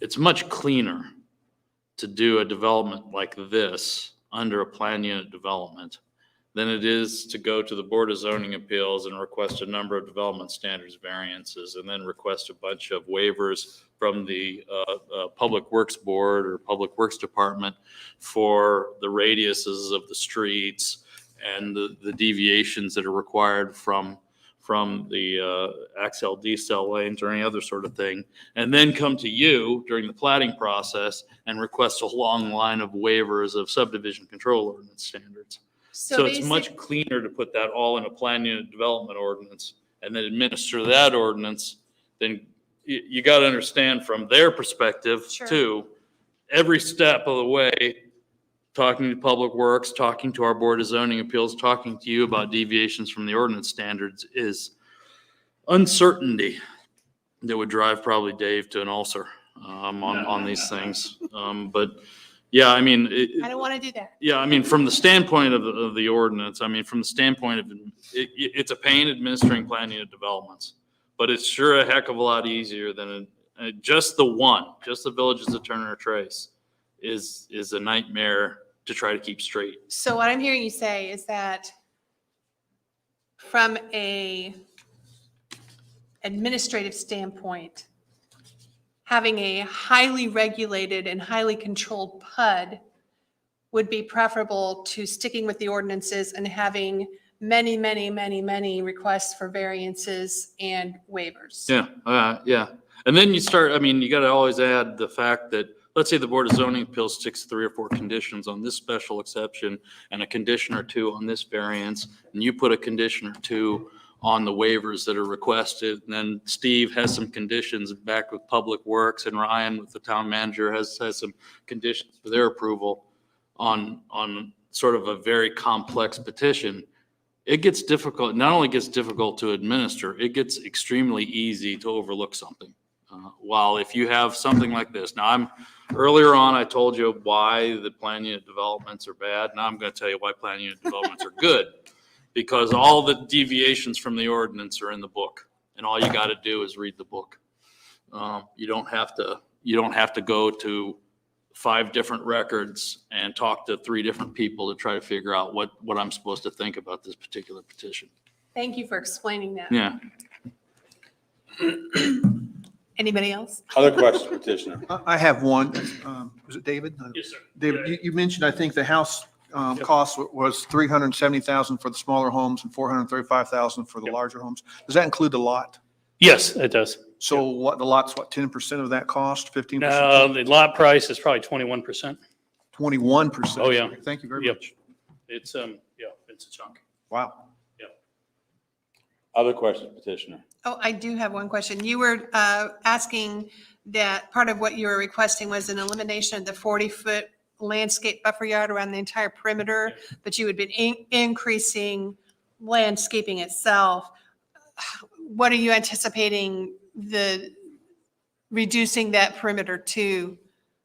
it's much cleaner to do a development like this under a plan unit development than it is to go to the Board of Zoning Appeals and request a number of development standards variances and then request a bunch of waivers from the Public Works Board or Public Works Department for the radiuses of the streets and the deviations that are required from the accel decel lanes or any other sort of thing, and then come to you during the plating process and request a long line of waivers of subdivision control ordinance standards. So it's much cleaner to put that all in a plan unit development ordinance and then administer that ordinance. Then you got to understand from their perspective too, every step of the way, talking to Public Works, talking to our Board of Zoning Appeals, talking to you about deviations from the ordinance standards is uncertainty that would drive probably Dave to an ulcer on these things. But yeah, I mean. I don't want to do that. Yeah, I mean, from the standpoint of the ordinance, I mean, from the standpoint of, it's a pain administering plan unit developments, but it's sure a heck of a lot easier than just the Villages of Turner Trace is a nightmare to try to keep straight. So what I'm hearing you say is that from a administrative standpoint, having a highly regulated and highly controlled PUD would be preferable to sticking with the ordinances and having many, many, many, many requests for variances and waivers. Yeah, yeah. And then you start, I mean, you got to always add the fact that, let's say the Board of Zoning Appeals sticks 3 or 4 conditions on this special exception and a condition or 2 on this variance, and you put a condition or 2 on the waivers that are requested. And then Steve has some conditions back with Public Works, and Ryan with the town manager has some conditions for their approval on sort of a very complex petition. It gets difficult, not only gets difficult to administer, it gets extremely easy to overlook something. While if you have something like this, now earlier on, I told you why the plan unit developments are bad. Now I'm going to tell you why plan unit developments are good. Because all the deviations from the ordinance are in the book, and all you got to do is read the book. You don't have to go to 5 different records and talk to 3 different people to try to figure out what I'm supposed to think about this particular petition. Thank you for explaining that. Yeah. Anybody else? Other questions, petitioner? I have one. Was it David? Yes, sir. David, you mentioned, I think the house cost was 370,000 for the smaller homes and 435,000 for the larger homes. Does that include the lot? Yes, it does. So what, the lot's what, 10% of that cost, 15%? No, the lot price is probably 21%. 21%? Oh, yeah. Thank you very Yep. much. It's, it's a chunk. Wow. Other questions, petitioner? Oh, I do have one question. You were asking that part of what you were requesting was an elimination of the 40-foot landscape buffer yard around the entire perimeter, but you had been increasing landscaping itself. What are you anticipating reducing that perimeter to?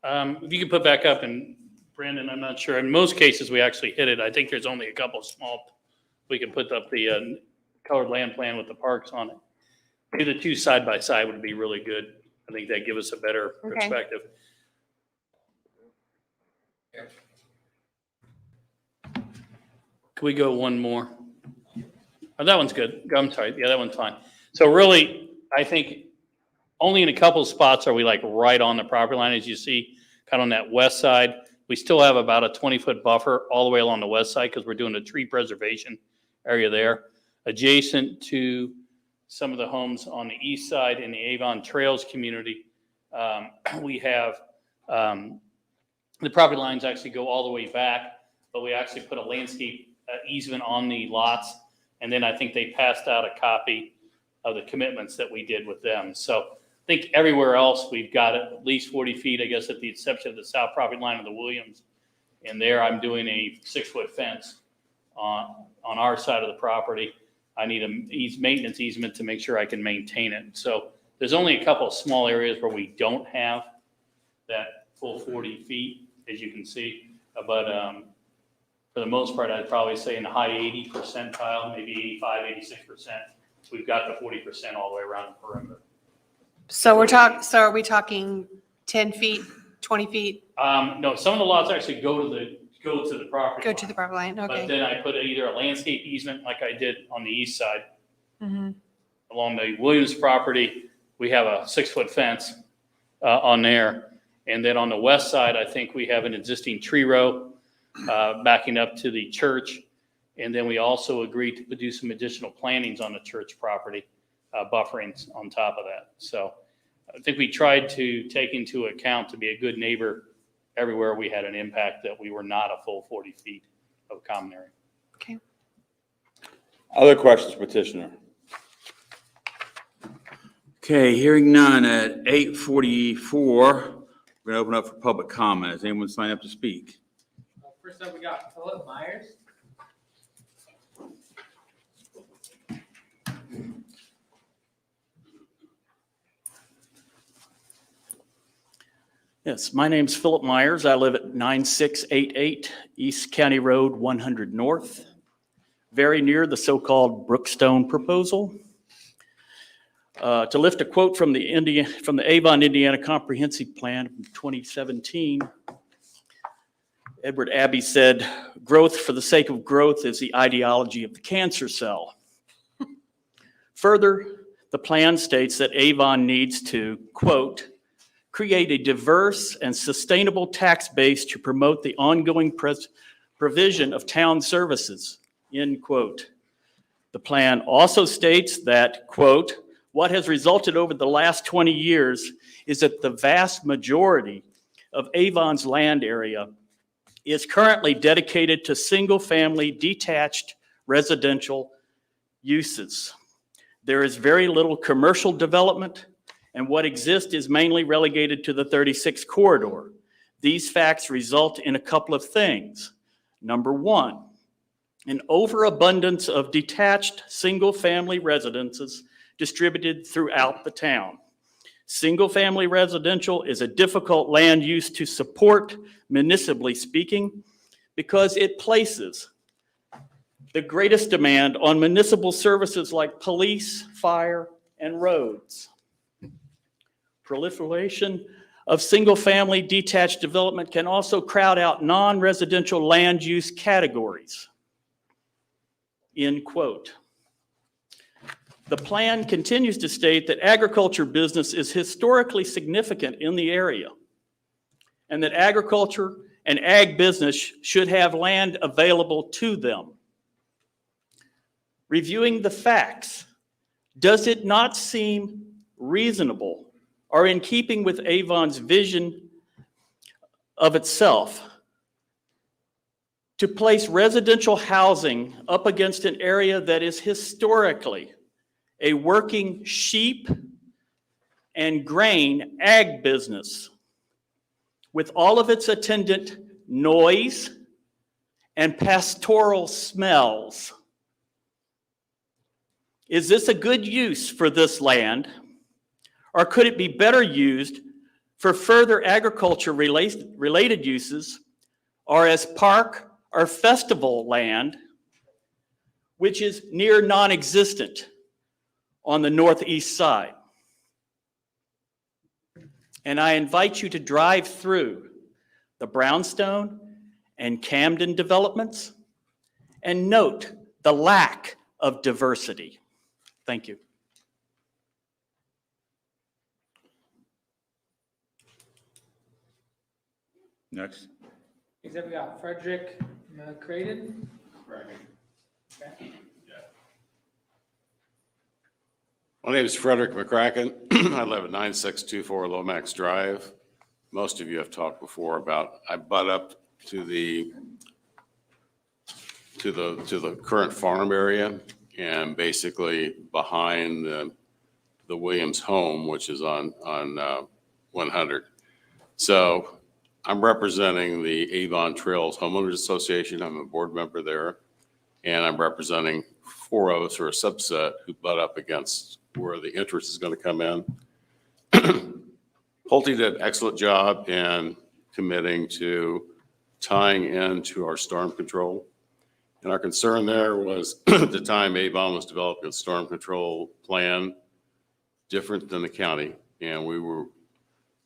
If you could put back up, and Brandon, I'm not sure. In most cases, we actually hit it. I think there's only a couple of small, we can put up the colored land plan with the parks on it. Maybe the 2 side by side would be really good. I think that give us a better perspective. Can we go one more? Oh, that one's good. I'm sorry. Yeah, that one's fine. So really, I think only in a couple of spots are we like right on the property line. As you see, kind of on that west side, we still have about a 20-foot buffer all the way along the west side because we're doing a tree preservation area there. Adjacent to some of the homes on the east side in the Avon Trails community, we have the property lines actually go all the way back, but we actually put a landscape easement on the lots. And then I think they passed out a copy of the commitments that we did with them. So think everywhere else, we've got at least 40 feet, I guess, at the exception of the south property line of the Williams. And there I'm doing a 6-foot fence on our side of the property. I need a maintenance easement to make sure I can maintain it. So there's only a couple of small areas where we don't have that full 40 feet, as you can see. But for the most part, I'd probably say in the high 80 percentile, maybe 85, 86%. We've got the 40% all the way around the perimeter. So are we talking 10 feet, 20 feet? No, some of the lots actually go to the property Go line. to the property line, But okay. then I put either a landscape easement like I did on the east side. Mhm. Along the Williams property, we have a 6-foot fence on there. And then on the west side, I think we have an existing tree row backing up to the church. And then we also agreed to do some additional plantings on the church property, buffering on top of that. So I think we tried to take into account to be a good neighbor everywhere we had an impact that we were not a full 40 feet of common area. Okay. Other questions, petitioner? Okay, hearing none at 8:44, we're going to open up for public comment. Has anyone signed up to speak? First up, we got Philip Myers. Yes, my name's Philip Myers. I live at 9688 East County Road 100 North, very near the so-called Brookstone proposal. To lift a quote from the Avon, Indiana Comprehensive Plan from 2017, Edward Abbey said, "Growth for the sake of growth is the ideology of the cancer cell." Further, the plan states that Avon needs to, quote, "create a diverse and sustainable tax base to promote the ongoing provision of town services," end quote. The plan also states that, quote, "what has resulted over the last 20 years is that the vast majority of Avon's land area is currently dedicated to single-family detached residential uses. There is very little commercial development, and what exists is mainly relegated to the 36 corridor. These facts result in a couple of things. Number one, an overabundance of detached single-family residences distributed throughout the town. Single-family residential is a difficult land use to support, municipally speaking, because it places the greatest demand on municipal services like police, fire, and roads. Proliferation of single-family detached development can also crowd out non-residential land use categories," end quote. The plan continues to state that agriculture business is historically significant in the area, and that agriculture and ag business should have land available to them. Reviewing the facts, does it not seem reasonable or in keeping with Avon's vision of itself to place residential housing up against an area that is historically a working sheep and grain ag business with all of its attendant noise and pastoral smells? Is this a good use for this land, or could it be better used for further agriculture related uses, or as park or festival land, which is near non-existent on the northeast side? And I invite you to drive through the Brownstone and Camden developments and note the lack of diversity. Thank you. Next. Next up, we got Frederick Creighton. Okay. My name is Frederick McCracken. I live at 9624 Lomax Drive. Most of you have talked before about, I butt up to the current farm area, and basically behind the the Williams home, which is on 100. So I'm representing the Avon Trails Homeowners Association. I'm a board member there. And I'm representing 4 of us, or a subset, who butt up against where the interest is going to come in. Pulte did an excellent job in committing to tying into our storm control. And our concern there was at the time Avon was developing a storm control plan different than the county. And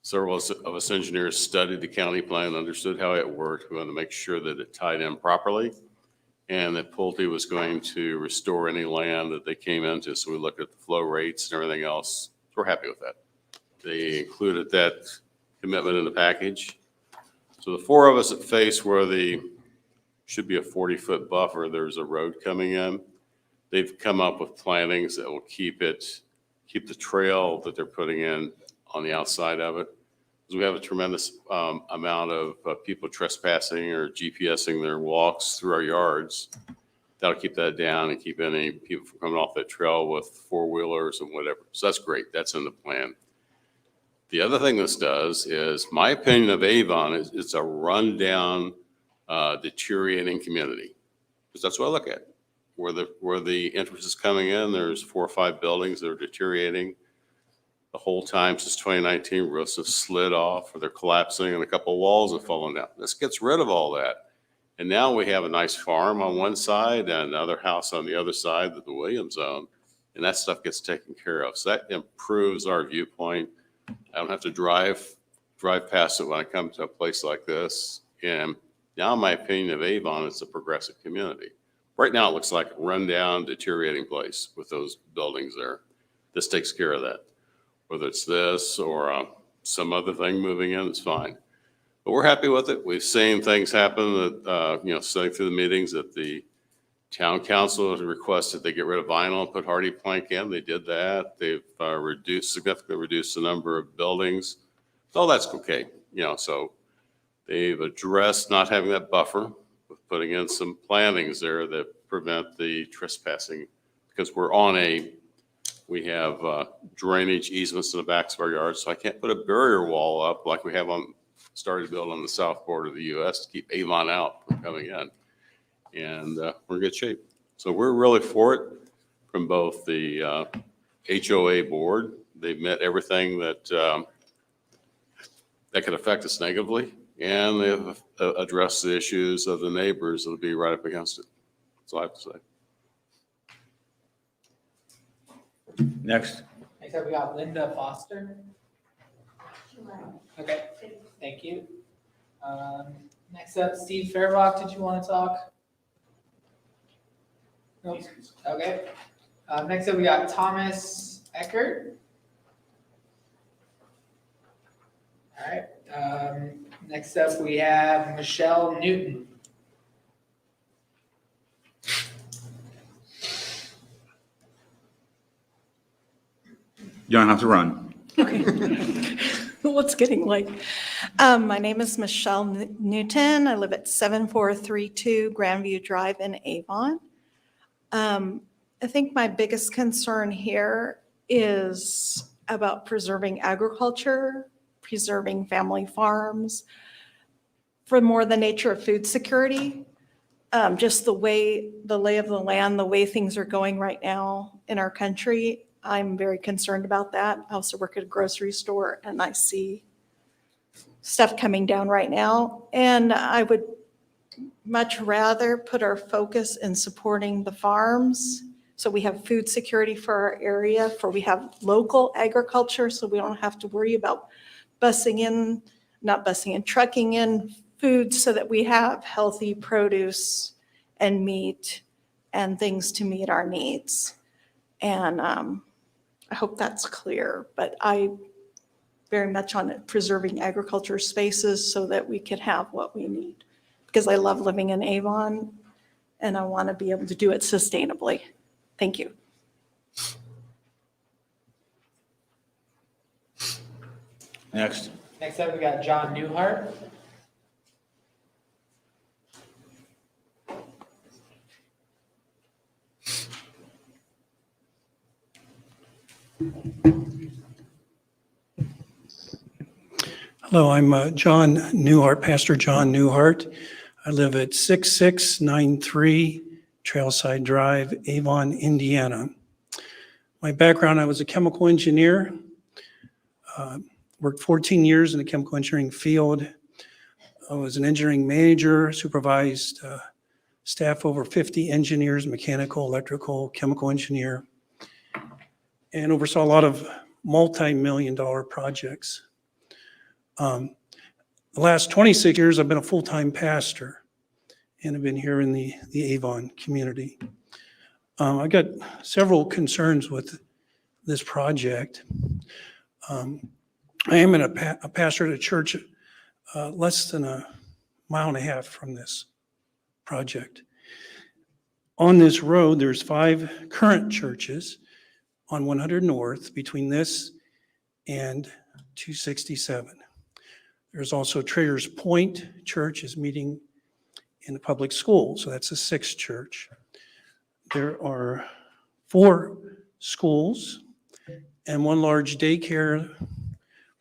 several of us engineers studied the county plan, understood how it worked. We wanted to make sure that it tied in properly and that Pulte was going to restore any land that they came into. So we looked at the flow rates and everything else. So we're happy with that. They included that commitment in the package. So the 4 of us at face where should be a 40-foot buffer, there's a road coming in. They've come up with plantings that will keep the trail that they're putting in on the outside of it. Because we have a tremendous amount of people trespassing or GPSing their walks through our yards. That'll keep that down and keep any people from coming off that trail with 4-wheelers and whatever. So that's great. That's in the plan. The other thing this does is, my opinion of Avon is it's a rundown, deteriorating community. Because that's what I look at. Where the interest is coming in, there's 4 or 5 buildings that are deteriorating. The whole time since 2019, roofs have slid off or they're collapsing and a couple of walls have fallen down. This gets rid of all that. And now we have a nice farm on one side and another house on the other side that the Williams own. And that stuff gets taken care of. So that improves our viewpoint. I don't have to drive past it when I come to a place like this. And now, in my opinion of Avon, it's a progressive community. Right now, it looks like a rundown, deteriorating place with those buildings there. This takes care of that. Whether it's this or some other thing moving in, it's fine. But we're happy with it. We've seen things happen that, sitting through the meetings that the town council has requested they get rid of vinyl and put hardy plank in. They did that. They've significantly reduced the number of buildings. So that's okay. So they've addressed not having that buffer with putting in some plantings there that prevent the trespassing, because we have drainage easements in the backs of our yards. So I can't put a barrier wall up like we have started to build on the south border of the U.S. to keep Avon out from coming in. And we're in good shape. So we're really for it from both the HOA board. They've met everything that could affect us negatively, and they've addressed the issues of the neighbors that'll be right up against it. That's all I have to say. Next. Next up, we got Linda Foster. Okay, thank you. Next up, Steve Fairbach, did you want to talk? Nope. Okay. Next up, we got Thomas Eckert. All right. Next up, we have Michelle Newton. You don't have to run. Okay. Well, it's getting late. My name is Michelle Newton. I live at 7432 Grandview Drive in Avon. I think my biggest concern here is about preserving agriculture, preserving family farms, for more the nature of food security. Just the lay of the land, the way things are going right now in our country, I'm very concerned about that. I also work at a grocery store and I see stuff coming down right now. And I would much rather put our focus in supporting the farms. So we have food security for our area, we have local agriculture, so we don't have to worry about trucking in food, so that we have healthy produce and meat and things to meet our needs. And I hope that's clear, but I very much on preserving agriculture spaces so that we can have what we need. Because I love living in Avon and I want to be able to do it sustainably. Thank you. Next. Next up, we got John Newhart. Hello, I'm John Newhart, Pastor John Newhart. I live at 6693 Trailside Drive, Avon, Indiana. My background, I was a chemical engineer, worked 14 years in the chemical engineering field. I was an engineering manager, supervised staff over 50 engineers, mechanical, electrical, chemical engineer, and oversaw a lot of multi-million-dollar projects. The last 26 years, I've been a full-time pastor, and I've been here in the Avon community. I got several concerns with this project. I am a pastor at a church less than a mile and a half from this project. On this road, there's 5 current churches on 100 North between this and 267. There's also Traders Point Church is meeting in the public school, so that's a 6th church. There are 4 schools and 1 large daycare,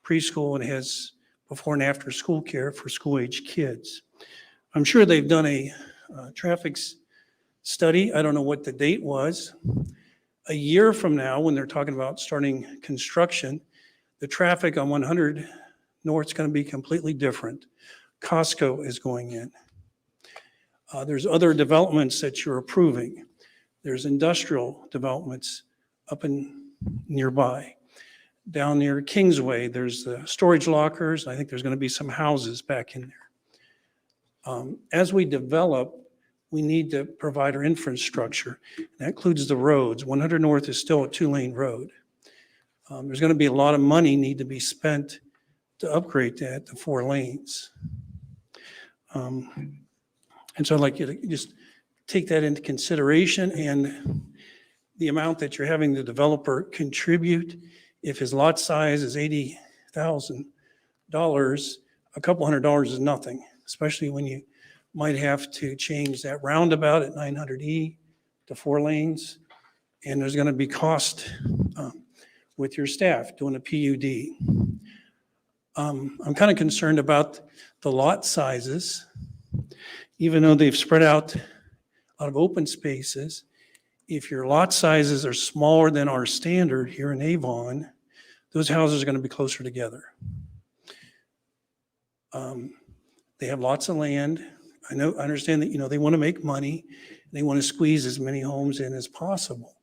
preschool, and has before and after school care for school-age kids. I'm sure they've done a traffic study. I don't know what the date was. A year from now, when they're talking about starting construction, the traffic on 100 North is going to be completely different. Costco is going in. There's other developments that you're approving. There's industrial developments up and nearby. Down near Kingsway, there's the storage lockers. I think there's going to be some houses back in there. As we develop, we need to provide our infrastructure. That includes the roads. 100 North is still a 2-lane road. There's going to be a lot of money need to be spent to upgrade that to 4 lanes. And so I'd like you to just take that into consideration, and the amount that you're having the developer contribute. If his lot size is $80,000, a couple $100 is nothing, especially when you might have to change that roundabout at 900E to 4 lanes. And there's going to be cost with your staff doing a PUD. I'm kind of concerned about the lot sizes. Even though they've spread out a lot of open spaces, if your lot sizes are smaller than our standard here in Avon, those houses are going to be closer together. They have lots of land. I understand that, they want to make money. They want to squeeze as many homes in as possible.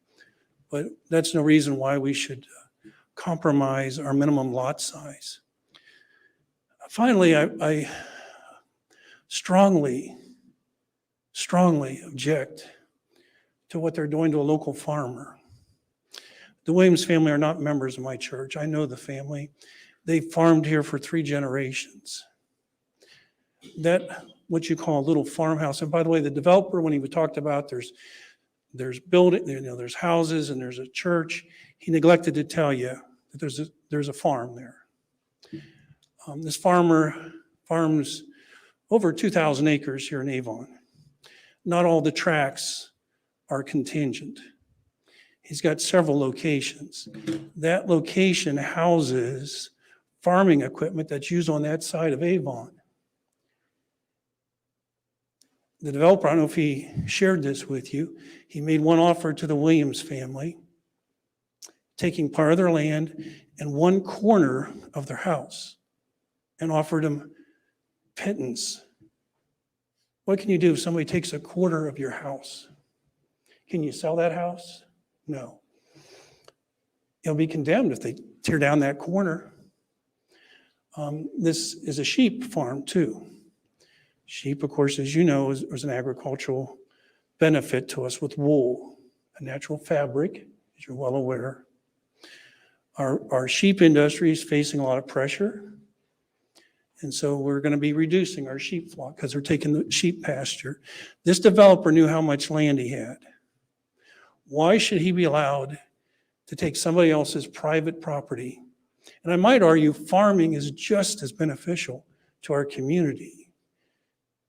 But that's no reason why we should compromise our minimum lot size. Finally, I strongly object to what they're doing to a local farmer. The Williams family are not members of my church. I know the family. They farmed here for 3 generations. That, what you call a little farmhouse, and by the way, the developer, when he talked about there's building, there's houses and there's a church, he neglected to tell you that there's a farm there. This farmer farms over 2,000 acres here in Avon. Not all the tracts are contingent. He's got several locations. That location houses farming equipment that's used on that side of Avon. The developer, I don't know if he shared this with you, he made one offer to the Williams family, taking part of their land and 1 corner of their house, and offered them pittance. What can you do if somebody takes a quarter of your house? Can you sell that house? No. You'll be condemned if they tear down that corner. This is a sheep farm too. Sheep, of course, as you know, is an agricultural benefit to us with wool, a natural fabric, as you're well aware. Our sheep industry is facing a lot of pressure. And so we're going to be reducing our sheep flock because they're taking the sheep pasture. This developer knew how much land he had. Why should he be allowed to take somebody else's private property? And I might argue farming is just as beneficial to our community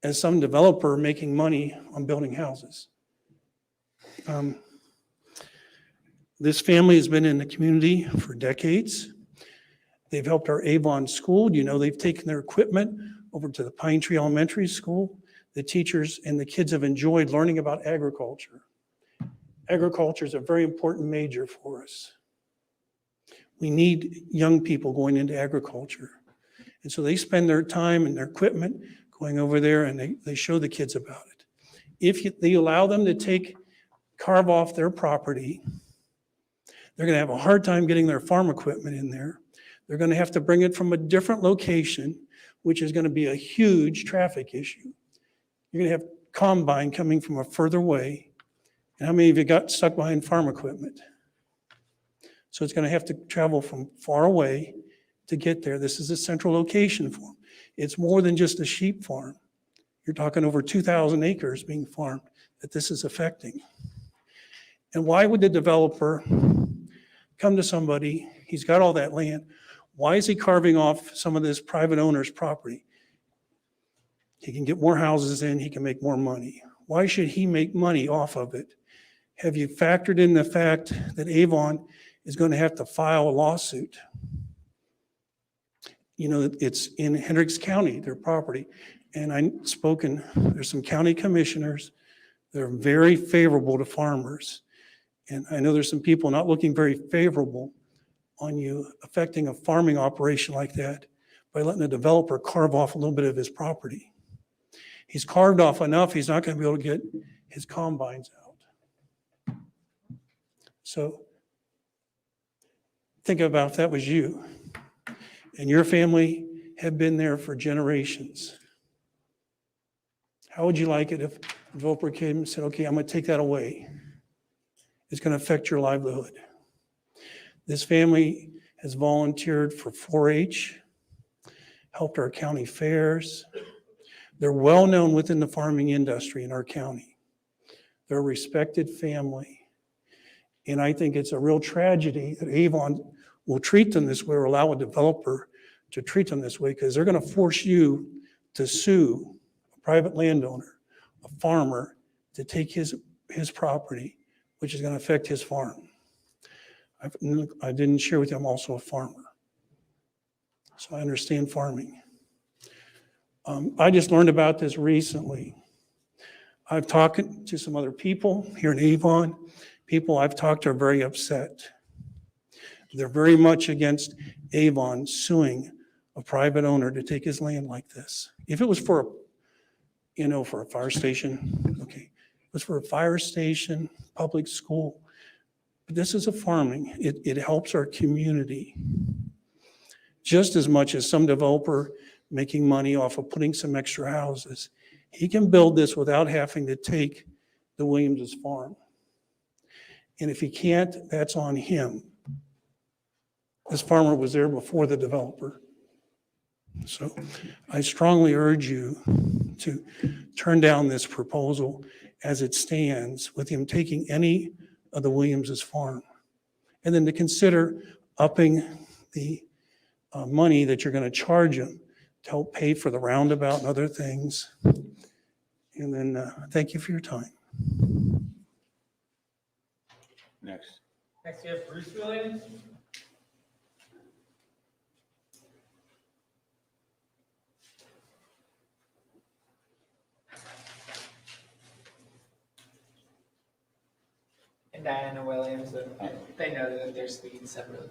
as some developer making money on building houses. This family has been in the community for decades. They've helped our Avon school. You know, they've taken their equipment over to the Pine Tree Elementary School. The teachers and the kids have enjoyed learning about agriculture. Agriculture is a very important major for us. We need young people going into agriculture. And so they spend their time and their equipment going over there, and they show the kids about it. They allow them to carve off their property, they're going to have a hard time getting their farm equipment in there. They're going to have to bring it from a different location, which is going to be a huge traffic issue. You're going to have combine coming from a further way. And how many of you got stuck behind farm equipment? So it's going to have to travel from far away to get there. This is a central location for them. It's more than just a sheep farm. You're talking over 2,000 acres being farmed that this is affecting. And why would the developer come to somebody, he's got all that land, why is he carving off some of this private owner's property? He can get more houses in, he can make more money. Why should he make money off of it? Have you factored in the fact that Avon is going to have to file a lawsuit? You know, it's in Hendricks County, their property. And there's some county commissioners that are very favorable to farmers. And I know there's some people not looking very favorable on you affecting a farming operation like that by letting a developer carve off a little bit of his property. He's carved off enough, he's not going to be able to get his combines out. So think about if that was you and your family had been there for generations. How would you like it if the developer came and said, okay, I'm going to take that away? It's going to affect your livelihood. This family has volunteered for 4-H, helped our county fairs. They're well known within the farming industry in our county. They're a respected family. And I think it's a real tragedy that Avon will treat them this way or allow a developer to treat them this way, because they're going to force you to sue a private landowner, a farmer, to take his property, which is going to affect his farm. I didn't share with you, I'm also a farmer. So I understand farming. I just learned about this recently. I've talked to some other people here in Avon. People I've talked to are very upset. They're very much against Avon suing a private owner to take his land like this. If it was for a fire station, okay. It was for a fire station, public school. But this is a farming. It helps our community just as much as some developer making money off of putting some extra houses. He can build this without having to take the Williams' farm. And if he can't, that's on him. This farmer was there before the developer. So I strongly urge you to turn down this proposal as it stands with him taking any of the Williams' farm. And then to consider upping the money that you're going to charge him to help pay for the roundabout and other things. And then thank you for your time. Next. Next, we have Bruce Williams. And Diana Williams, they know that they're speaking separately.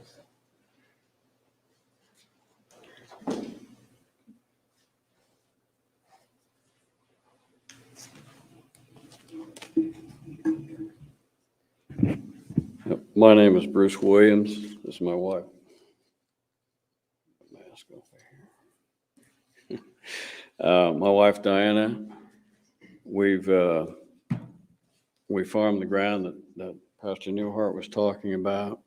My name is Bruce Williams. This is my wife. Mask over here. My wife Diana. We farmed the ground that Pastor Newhart was talking about.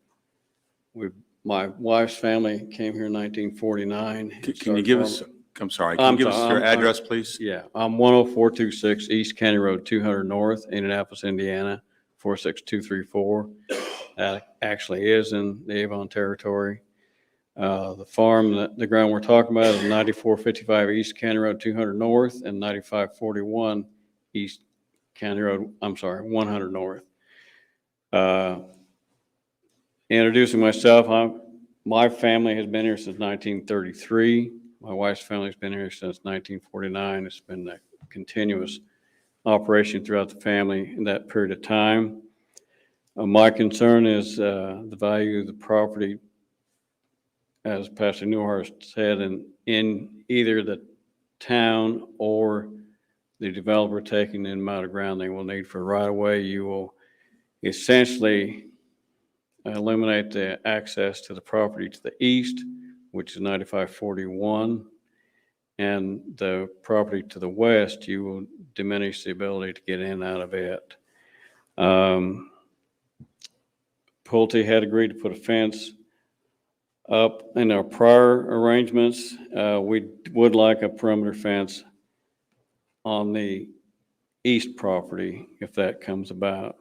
My wife's family came here in 1949. Can you give us, I'm sorry, can you give us your address, please? Yeah, I'm 10426 East County Road 200 North, Indianapolis, Indiana, 46234. That actually is in the Avon territory. The farm, the ground we're talking about is 9455 East County Road 200 North and 9541 East County Road, 100 North. Introducing myself, my family has been here since 1933. My wife's family's been here since 1949. It's been a continuous operation throughout the family in that period of time. My concern is the value of the property, as Pastor Newhart said, in either the town or the developer taking the amount of ground they will need for right of way. You will essentially eliminate the access to the property to the east, which is 9541, and the property to the west, you will diminish the ability to get in and out of it. Pulte had agreed to put a fence up in our prior arrangements. We would like a perimeter fence on the east property if that comes about.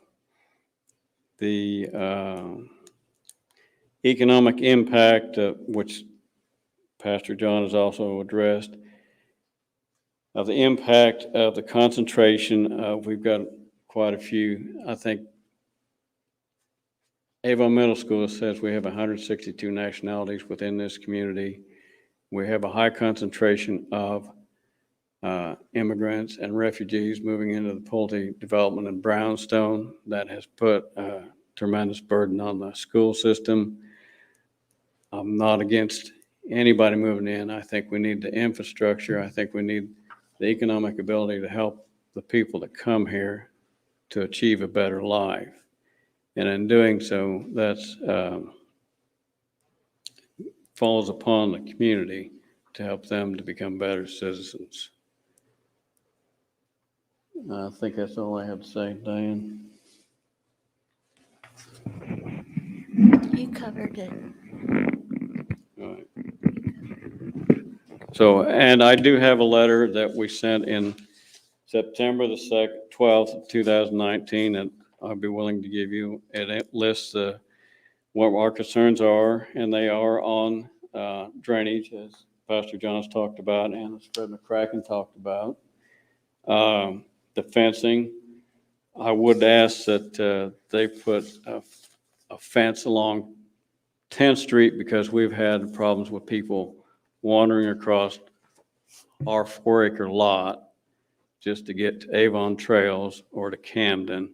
The economic impact, which Pastor John has also addressed, of the impact of the concentration. We've got quite a few. I think Avon Middle School says we have 162 nationalities within this community. We have a high concentration of immigrants and refugees moving into the Pulte development in Brownstone. That has put a tremendous burden on the school system. I'm not against anybody moving in. I think we need the infrastructure. I think we need the economic ability to help the people that come here to achieve a better life. And in doing so, that's falls upon the community to help them to become better citizens. I think that's all I have to say, Diane. You covered it. All right. So, and I do have a letter that we sent in September the 12th of 2019, and I'll be willing to give you. It lists what our concerns are, and they are on drainage, as Pastor John's talked about, and as Fred McCracken talked about. The fencing, I would ask that they put a fence along 10th Street, because we've had problems with people wandering across our 4-acre lot just to get to Avon Trails or to Camden.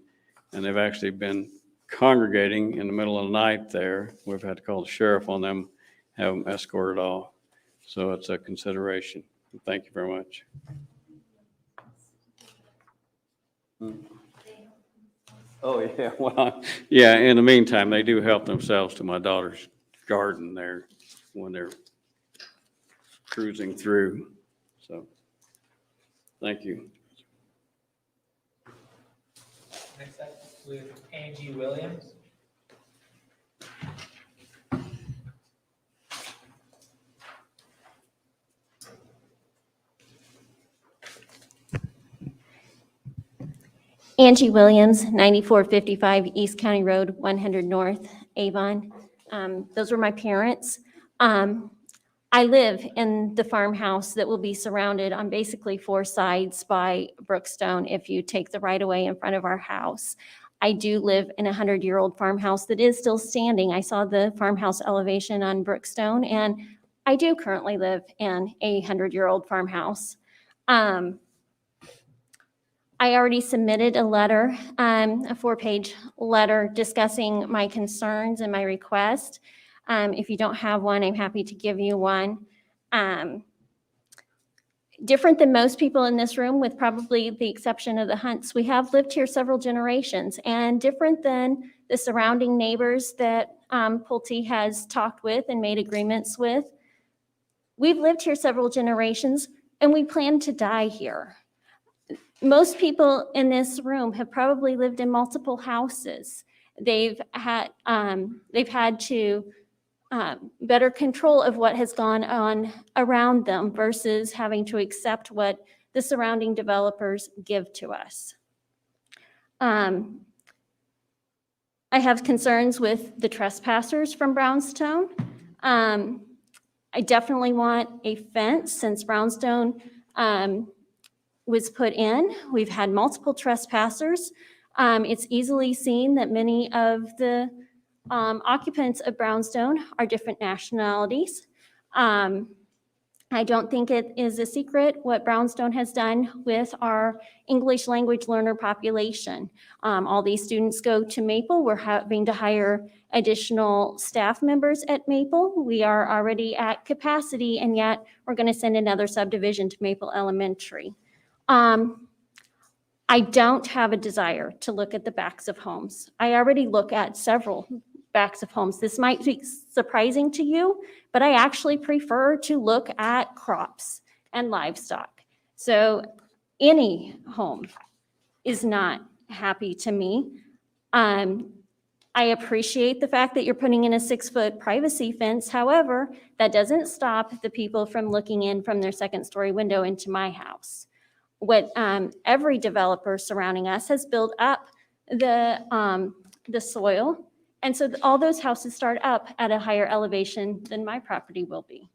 And they've actually been congregating in the middle of the night there. We've had to call the sheriff on them, have them escorted off. So it's a consideration. Thank you very much. Oh, yeah. Well, yeah, in the meantime, they do help themselves to my daughter's garden there when they're cruising through. So, thank you. Next up with Angie Williams. Angie Williams, 9455 East County Road, 100 North, Avon. Those were my parents. I live in the farmhouse that will be surrounded on basically 4 sides by Brookstone if you take the right-of-way in front of our house. I do live in a 100-year-old farmhouse that is still standing. I saw the farmhouse elevation on Brookstone, and I do currently live in a 100-year-old farmhouse. I already submitted a letter, a 4-page letter discussing my concerns and my request. If you don't have one, I'm happy to give you one. Different than most people in this room, with probably the exception of the Hunts, we have lived here several generations, and different than the surrounding neighbors that Pulte has talked with and made agreements with. We've lived here several generations, and we plan to die here. Most people in this room have probably lived in multiple houses. They've had to better control of what has gone on around them versus having to accept what the surrounding developers give to us. I have concerns with the trespassers from Brownstone. I definitely want a fence since Brownstone was put in. We've had multiple trespassers. It's easily seen that many of the occupants of Brownstone are different nationalities. I don't think it is a secret what Brownstone has done with our English language learner population. All these students go to Maple. We're having to hire additional staff members at Maple. We are already at capacity, and yet we're going to send another subdivision to Maple Elementary. I don't have a desire to look at the backs of homes. I already look at several backs of homes. This might be surprising to you, but I actually prefer to look at crops and livestock. So any home is not happy to me. I appreciate the fact that you're putting in a 6-foot privacy fence. However, that doesn't stop the people from looking in from their second-story window into my house. What every developer surrounding us has built up the soil. And so all those houses start up at a higher elevation than my property will be.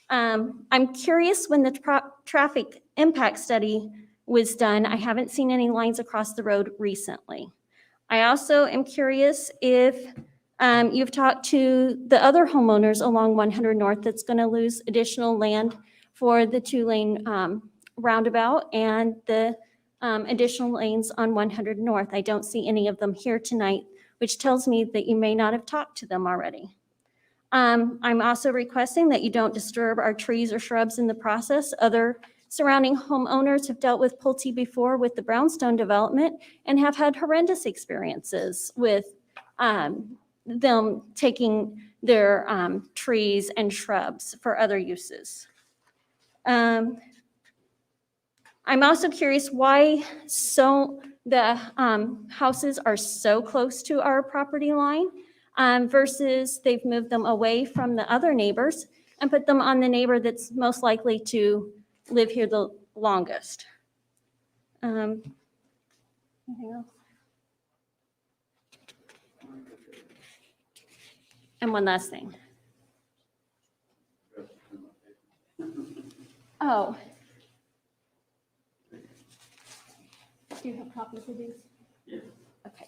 I'm curious, when the traffic impact study was done, I haven't seen any lines across the road recently. I also am curious if you've talked to the other homeowners along 100 North that's going to lose additional land for the 2-lane roundabout and the additional lanes on 100 North. I don't see any of them here tonight, which tells me that you may not have talked to them already. I'm also requesting that you don't disturb our trees or shrubs in the process. Other surrounding homeowners have dealt with Pulte before with the Brownstone development and have had horrendous experiences with them taking their trees and shrubs for other uses. I'm also curious why the houses are so close to our property line versus they've moved them away from the other neighbors and put them on the neighbor that's most likely to live here the longest. Anything else? And one last thing. Oh. Do you have copies of these? Yeah. Okay.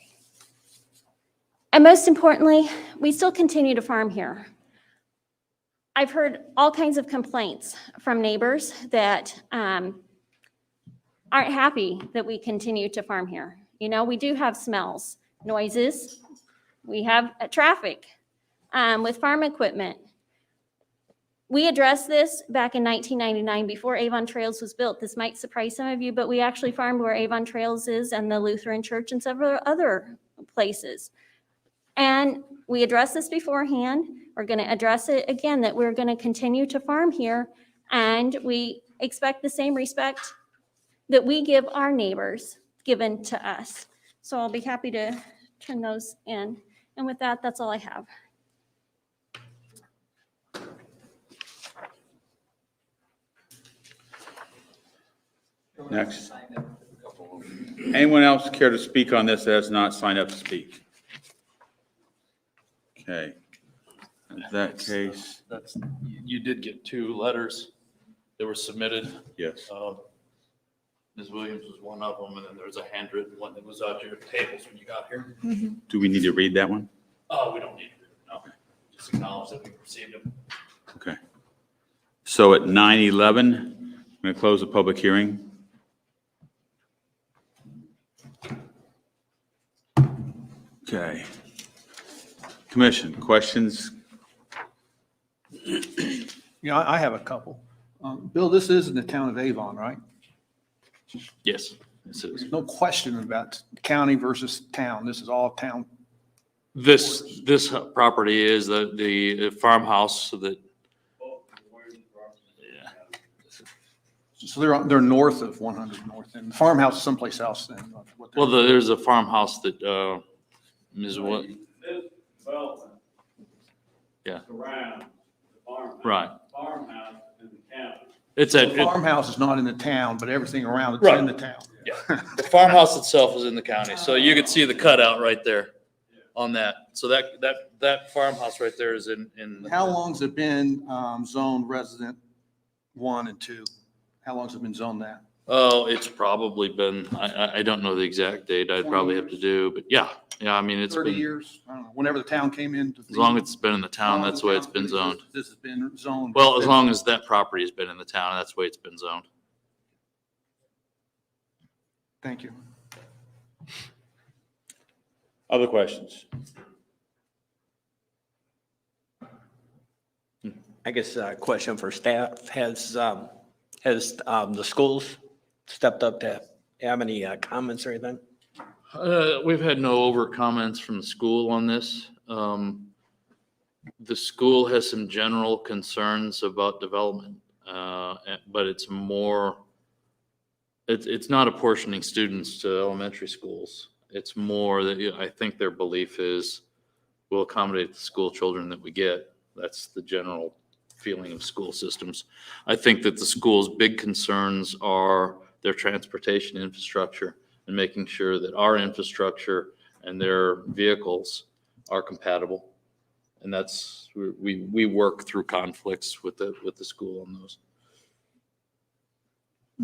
And most importantly, we still continue to farm here. I've heard all kinds of complaints from neighbors that aren't happy that we continue to farm here. You know, we do have smells, noises, we have traffic with farm equipment. We addressed this back in 1999 before Avon Trails was built. This might surprise some of you, but we actually farmed where Avon Trails is and the Lutheran Church and several other places. And we addressed this beforehand. We're going to address it again, that we're going to continue to farm here, and we expect the same respect that we give our neighbors given to us. So I'll be happy to turn those in. And with that, that's all I have. Next. Anyone else care to speak on this that has not signed up to speak? Okay. In that case. You did get 2 letters that were submitted. Yes. Ms. Williams was one of them, and then there's a handwritten one that was out your tables when you got here. Do we need to read that one? Oh, we don't need to, no. Just acknowledge that we received them. Okay. So at 9:11, I'm going to close the public hearing. Okay. Commission, questions? Yeah, I have a couple. Bill, this is in the town of Avon, right? Yes, this is. There's no question about county versus town. This is all town. This property is the farmhouse that. Yeah. So they're north of 100 North, and the farmhouse is someplace else then. Well, there's a farmhouse that Ms. What? This development. Yeah. Around the farmhouse. Right. Farmhouse in the county. The farmhouse is not in the town, but everything around it's Right. in the town. Yeah. The farmhouse itself is in the county, so you could see the cutout right there on that. So that farmhouse right there is in. How long's it been zoned resident 1 and 2? How long's it been zoned that? Oh, it's probably been, I don't know the exact date. I'd probably have to do, but yeah, Yeah, I mean, it's 30 been, years? I don't know, whenever the town came in. as long as it's been in the town, that's the way it's been zoned. This has been zoned. Well, as long as that property has been in the town, that's the way it's been zoned. Thank you. Other questions? I guess a question for staff, has the schools stepped up to have any comments or anything? We've had no over comments from the school on this. The school has some general concerns about development, but it's more, it's not apportioning students to elementary schools. It's more that, I think their belief is we'll accommodate the school children that we get. That's the general feeling of school systems. I think that the school's big concerns are their transportation infrastructure and making sure that our infrastructure and their vehicles are compatible. And that's, we work through conflicts with the school on those.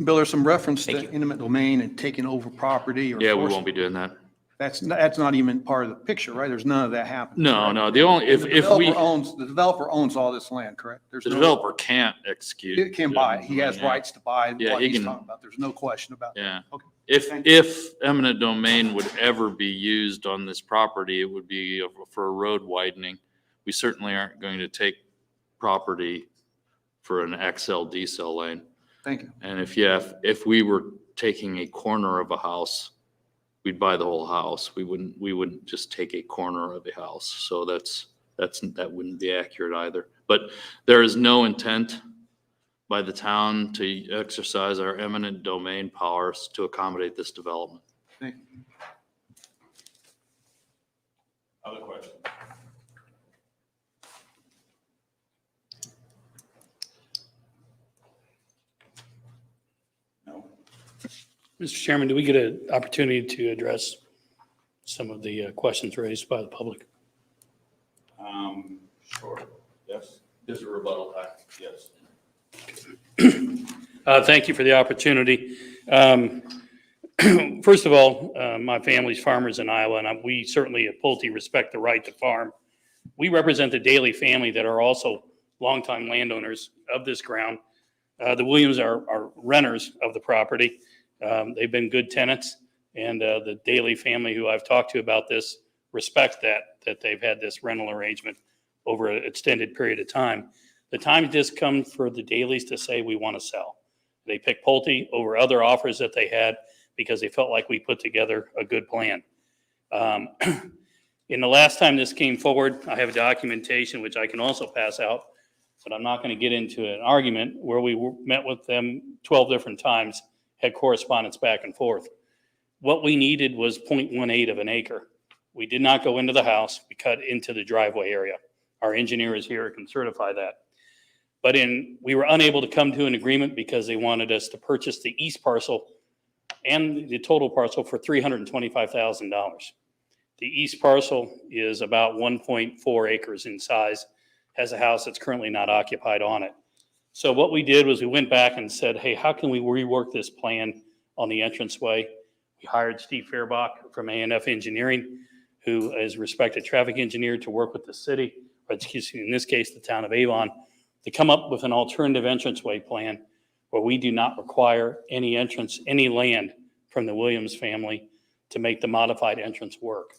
Bill, there's some reference to eminent domain and taking over property or. Yeah, we forcing- won't be doing that. That's not even part of the picture, right? There's none of that happening. No, the only, if we, The developer owns all this land, correct? There's the no- developer can't execute. He can buy it. He has Yeah. rights to buy Yeah, what he he's can- talking about. There's no question about that. Yeah. Okay. If eminent domain would ever be used on this property, it would be for a road widening. We certainly aren't going to take property for an XL decel lane. Thank you. And if we were taking a corner of a house, we'd buy the whole house. We wouldn't just take a corner of a house. So that wouldn't be accurate either. But there is no intent by the town to exercise our eminent domain powers to accommodate this development. Thank you. Other questions? No. Mr. Chairman, do we get an opportunity to address some of the questions raised by the public? Sure. Yes. This is a rebuttal time. Yes. Thank you for the opportunity. First of all, my family's farmers in Iowa, and we certainly at Pulte respect the right to farm. We represent the Daly family that are also longtime landowners of this ground. The Williams are renters of the property. They've been good tenants, and the Daly family who I've talked to about this respect that they've had this rental arrangement over an extended period of time. The time just come for the Dalys to say we want to sell. They picked Pulte over other offers that they had because they felt like we put together a good plan. In the last time this came forward, I have documentation which I can also pass out, but I'm not going to get into an argument where we met with them 12 different times, had correspondence back and forth. What we needed was 0.18 of an acre. We did not go into the house. We cut into the driveway area. Our engineer is here, can certify that. But we were unable to come to an agreement because they wanted us to purchase the east parcel and the total parcel for $325,000. The east parcel is about 1.4 acres in size, has a house that's currently not occupied on it. So what we did was we went back and said, hey, how can we rework this plan on the entranceway? We hired Steve Fairbach from A&F Engineering, who is a respected traffic engineer, to work with the city, or excuse me, in this case, the town of Avon, to come up with an alternative entranceway plan where we do not require any entrance, any land from the Williams family to make the modified entrance work.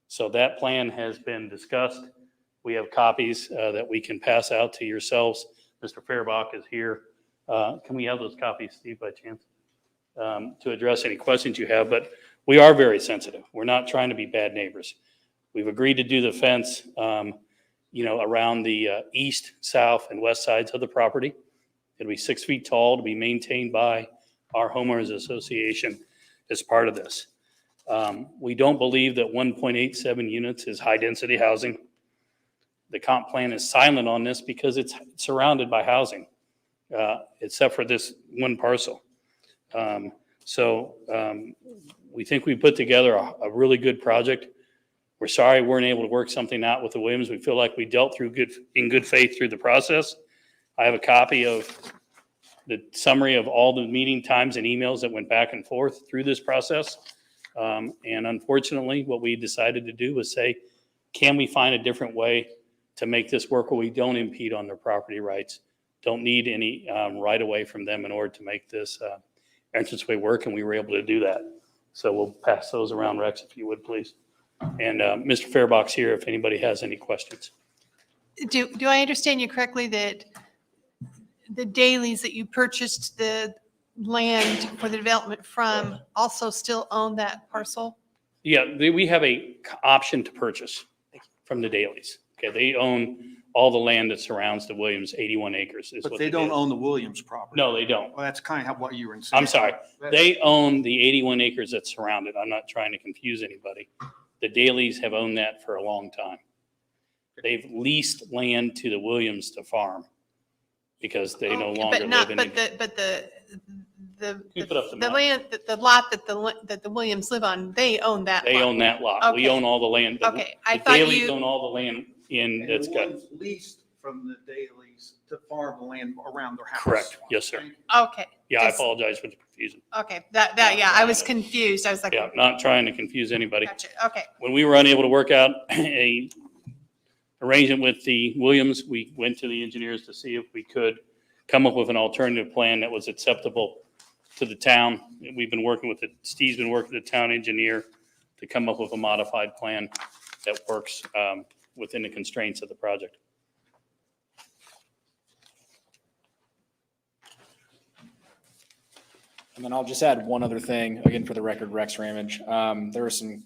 So that plan has been discussed. We have copies that we can pass out to yourselves. Mr. Fairbach is here. Can we have those copies, Steve, by chance? To address any questions you have, but we are very sensitive. We're not trying to be bad neighbors. We've agreed to do the fence, around the east, south, and west sides of the property. It'll be 6 feet tall to be maintained by our homeowners association as part of this. We don't believe that 1.87 units is high-density housing. The comp plan is silent on this because it's surrounded by housing, except for this one parcel. We think we put together a really good project. We're sorry we weren't able to work something out with the Williams. We feel like we dealt in good faith through the process. I have a copy of the summary of all the meeting times and emails that went back and forth through this process. And unfortunately, what we decided to do was say, can we find a different way to make this work where we don't impede on their property rights? Don't need any right of way from them in order to make this entranceway work, and we were able to do that. So we'll pass those around, Rex, if you would, please. And Mr. Fairbox here, if anybody has any questions. Do I understand you correctly that the Dailies that you purchased the land for the development from also still own that parcel? Yeah, we have a option to purchase from the Dailies. Okay, they own all the land that surrounds the Williams, 81 acres is But what they they don't do. own the Williams property. No, they don't. Well, that's kind of what you were insinuating. I'm sorry. They own the 81 acres that surround it. I'm not trying to confuse anybody. The Dailies have owned that for a long time. They've leased land to the Williams to farm because they no longer But not, live in. but the You put up the the map. land, the lot that the Williams live on, they own that lot. They own that lot. We Okay. own all the land. The- Okay, I the thought Dailies you- own all the land in, And that's the got, Williams leased from the Dailies to farm the land around their house. correct. Yes, sir. Okay. Yeah, I Just- apologize for the confusion. Okay, yeah, I was confused. I was like, Yeah, not trying to confuse anybody. gotcha, okay. When we were unable to work out a arrangement with the Williams, we went to the engineers to see if we could come up with an alternative plan that was acceptable to the town. We've been working with Steve's been working with the town engineer to come up with a modified plan that works within the constraints of the project. And then I'll just add one other thing, again, for the record, Rex Ramage. There were some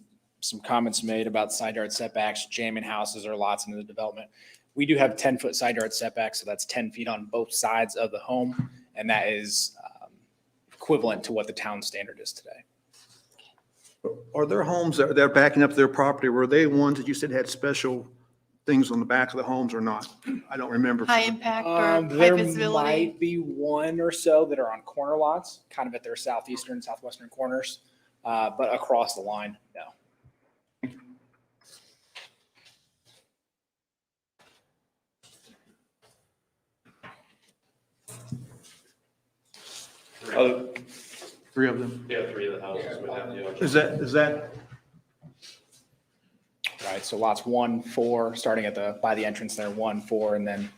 comments made about side yard setbacks, jamming houses or lots into the development. We do have 10-foot side yard setbacks, so that's 10 feet on both sides of the home, and that is equivalent to what the town standard is today. Are there homes that they're backing up their property? Were they ones that you said had special things on the back of the homes or not? I don't remember. High impact or high There visibility? might be one or so that are on corner lots, kind of at their southeastern, southwestern corners, but across the line, no. Three of them. Yeah, 3 of the houses would have the. Is that, Right, so lots 1, 4, starting at by the entrance there, 1, 4, and then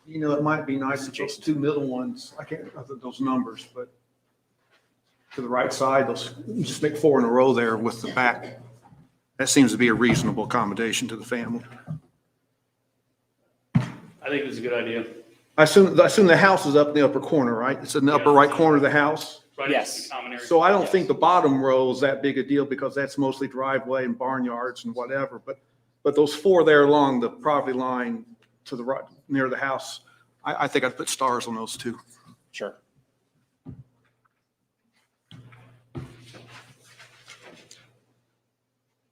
you know, it might be nice if those two middle ones, I can't, those numbers, but to the right side, those, just make 4 in a row there with the back. That seems to be a reasonable accommodation to the family. I think it's a good idea. I assume the house is up in the upper corner, right? It's in the upper right corner of the house. Right next to the common area. So I don't think the bottom row is that big a deal because that's mostly driveway and barnyards and whatever. But those 4 there along the property line to the right, near the house, I think I'd put stars on those 2. sure.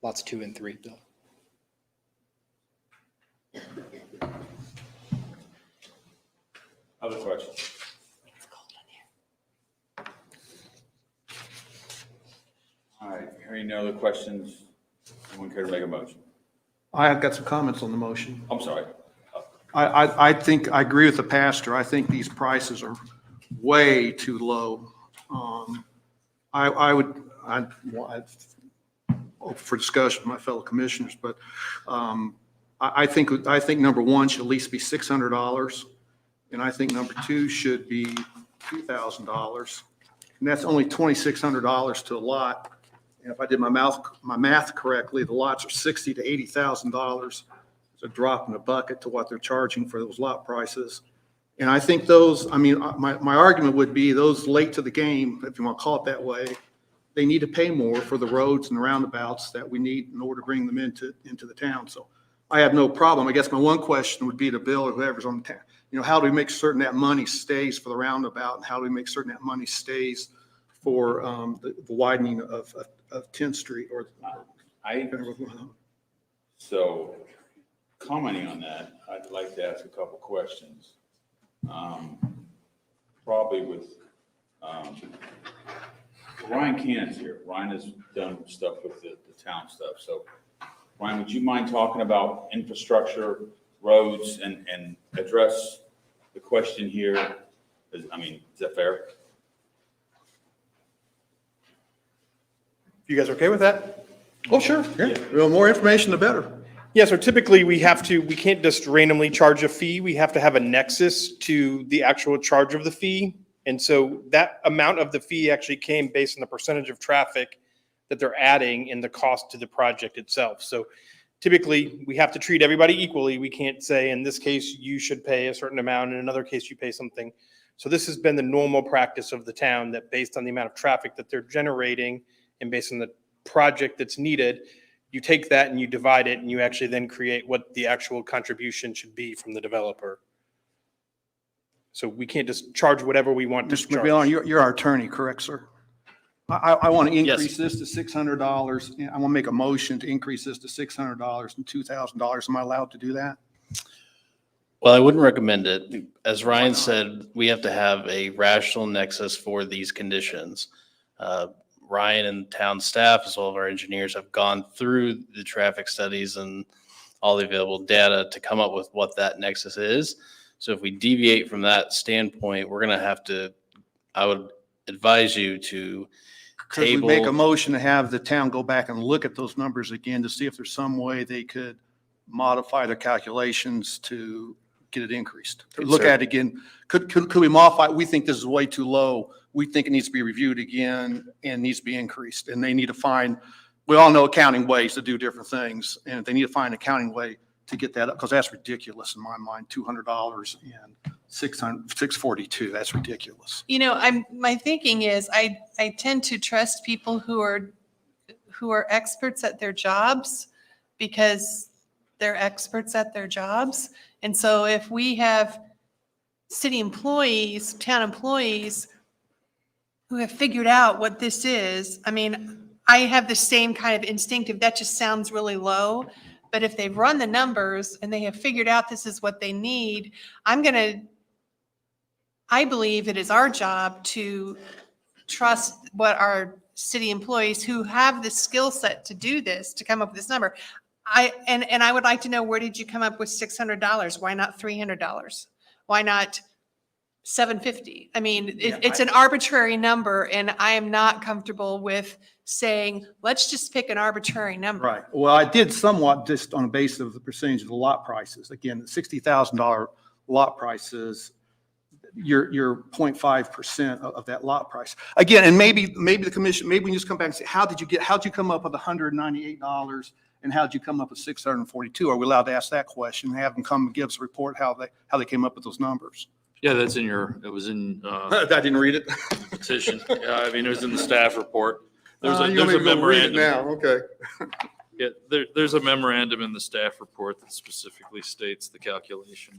Lots 2 and 3, Bill. Other questions? All right, hearing no other questions, anyone care to make a motion? I have got some comments on the motion. I'm sorry. I think, I agree with the pastor. I think these prices are way too low. I would for discussion with my fellow commissioners, but I think number 1 should at least be $600. And I think number 2 should be $2,000. And that's only $2,600 to a lot. And if I did my math correctly, the lots are $60,000 to $80,000. It's a drop in the bucket to what they're charging for those lot prices. And I think those, I mean, my argument would be those late to the game, if you want to call it that way, they need to pay more for the roads and roundabouts that we need in order to bring them into the town. So I have no problem. I guess my one question would be to Bill or whoever's on the town. You know, how do we make certain that money stays for the roundabout, and how do we make certain that money stays for the widening of 10th Street or? So commenting on that, I'd like to ask a couple questions. Probably with Ryan Cannon's here. Ryan has done stuff with the town stuff. So Ryan, would you mind talking about infrastructure, roads, and address the question here? Is that fair? You guys okay with that? Oh, sure, yeah. The more information, the better. Yeah, so typically we can't just randomly charge a fee. We have to have a nexus to the actual charge of the fee. And so that amount of the fee actually came based on the percentage of traffic that they're adding and the cost to the project itself. So typically we have to treat everybody equally. We can't say in this case, you should pay a certain amount, in another case, you pay something. So this has been the normal practice of the town, that based on the amount of traffic that they're generating and based on the project that's needed, you take that and you divide it, and you actually then create what the actual contribution should be from the developer. So we can't just charge whatever we want to Mr. charge. McMillan, you're our attorney, correct, sir? I want to Yes. increase this to $600. And I want to make a motion to increase this to $600 and $2,000. Am I allowed to do that? Well, I wouldn't recommend it. As Ryan said, we have to have a rational nexus for these conditions. Ryan and town staff, as well as our engineers, have gone through the traffic studies and all the available data to come up with what that nexus is. So if we deviate from that standpoint, we're going to have to, I would advise you to Could we table. make a motion to have the town go back and look at those numbers again to see if there's some way they could modify their calculations to get it increased? Look at it again. Could we modify? We think this is way too low. We think it needs to be reviewed again and needs to be increased. And they need to find, we all know accounting ways to do different things. And they need to find an accounting way to get that up, because that's ridiculous in my mind, $200 and $642. That's ridiculous. You know, my thinking is I tend to trust people who are experts at their jobs, because they're experts at their jobs. And so if we have city employees, town employees who have figured out what this is, I mean, I have the same kind of instinctive, that just sounds really low. But if they've run the numbers and they have figured out this is what they need, I believe it is our job to trust what our city employees who have the skill set to do this, to come up with this number. And I would like to know, where did you come up with $600? Why not $300? Why not $750? I mean, it's an arbitrary number, and I am not comfortable with saying, let's just pick an arbitrary number. Right. Well, I did somewhat just on the basis of the percentage of the lot prices. Again, $60,000 lot prices, you're 0.5% of that lot price. Again, and maybe the commission, maybe we can just come back and say, how'd you come up with $198 and how'd you come up with $642? Are we allowed to ask that question and have them come and give us a report how they came up with those numbers? Yeah, that's in it was in, I didn't read it. petition. Yeah, I mean, it was in the staff report. There's You a want me to go read it memorandum. now? Okay. Yeah, there's a memorandum in the staff report that specifically states the calculation.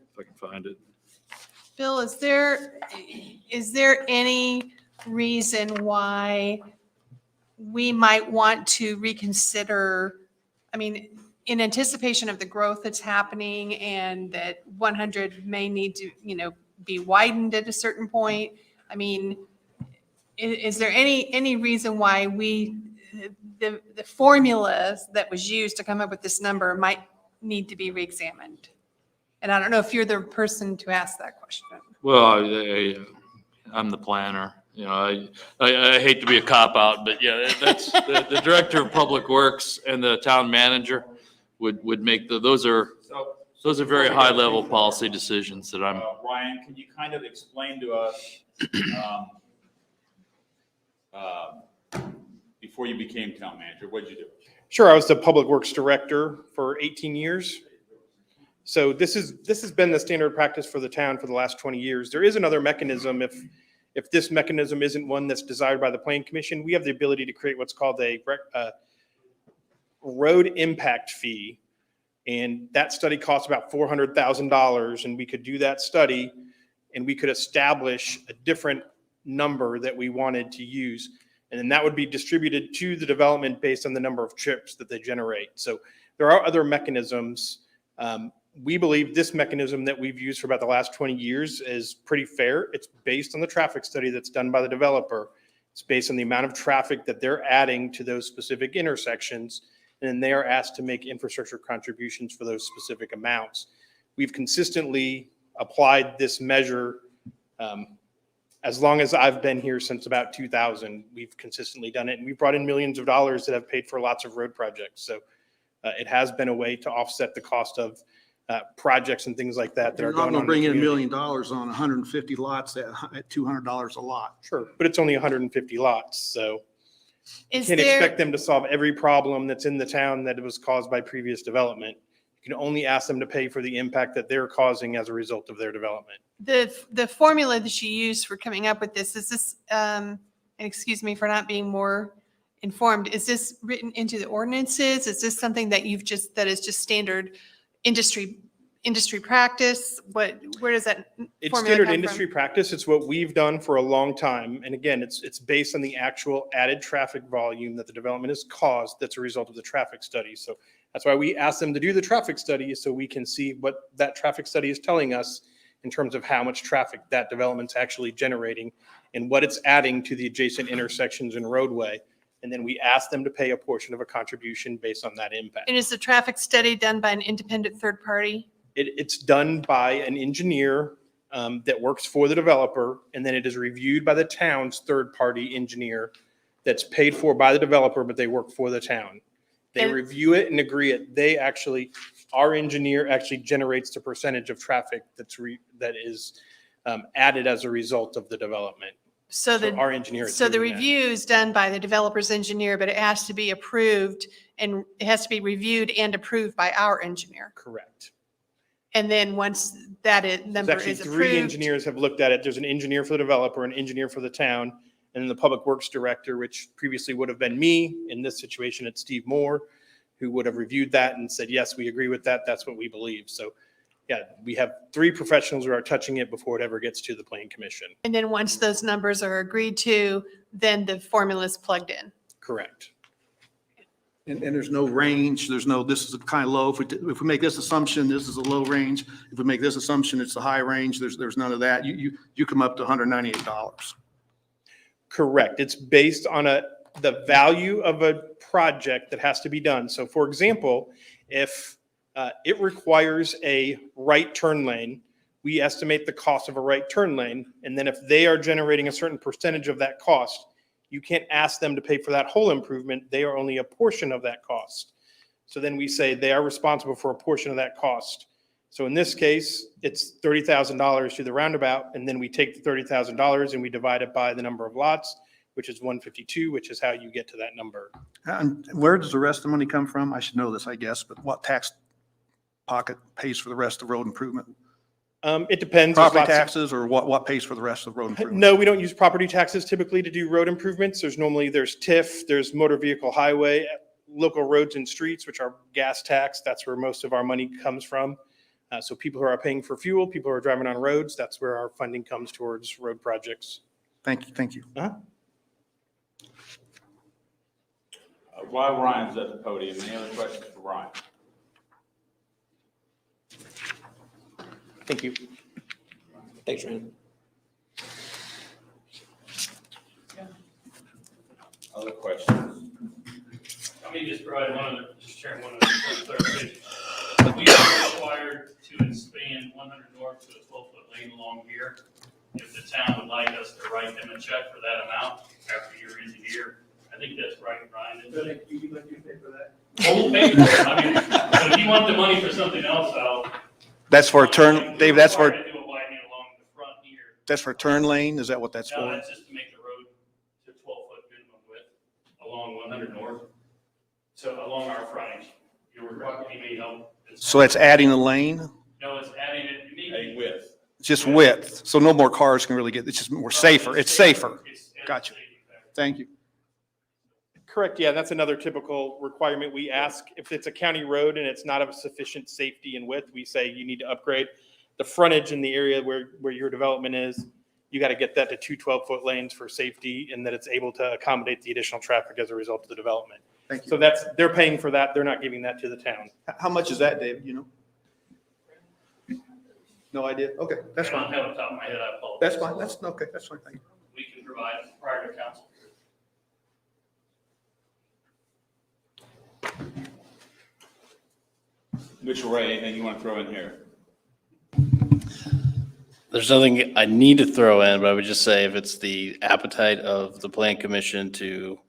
If I can find it. Bill, is there any reason why we might want to reconsider, I mean, in anticipation of the growth that's happening and that 100 may need to, be widened at a certain point? I mean, is there any reason why the formula that was used to come up with this number might need to be reexamined? And I don't know if you're the person to ask that question. Well, I'm the planner. I hate to be a cop-out, but yeah, that's the director of public works and the town manager would make those are very high-level policy decisions that I'm. Ryan, can you kind of explain to us, before you became town manager, what did you do? Sure, I was the public works director for 18 years. So this has been the standard practice for the town for the last 20 years. There is another mechanism. If this mechanism isn't one that's desired by the Planning Commission, we have the ability to create what's called a road impact fee. And that study costs about $400,000, and we could do that study and we could establish a different number that we wanted to use. And then that would be distributed to the development based on the number of trips that they generate. So there are other mechanisms. We believe this mechanism that we've used for about the last 20 years is pretty fair. It's based on the traffic study that's done by the developer. It's based on the amount of traffic that they're adding to those specific intersections. And then they are asked to make infrastructure contributions for those specific amounts. We've consistently applied this measure As long as I've been here since about 2000, we've consistently done it. And we've brought in millions of dollars that have paid for lots of road projects. So it has been a way to offset the cost of projects and things like that that You're are not going going on. to bring in $1 community. million on 150 lots at $200 a lot. Sure, but it's only 150 lots, so you Is can't there, expect them to solve every problem that's in the town that was caused by previous development. You can only ask them to pay for the impact that they're causing as a result of their development. the formula that you use for coming up with this, is this, and excuse me for not being more informed, is this written into the ordinances? Is this something that that is just standard industry practice? Where does that It's formula standard come industry from? practice. It's what we've done for a long time. And again, it's based on the actual added traffic volume that the development has caused that's a result of the traffic study. So that's why we asked them to do the traffic study, so we can see what that traffic study is telling us in terms of how much traffic that development's actually generating and what it's adding to the adjacent intersections and roadway. And then we ask them to pay a portion of a contribution based on that impact. And is the traffic study done by an independent third party? It's done by an engineer that works for the developer, and then it is reviewed by the town's third-party engineer that's paid for by the developer, but they work for the town. They And- review it and agree it. Our engineer actually generates the percentage of traffic that is added as a result of the development. So our engineer is So the doing that. review is done by the developer's engineer, but it has to be approved and it has to be reviewed and approved by our engineer. Correct. And then once that number There's actually is 3 approved, engineers have looked at it. There's an engineer for the developer, an engineer for the town, and then the public works director, which previously would have been me. In this situation, it's Steve Moore, who would have reviewed that and said, yes, we agree with that. That's what we believe. So yeah, we have 3 professionals who are touching it before it ever gets to the plan commission. and then once those numbers are agreed to, then the formula is plugged in. Correct. And there's no range, this is kind of low. If we make this assumption, this is a low range. If we make this assumption, it's a high range. There's none of that. You come up to $198. Correct. It's based on the value of a project that has to be done. So for example, if it requires a right turn lane, we estimate the cost of a right turn lane. And then if they are generating a certain percentage of that cost, you can't ask them to pay for that whole improvement. They are only a portion of that cost. So then we say they are responsible for a portion of that cost. So in this case, it's $30,000 to the roundabout, and then we take the $30,000 and we divide it by the number of lots, which is 152, which is how you get to that number. And where does the rest of the money come from? I should know this, I guess, but what tax pocket pays for the rest of road improvement? It depends. There's Property lots of- taxes or what pays for the rest of road improvement? No, we don't use property taxes typically to do road improvements. There's TIF, there's motor vehicle highway, local roads and streets, which are gas tax. That's where most of our money comes from. So people who are paying for fuel, people who are driving on roads, that's where our funding comes towards road projects. Thank you. While Ryan's at the podium, any other questions for Ryan? Thank you. Thanks, Ryan. Other questions? Let me just provide share one of the clarification. We are required to expand 100 north to a 12-foot lane along here. If the town would like us to write them a check for that amount after your engineer, I think that's right, Ryan. Isn't it? You pay for that? We'll pay for it. I mean, but if you want the money for something else, That's for a turn, Dave, that's for, do a widening along the front here. that's for a turn lane? Is that what that's No, for? that's just to make the road to 12-foot minimum width along 100 north. So along our frontage, you were, you may help. So that's adding a lane? No, it's adding it, you need. A width. Just width, so no more cars can really get, it's just more safer, it's safer. Gotcha. Thank you. Correct, yeah, that's another typical requirement. We ask if it's a county road and it's not of sufficient safety and width, we say you need to upgrade the frontage in the area where your development is. You got to get that to 2 12-foot lanes for safety and that it's able to accommodate the additional traffic as a result of the development. Thank you. So they're paying for that. They're not giving that to the town. How much is that, Dave, you know? No idea? Okay, that's I don't fine. have it off the top of my head, I apologize. That's fine, that's, okay, that's fine, thank you. We can provide it prior to council. Mr. Ray, anything you want to throw in here? There's nothing I need to throw in, but I would just say if it's the appetite of the plan commission to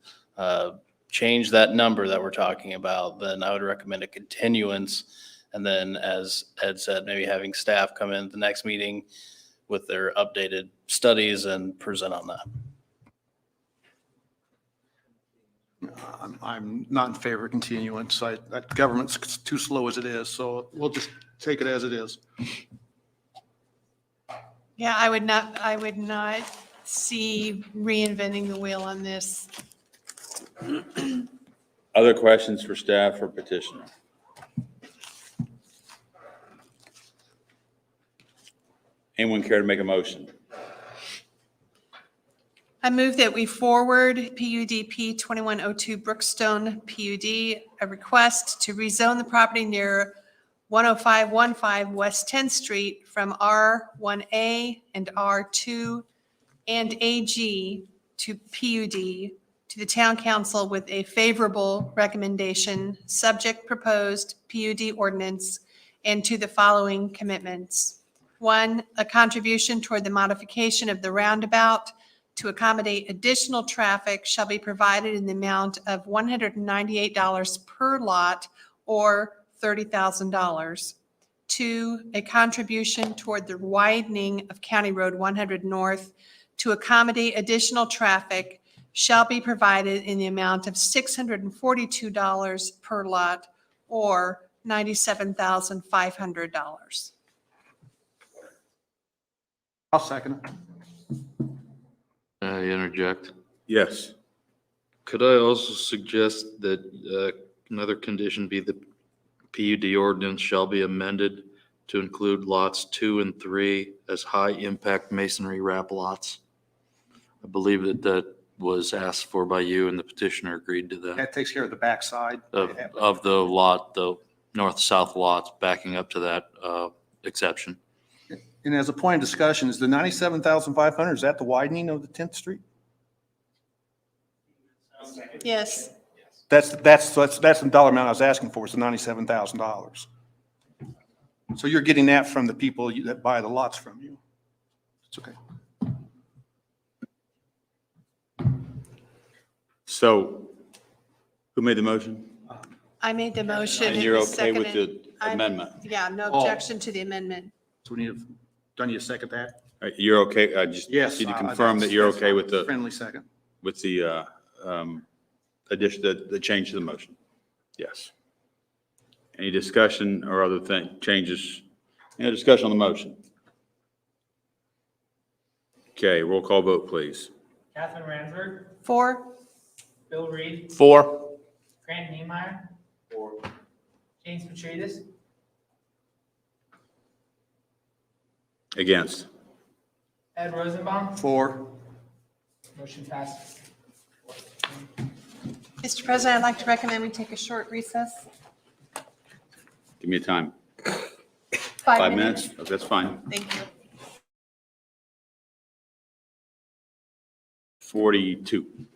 change that number that we're talking about, then I would recommend a continuance. And then, as Ed said, maybe having staff come in at the next meeting with their updated studies and present on that. I'm not in favor of continuance. That government's too slow as it is, so we'll just take it as it is. Yeah, I would not see reinventing the wheel on this. Other questions for staff or petitioner? Anyone care to make a motion? I move that we forward PUDP 2102 Brookstone PUD, a request to rezone the property near 10515 West 10th Street from R1A and R2 and AG to PUD to the town council with a favorable recommendation, subject proposed PUD ordinance, and to the following commitments. 1, a contribution toward the modification of the roundabout to accommodate additional traffic shall be provided in the amount of $198 per lot or $30,000. 2, a contribution toward the widening of County Road 100 North to accommodate additional traffic shall be provided in the amount of $642 per lot or $97,500. I'll second it. I interject. Yes. Could I also suggest that another condition be the PUD ordinance shall be amended to include lots 2 and 3 as high-impact masonry wrap lots? I believe that was asked for by you, and the petitioner agreed to that. That takes care of the backside. Of the lot, the north-south lots backing up to that exception. And as a point of discussion, is the 97,500, is that the widening of the 10th Street? Yes. That's the dollar amount I was asking for, is the $97,000. So you're getting that from the people that buy the lots from you. It's okay. So who made the motion? I made the motion. And it you're was okay with seconded. the amendment? Yeah, no Oh. objection to the amendment. So do I need a second that? All right, you're okay? I just Yes. need to confirm that you're that's okay with the, friendly second. with the addition, the change to the motion? Yes. Any discussion or other changes? Any discussion on the motion? Okay, roll call vote, please. Catherine Ransford, 4. Bill Reed, 4. Grant Niemeyer. 4. James Petridis, Against? Ed Rosenbaum, 4. motion passes. Mr. President, I'd like to recommend we take a short recess. Give me a time. 5 minutes? Oh, that's fine. Thank you. 42.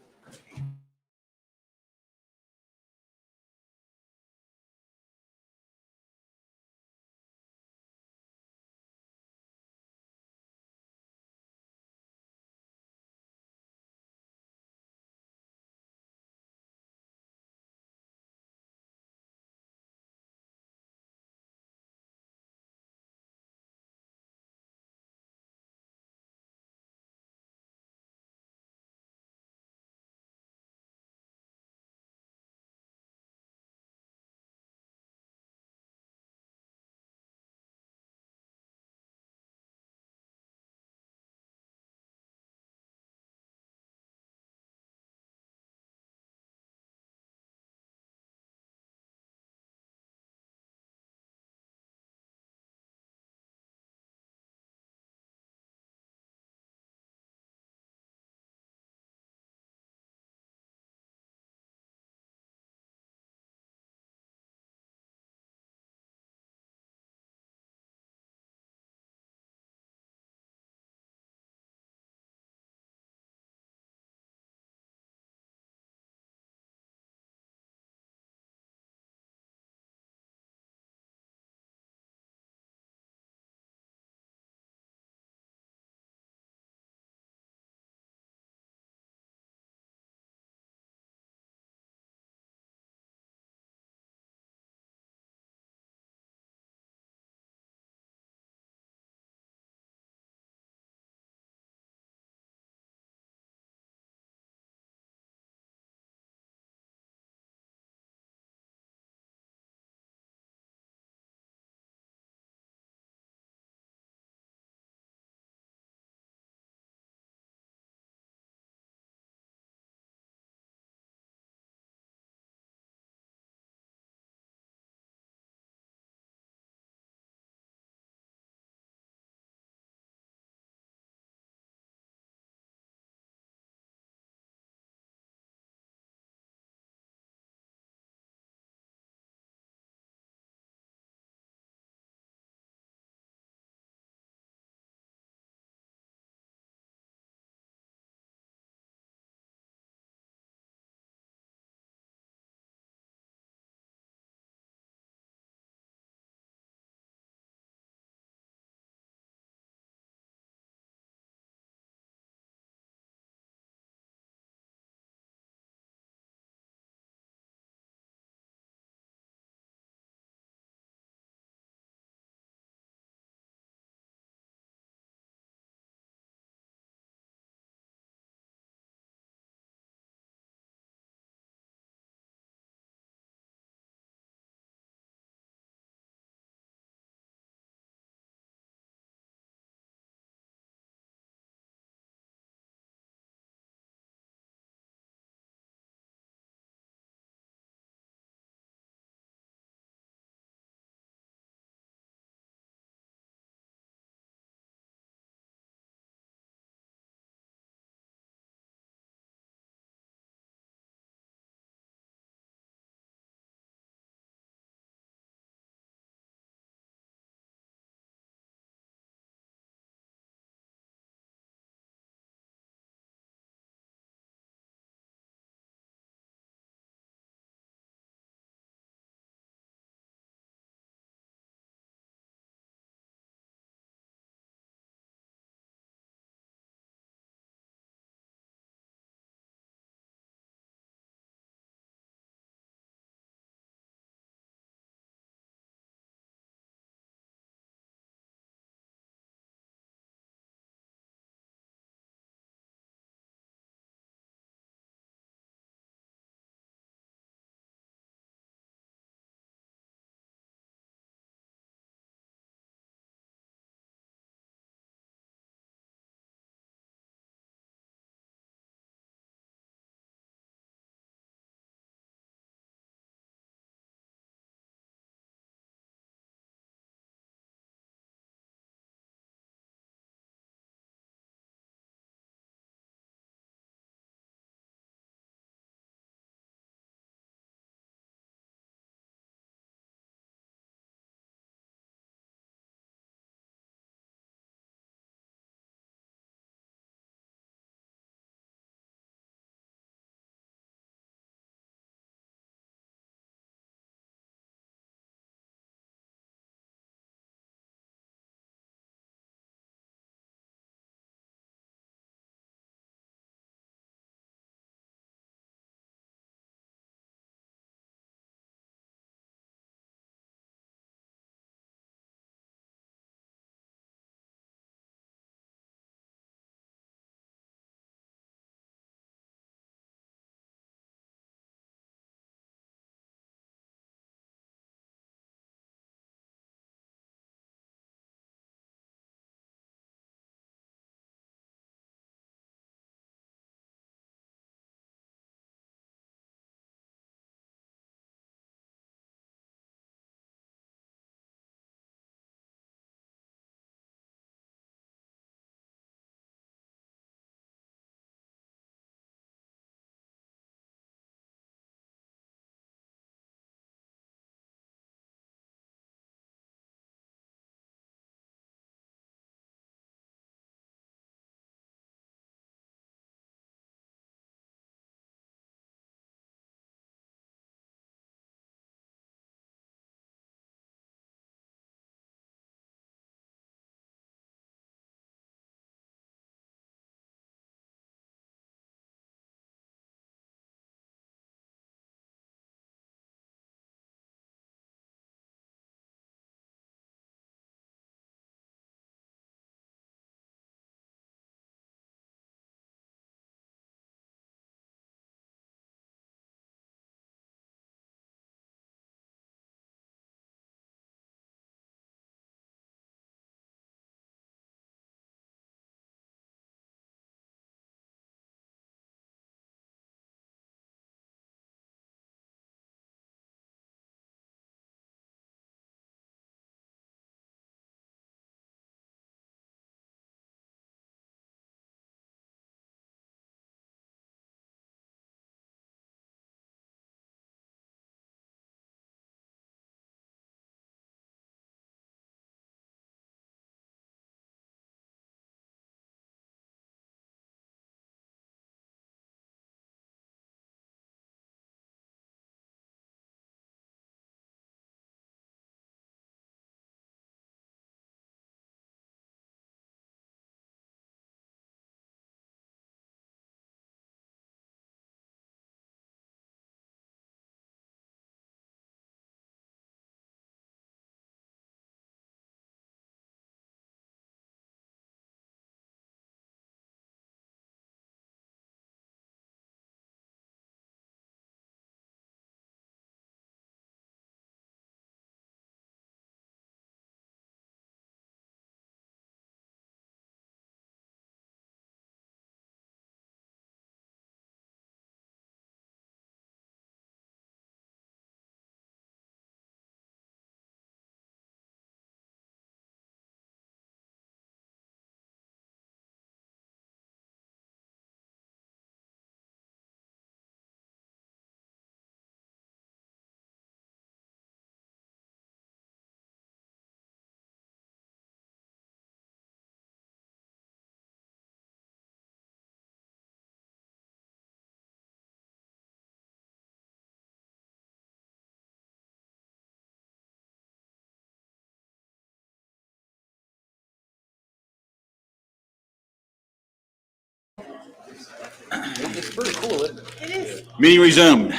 It's pretty cool, isn't it? It is. Meeting resumed.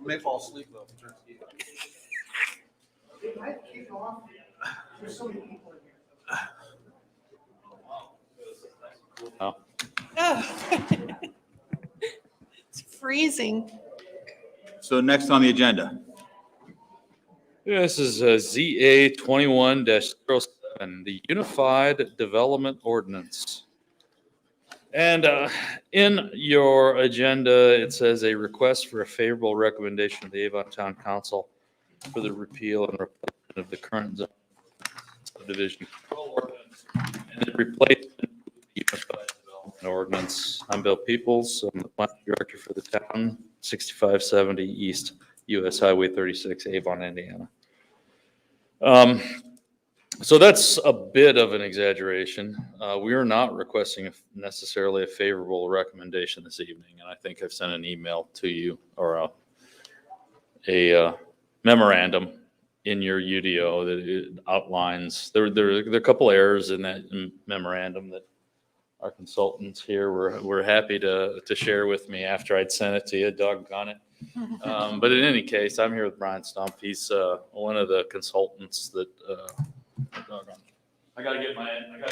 You may fall asleep though. Oh. Oh. It's freezing. So next on the agenda. This is ZA 21-07, the Unified Development Ordinance. And in your agenda, it says a request for a favorable recommendation of the Avon Town Council for the repeal and replacement of the current zone subdivision control ordinance and the replacement of the Unified Development Ordinance. I'm Bill Peoples. I'm the planning director for the town, 6570 East US Highway 36, Avon, Indiana. So that's a bit of an exaggeration. We are not requesting necessarily a favorable recommendation this evening, and I think I've sent an email to you or a memorandum in your UDO that it outlines. There are a couple errors in that memorandum that our consultants here were happy to share with me after I'd sent it to you. Doggone it. But in any case, I'm here with Brian Stump. He's one of the consultants that. I gotta get my memo.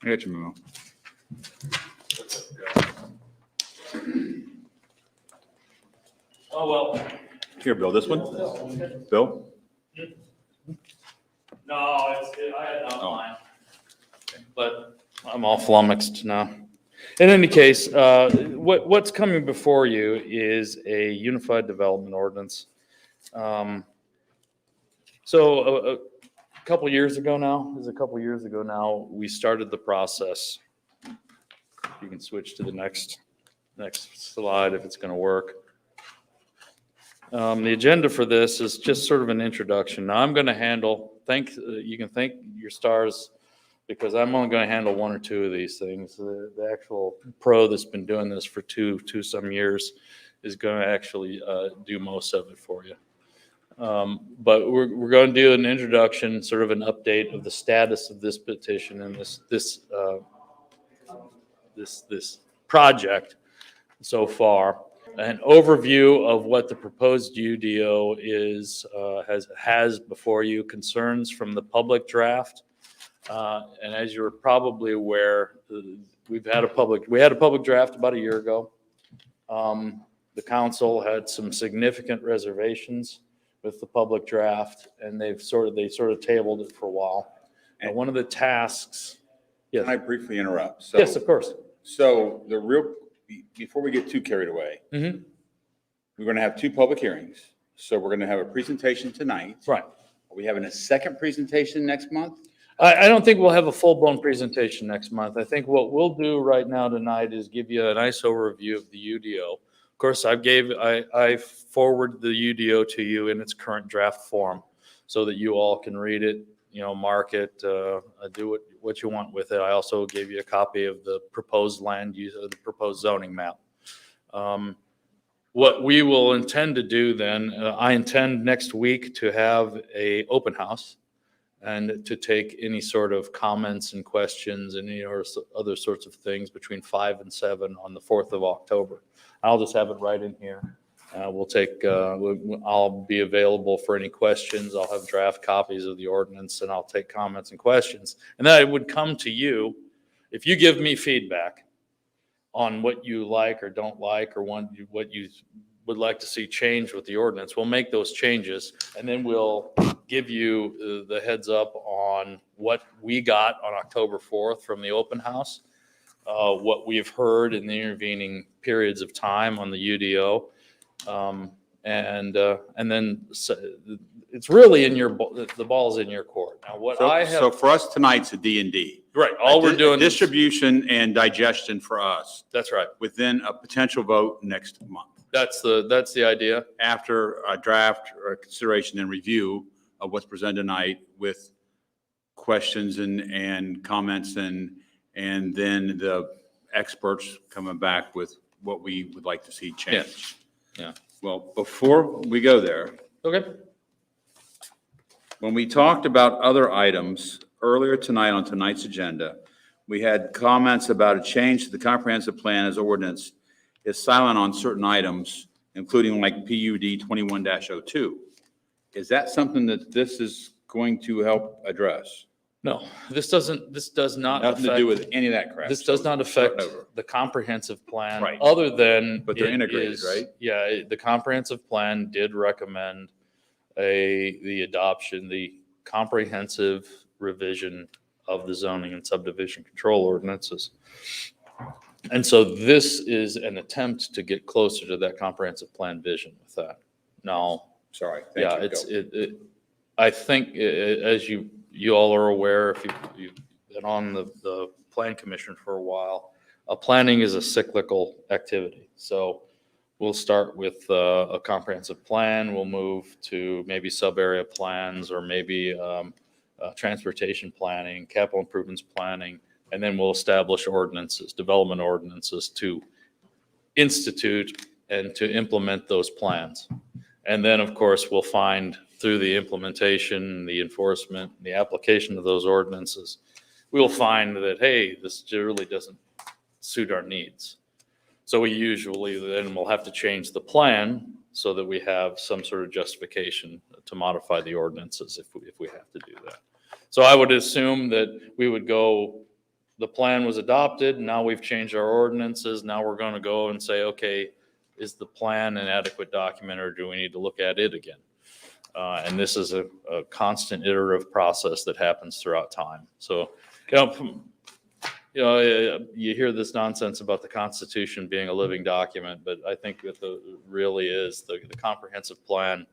I got your memo. Oh, well. Here, Bill, this one? Bill? No, I had it online. But I'm all flummoxed now. In any case, what's coming before you is a unified development ordinance. So a couple years ago now, we started the process. You can switch to the next slide if it's going to work. The agenda for this is just sort of an introduction. Now I'm going to you can thank your stars because I'm only going to handle one or two of these things. The actual pro that's been doing this for two some years is going to actually do most of it for you. But we're going to do an introduction, sort of an update of the status of this petition and this project so far, an overview of what the proposed UDO has before you, concerns from the public draft, and as you're probably aware, we had a public draft about a year ago. The council had some significant reservations with the public draft, and they sort of tabled it for a while. And one of the tasks, yes. Can I briefly interrupt? Yes, of course. So before we get too carried away, Mm-hmm. we're going to have two public hearings. So we're going to have a presentation tonight. Right. Are we having a second presentation next month? I don't think we'll have a full-blown presentation next month. I think what we'll do right now tonight is give you a nice overview of the UDO. Of course, I forward the UDO to you in its current draft form so that you all can read it, mark it, do what you want with it. I also gave you a copy of the proposed land use, the proposed zoning map. What we will intend to do then, I intend next week to have a open house and to take any sort of comments and questions and other sorts of things between 5 and 7 on the 4th of October. I'll just have it right in here. I'll be available for any questions. I'll have draft copies of the ordinance and I'll take comments and questions. And then I would come to you if you give me feedback on what you like or don't like or what you would like to see changed with the ordinance. We'll make those changes and then we'll give you the heads up on what we got on October 4th from the open house, what we've heard in the intervening periods of time on the UDO. And then it's really the ball's in your court. Now, So for us tonight's a D&D. Right. All we're doing is distribution and digestion for us. That's right. Within a potential vote next month. That's the idea. After a draft or consideration and review of what's presented tonight with questions and comments and then the experts coming back with what we would like to see changed. Yeah. Well, before we go there. Okay. When we talked about other items earlier tonight on tonight's agenda, We had comments about a change to the comprehensive plan as ordinance is silent on certain items, including like PUD 21-02. Is that something that this is going to help address? No, this does not Nothing to do with any of that crap. This does So not start affect over. the comprehensive plan. Right. Other than. But they're it integrated, is- right? Yeah, the comprehensive plan did recommend the adoption, the comprehensive revision of the zoning and subdivision control ordinances. And so this is an attempt to get closer to that comprehensive plan vision with that. Now, Sorry. Thank yeah, you. I think, as you all are aware, if you've been on the plan commission for a while, planning is a cyclical activity. So we'll start with a comprehensive plan. We'll move to maybe sub-area plans or maybe transportation planning, capital improvements planning, and then we'll establish ordinances, development ordinances to institute and to implement those plans. And then, of course, we'll find through the implementation, the enforcement, the application of those ordinances, we will find that, hey, this really doesn't suit our needs. So we usually then will have to change the plan so that we have some sort of justification to modify the ordinances if we have to do that. So I would assume that we would go, the plan was adopted, now we've changed our ordinances, now we're going to go and say, okay, is the plan an adequate document or do we need to look at it again? And this is a constant iterative process that happens throughout time. So, you hear this nonsense about the Constitution being a living document, but I think that really is the comprehensive plan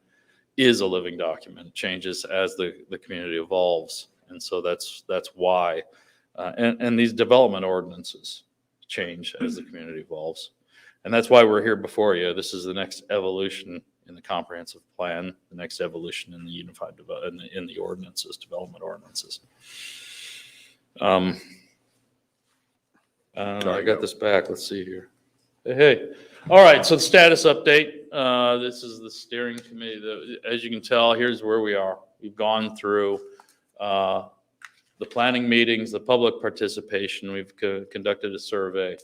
is a living document. It changes as the community evolves. And so that's why. And these development ordinances change as the community evolves. And that's why we're here before you. This is the next evolution in the comprehensive plan, the next evolution in the unified, in the ordinances, development ordinances. I got this back. Let's see here. Hey. All right. So the status update. This is the steering committee. As you can tell, here's where we are. We've gone through the planning meetings, the public participation. We've conducted a survey.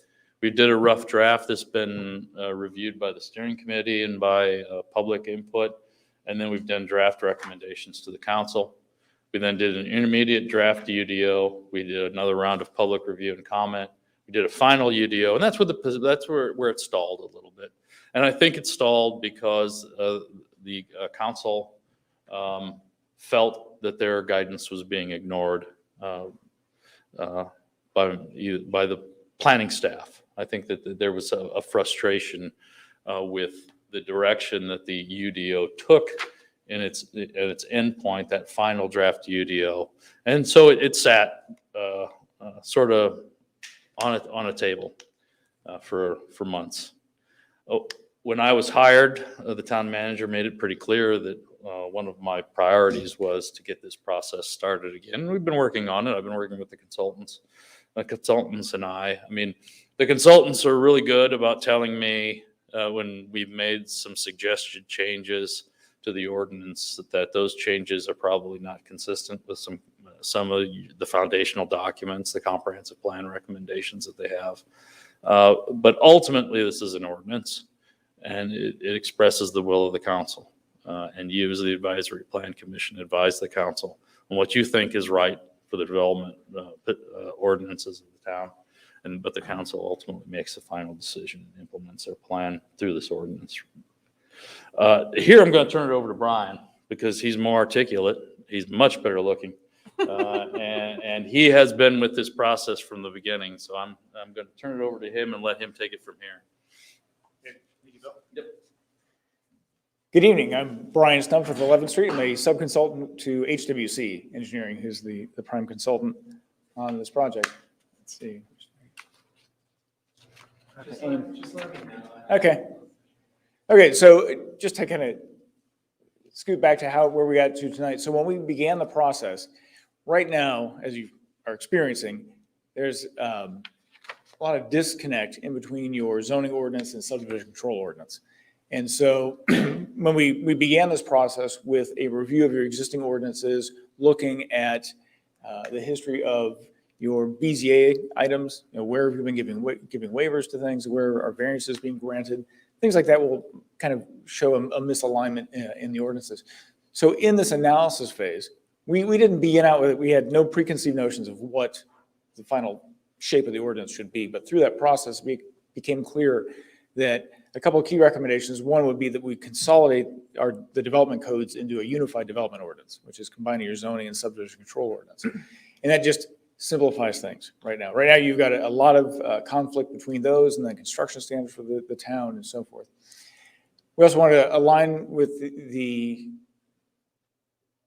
We did a rough draft that's been reviewed by the steering committee and by public input. And then we've done draft recommendations to the council. We then did an intermediate draft UDO. We did another round of public review and comment. We did a final UDO, and that's where it stalled a little bit. And I think it stalled because the council felt that their guidance was being ignored by the planning staff. I think that there was a frustration with the direction that the UDO took in its endpoint, that final draft UDO. And so it sat sort of on a table for months. When I was hired, the town manager made it pretty clear that one of my priorities was to get this process started again. We've been working on it. I've been working with the consultants and I mean, the consultants are really good about telling me when we've made some suggested changes to the ordinance that those changes are probably not consistent with some of the foundational documents, the comprehensive plan recommendations that they have. But ultimately, this is an ordinance, and it expresses the will of the council. And you, as the advisory plan commission, advise the council on what you think is right for the development ordinances of the town. But the council ultimately makes the final decision and implements their plan through this ordinance. Here, I'm going to turn it over to Brian because he's more articulate. He's much better looking. And he has been with this process from the beginning. So I'm going to turn it over to him and let him take it from here. Yep. Good evening. I'm Brian Stumpf with 11th Street. I'm a subconsultant to HWC Engineering, who's the prime consultant on this project. Let's see. Okay, so just to kind of scoot back to where we got to tonight. So when we began the process, right now, as you are experiencing, there's a lot of disconnect in between your zoning ordinance and subdivision control ordinance. And so when we began this process with a review of your existing ordinances, looking at the history of your BZA items, where have you been giving waivers to things, where are variances being granted, things like that will kind of show a misalignment in the ordinances. So in this analysis phase, we didn't begin out with it. We had no preconceived notions of what the final shape of the ordinance should be. But through that process, it became clear that a couple of key recommendations. One would be that we consolidate the development codes into a unified development ordinance, which is combining your zoning and subdivision control ordinance. And that just simplifies things right now. Right now, you've got a lot of conflict between those and then construction standards for the town and so forth. We also want to align with the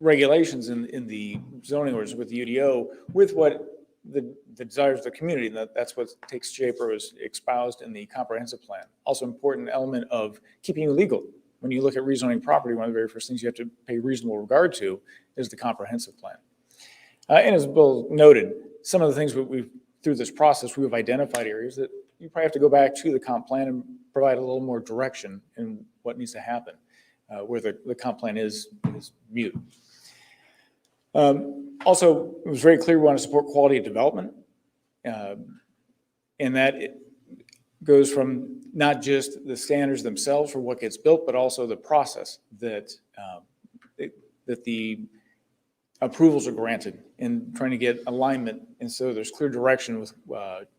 regulations in the zoning orders with the UDO with what the desires of the community. That's what takes shape or is espoused in the comprehensive plan. Also important element of keeping it legal. When you look at rezoning property, one of the very first things you have to pay reasonable regard to is the comprehensive plan. And as Bill noted, some of the things through this process, we've identified areas that you probably have to go back to the comp plan and provide a little more direction in what needs to happen, where the comp plan is mute. Also, it was very clear we want to support quality of development, and that it goes from not just the standards themselves for what gets built, but also the process that the approvals are granted and trying to get alignment. And so there's clear direction with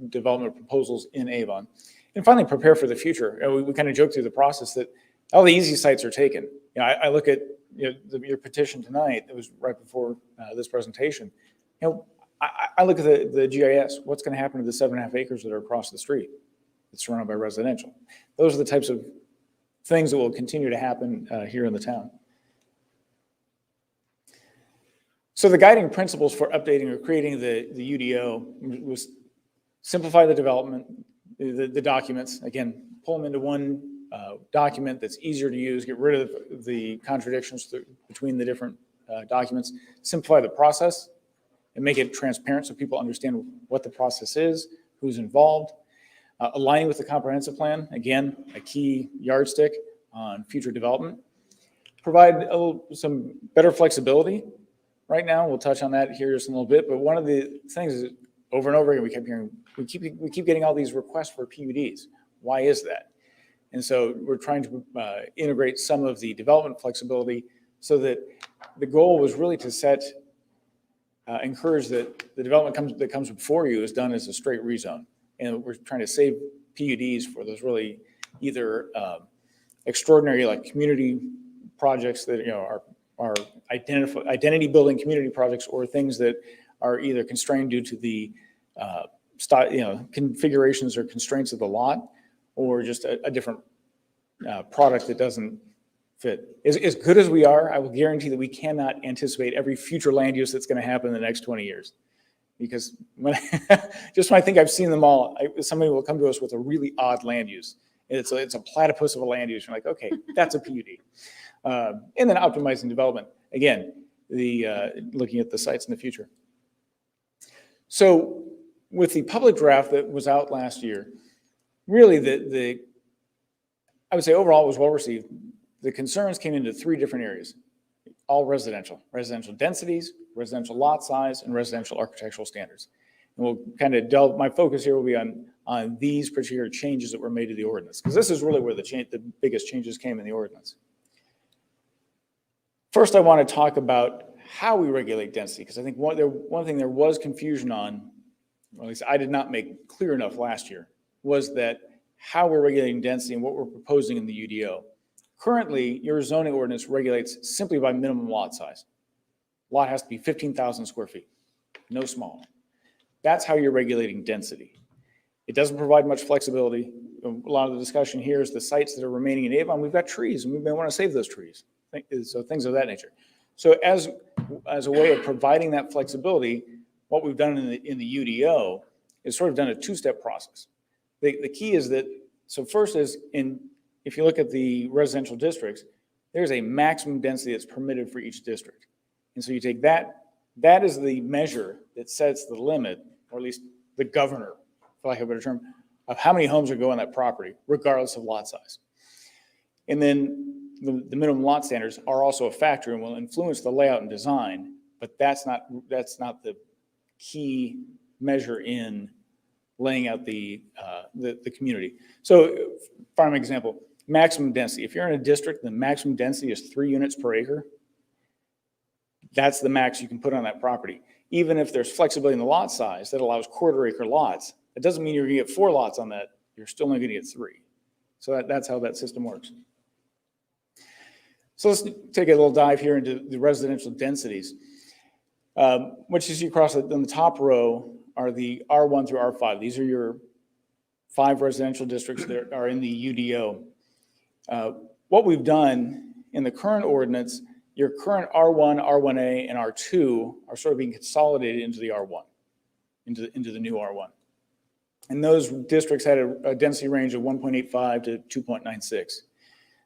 development proposals in Avon. And finally, prepare for the future. We kind of joked through the process that all the easy sites are taken. I look at your petition tonight that was right before this presentation. I look at the GIS. What's going to happen to the 7.5 acres that are across the street that's surrounded by residential? Those are the types of things that will continue to happen here in the town. So the guiding principles for updating or creating the UDO was simplify the development, the documents. Again, pull them into one document that's easier to use, get rid of the contradictions between the different documents, simplify the process, and make it transparent so people understand what the process is, who's involved. Aligning with the comprehensive plan, again, a key yardstick on future development. Provide some better flexibility. Right now, we'll touch on that here just in a little bit, but one of the things is over and over again, we kept hearing, we keep getting all these requests for PUDs. Why is that? And so we're trying to integrate some of the development flexibility so that the goal was really to encourage that the development that comes before you is done as a straight rezone. And we're trying to save PUDs for those really either extraordinary like community projects that are identity building community projects, or things that are either constrained due to the configurations or constraints of the lot, or just a different product that doesn't fit. As good as we are, I will guarantee that we cannot anticipate every future land use that's going to happen in the next 20 years. Because when I think I've seen them all, somebody will come to us with a really odd land use. It's a platypus of a land use. You're like, okay, that's a PUD. And then optimizing development. Again, looking at the sites in the future. So with the public draft that was out last year, really I would say overall it was well received. The concerns came into 3 different areas, all residential densities, residential lot size, and residential architectural standards. And we'll kind of my focus here will be on these particular changes that were made to the ordinance, because this is really where the biggest changes came in the ordinance. First, I want to talk about how we regulate density, because I think one thing there was confusion on, or at least I did not make clear enough last year, was that how we're regulating density and what we're proposing in the UDO. Currently, your zoning ordinance regulates simply by minimum lot size. Lot has to be 15,000 square feet, no smaller. That's how you're regulating density. It doesn't provide much flexibility. A lot of the discussion here is the sites that are remaining in Avon. We've got trees, and we may want to save those trees. So things of that nature. So as a way of providing that flexibility, what we've done in the UDO is sort of done a 2-step process. The key is that, so first is if you look at the residential districts, there's a maximum density that's permitted for each district. And so you take that is the measure that sets the limit, or at least the governor, for lack of a better term, of how many homes are going on that property, regardless of lot size. And then the minimum lot standards are also a factor and will influence the layout and design, but that's not the key measure in laying out the community. So, for example, maximum density. If you're in a district, the maximum density is 3 units per acre. That's the max you can put on that property. Even if there's flexibility in the lot size that allows quarter acre lots, it doesn't mean you're gonna get 4 lots on that. You're still only gonna get 3. So that's how that system works. So let's take a little dive here into the residential densities. What you see across on the top row are the R1 through R5. These are your 5 residential districts that are in the UDO. What we've done in the current ordinance, your current R1, R1A, and R2 are sort of being consolidated into the R1, into the new R1. And those districts had a density range of 1.85 to 2.96.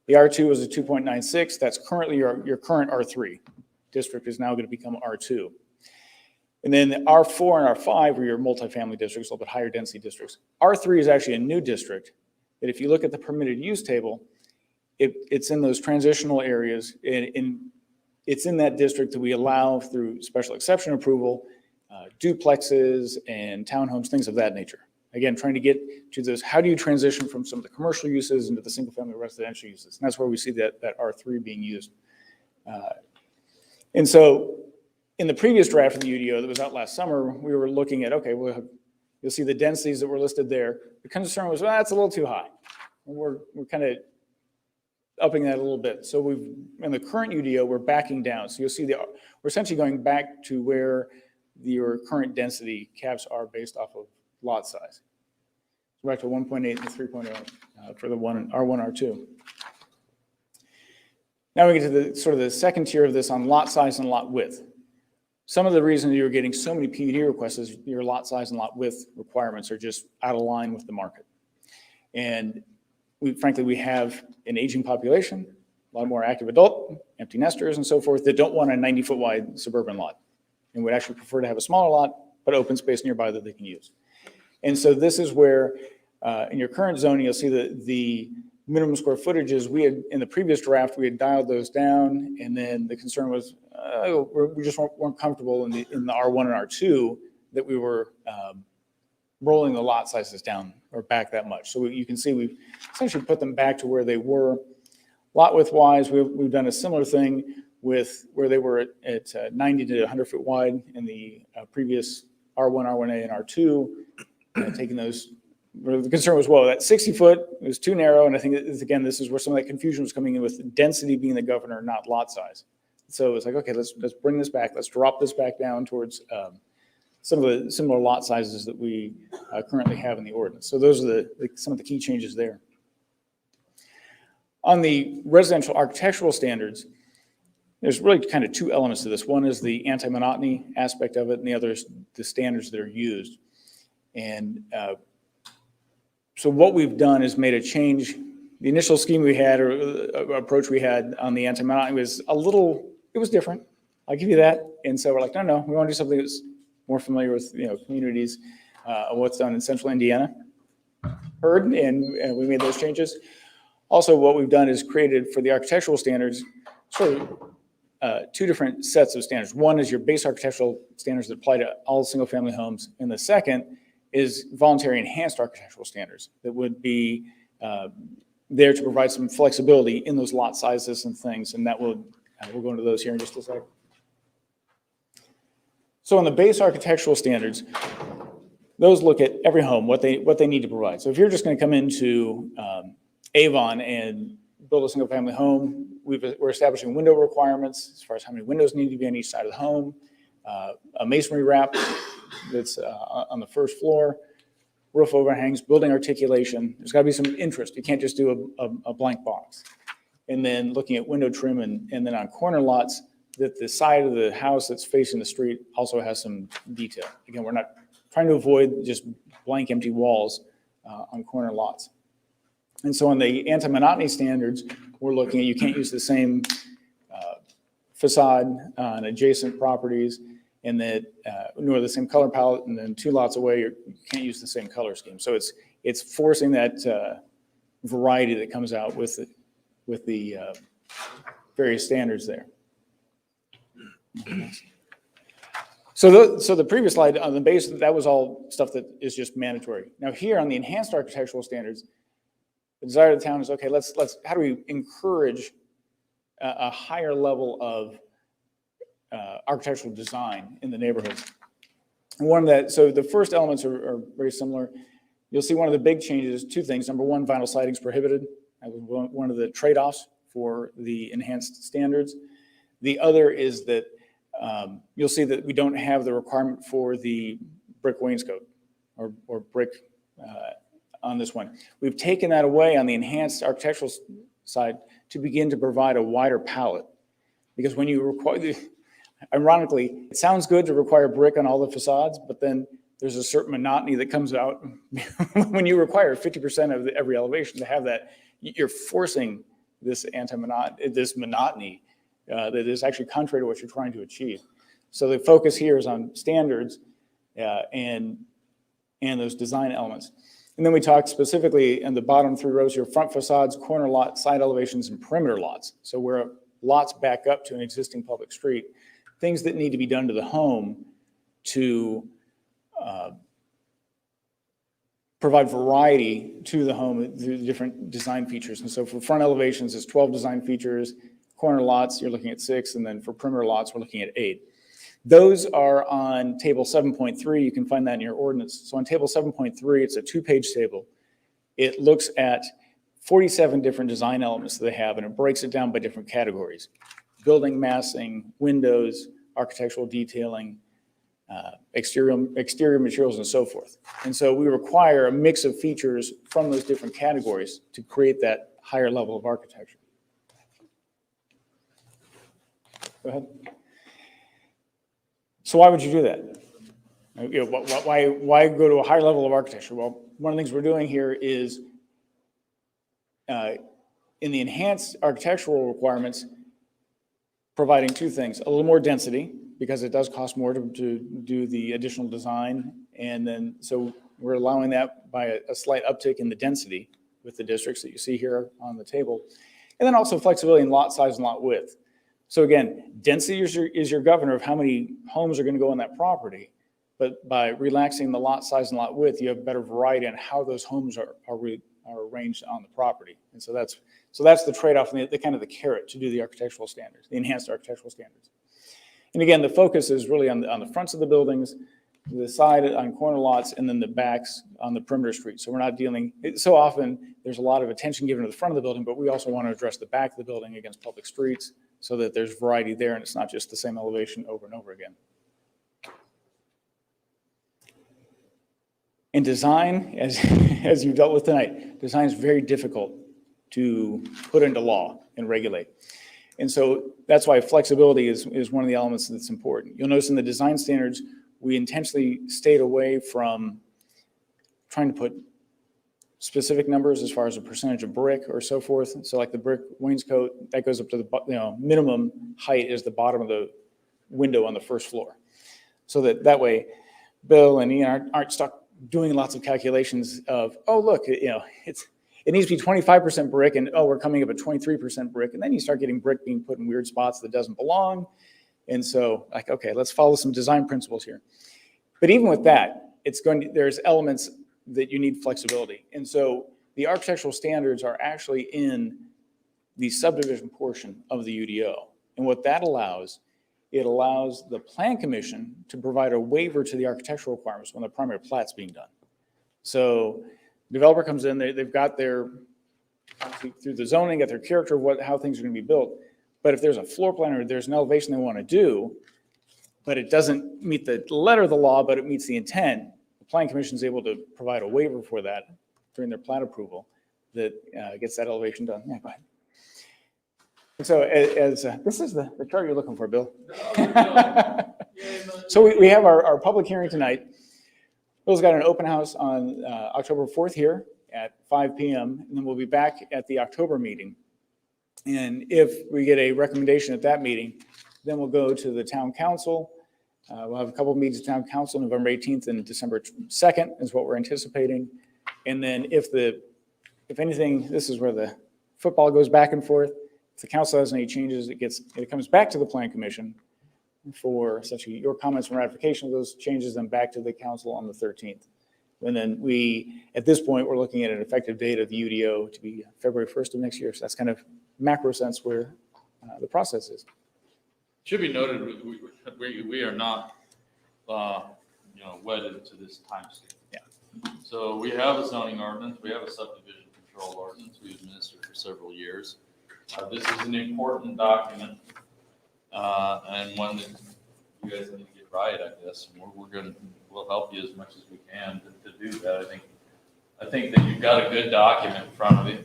The R2 was a 2.96. That's currently your current R3 district is now going to become R2. And then the R4 and R5 are your multifamily districts, a little bit higher density districts. R3 is actually a new district that if you look at the permitted use table, it's in those transitional areas. It's in that district that we allow through special exception approval, duplexes and townhomes, things of that nature. Again, trying to get to this, how do you transition from some of the commercial uses into the single family residential uses? And that's where we see that R3 being used. And so in the previous draft of the UDO that was out last summer, we were looking at, okay, you'll see the densities that were listed there. The concern was, well, that's a little too high. We're kind of upping that a little bit. So in the current UDO, we're backing down. So you'll see we're essentially going back to where your current density caps are based off of lot size. So back to 1.8 and 3.0 for the R1, R2. Now we get to the second tier of this on lot size and lot width. Some of the reasons you're getting so many PUD requests is your lot size and lot width requirements are just out of line with the market. And frankly, we have an aging population, a lot more active adult, empty nesters and so forth that don't want a 90-foot wide suburban lot and would actually prefer to have a smaller lot, but open space nearby that they can use. And so this is where in your current zoning, you'll see the minimum square footages. We had, in the previous draft, we had dialed those down, and then the concern was we just weren't comfortable in the R1 and R2 that we were rolling the lot sizes down or back that much. So you can see we've essentially put them back to where they were. Lot width wise, we've done a similar thing with where they were at 90 to 100 foot wide in the previous R1, R1A, and R2, taking those. The concern was, well, that 60 foot was too narrow. And I think, again, this is where some of that confusion was coming in with density being the governor, not lot size. So it's like, okay, let's bring this back. Let's drop this back down towards some of the similar lot sizes that we currently have in the ordinance. So those are some of the key changes there. On the residential architectural standards, there's really kind of 2 elements to this. One is the anti-monotony aspect of it, and the other is the standards that are used. And so what we've done is made a change. The initial scheme we had or approach we had on the anti-monotony was it was different. I'll give you that. And so we're like, no, we want to do something that's more familiar with communities, what's done in central Indiana. Heard, and we made those changes. Also, what we've done is created for the architectural standards sort of 2 different sets of standards. One is your base architectural standards that apply to all single family homes, and the second is voluntary enhanced architectural standards that would be there to provide some flexibility in those lot sizes and things, and that we'll go into those here in just a second. So on the base architectural standards, those look at every home, what they need to provide. So if you're just going to come into Avon and build a single family home, we're establishing window requirements as far as how many windows need to be on each side of the home, a masonry wrap that's on the first floor, roof overhangs, building articulation. There's got to be some interest. You can't just do a blank box. And then looking at window trim and then on corner lots, that the side of the house that's facing the street also has some detail. Again, we're not trying to avoid just blank empty walls on corner lots. And so on the anti-monotony standards, we're looking at you can't use the same facade on adjacent properties, and that nor the same color palette, and then 2 lots away you can't use the same color scheme. So it's forcing that variety that comes out with the various standards there. So the previous slide on the base, that was all stuff that is just mandatory. Now here on the enhanced architectural standards, the desire of the town is, okay, how do we encourage a higher level of architectural design in the neighborhoods? And one of that, so the first elements are very similar. You'll see one of the big changes, two things. Number one, vinyl siding is prohibited. That was one of the trade-offs for the enhanced standards. The other is that you'll see that we don't have the requirement for the brick wainscot or brick on this one. We've taken that away on the enhanced architectural side to begin to provide a wider palette. Because when you require, ironically, it sounds good to require brick on all the facades, but then there's a certain monotony that comes out when you require 50% of every elevation to have that. You're forcing this monotony that is actually contrary to what you're trying to achieve. So the focus here is on standards and those design elements. And then we talked specifically in the bottom three rows here, front facades, corner lots, side elevations, and perimeter lots. So where lots back up to an existing public street, things that need to be done to the home to provide variety to the home through the different design features. And so for front elevations, it's 12 design features. Corner lots, you're looking at 6, and then for perimeter lots, we're looking at 8. Those are on table 7.3. You can find that in your ordinance. So on table 7.3, it's a 2-page table. It looks at 47 different design elements that they have, and it breaks it down by different categories: building massing, windows, architectural detailing, exterior materials, and so forth. And so we require a mix of features from those different categories to create that higher level of architecture. Go ahead. So why would you do that? You know, why go to a higher level of architecture? Well, one of the things we're doing here is in the enhanced architectural requirements, providing two things: a little more density, because it does cost more to do the additional design. And then, so we're allowing that by a slight uptick in the density with the districts that you see here on the table. And then also flexibility in lot size and lot width. So again, density is your governor of how many homes are going to go on that property. But by relaxing the lot size and lot width, you have better variety on how those homes are arranged on the property. And so that's the trade-off and the kind of the carrot to do the architectural standards, the enhanced architectural standards. And again, the focus is really on the fronts of the buildings, the side on corner lots, and then the backs on the perimeter street. So we're not dealing, so often there's a lot of attention given to the front of the building, but we also want to address the back of the building against public streets so that there's variety there and it's not just the same elevation over and over again. In design, as you've dealt with tonight, design is very difficult to put into law and regulate. And so that's why flexibility is one of the elements that's important. You'll notice in the design standards, we intentionally stayed away from trying to put specific numbers as far as a percentage of brick or so forth. So like the brick wainscot, that goes up to the minimum height is the bottom of the window on the first floor. So that way, Bill and Ian aren't stuck doing lots of calculations of, oh, look, it needs to be 25% brick, and we're coming up at 23% brick. And then you start getting brick being put in weird spots that doesn't belong. And so, like, okay, let's follow some design principles here. But even with that, there's elements that you need flexibility. And so the architectural standards are actually in the subdivision portion of the UDO. And what that allows, it allows the plan commission to provide a waiver to the architectural requirements when the primary plat's being done. So developer comes in, they've got their, through the zoning, got their character of how things are going to be built. But if there's a floor plan or there's an elevation they want to do, but it doesn't meet the letter of the law, but it meets the intent, the plan commission is able to provide a waiver for that during their plat approval that gets that elevation done. Yeah, go ahead. And so this is the chart you're looking for, Bill. So we have our public hearing tonight. Bill's got an open house on October 4th here at 5 p.m. And then we'll be back at the October meeting. And if we get a recommendation at that meeting, then we'll go to the town council. We'll have a couple of meetings at town council, November 18th and December 2nd is what we're anticipating. And then if anything, this is where the football goes back and forth. If the council has any changes, it comes back to the plan commission. for essentially your comments and ratification of those changes, then back to the council on the 13th. And then we, at this point, we're looking at an effective date of the UDO to be February 1st of next year. So that's kind of macro sense where the process is. Should be noted, we are not, wedded to this timescale. Yeah. So we have a zoning ordinance, we have a subdivision control ordinance we've administered for several years. This is an important document, and one that you guys need to get right, I guess. And we'll help you as much as we can to do that. I think that you've got a good document in front of you.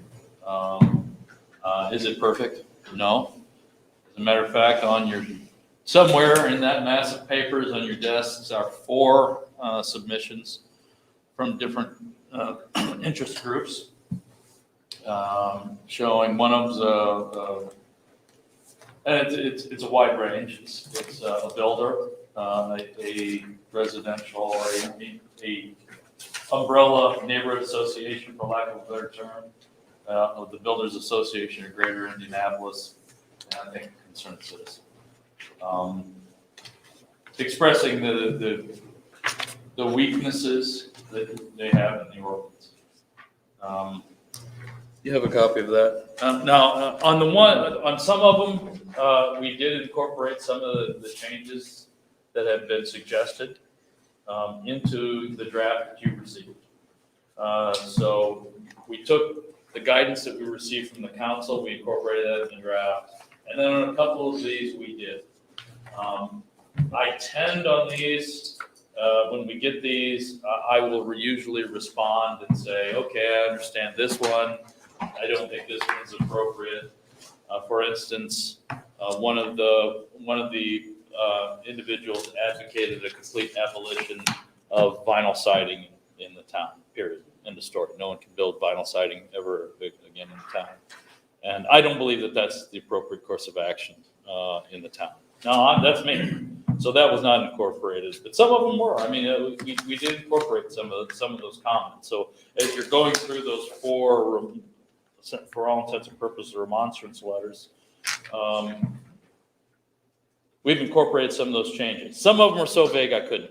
Is it perfect? No. As a matter of fact, somewhere in that mass of papers on your desks are 4 submissions from different interest groups, showing one of them's and it's a wide range. It's a builder, a residential, a umbrella neighborhood association, for lack of a better term, of the Builders Association of Greater Indianapolis, and I think concerned citizens. Expressing the weaknesses that they have in the ordinance. You have a copy of that. Now, on some of them, we did incorporate some of the changes that have been suggested into the draft that you received. So we took the guidance that we received from the council, we incorporated that in the draft, and then on a couple of these we did. I tend on these, when we get these, I will usually respond and say, okay, I understand this one. I don't think this one's appropriate. For instance, one of the individuals advocated a complete abolition of vinyl siding in the town, period. End of story. No one can build vinyl siding ever again in the town. And I don't believe that that's the appropriate course of action in the town. Now, that's me. So that was not incorporated, but some of them were. I mean, we did incorporate some of those comments. So as you're going through those 4, for all intents and purposes, remonstrance letters, we've incorporated some of those changes. Some of them are so vague I couldn't.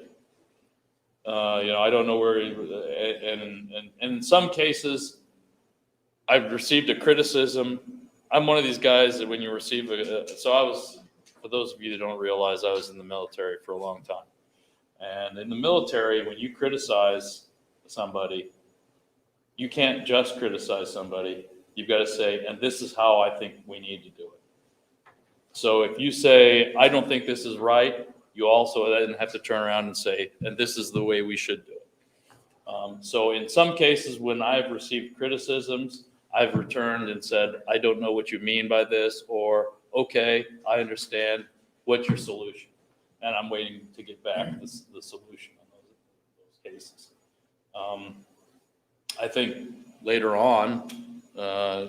I don't know where, and in some cases, I've received a criticism. I'm one of these guys that when you receive for those of you that don't realize, I was in the military for a long time. And in the military, when you criticize somebody, you can't just criticize somebody. You've got to say, and this is how I think we need to do it. So if you say, I don't think this is right, you also then have to turn around and say, and this is the way we should do it. So in some cases, when I've received criticisms, I've returned and said, I don't know what you mean by this, or, okay, I understand. What's your solution? And I'm waiting to get back the solution on those cases. I think later on,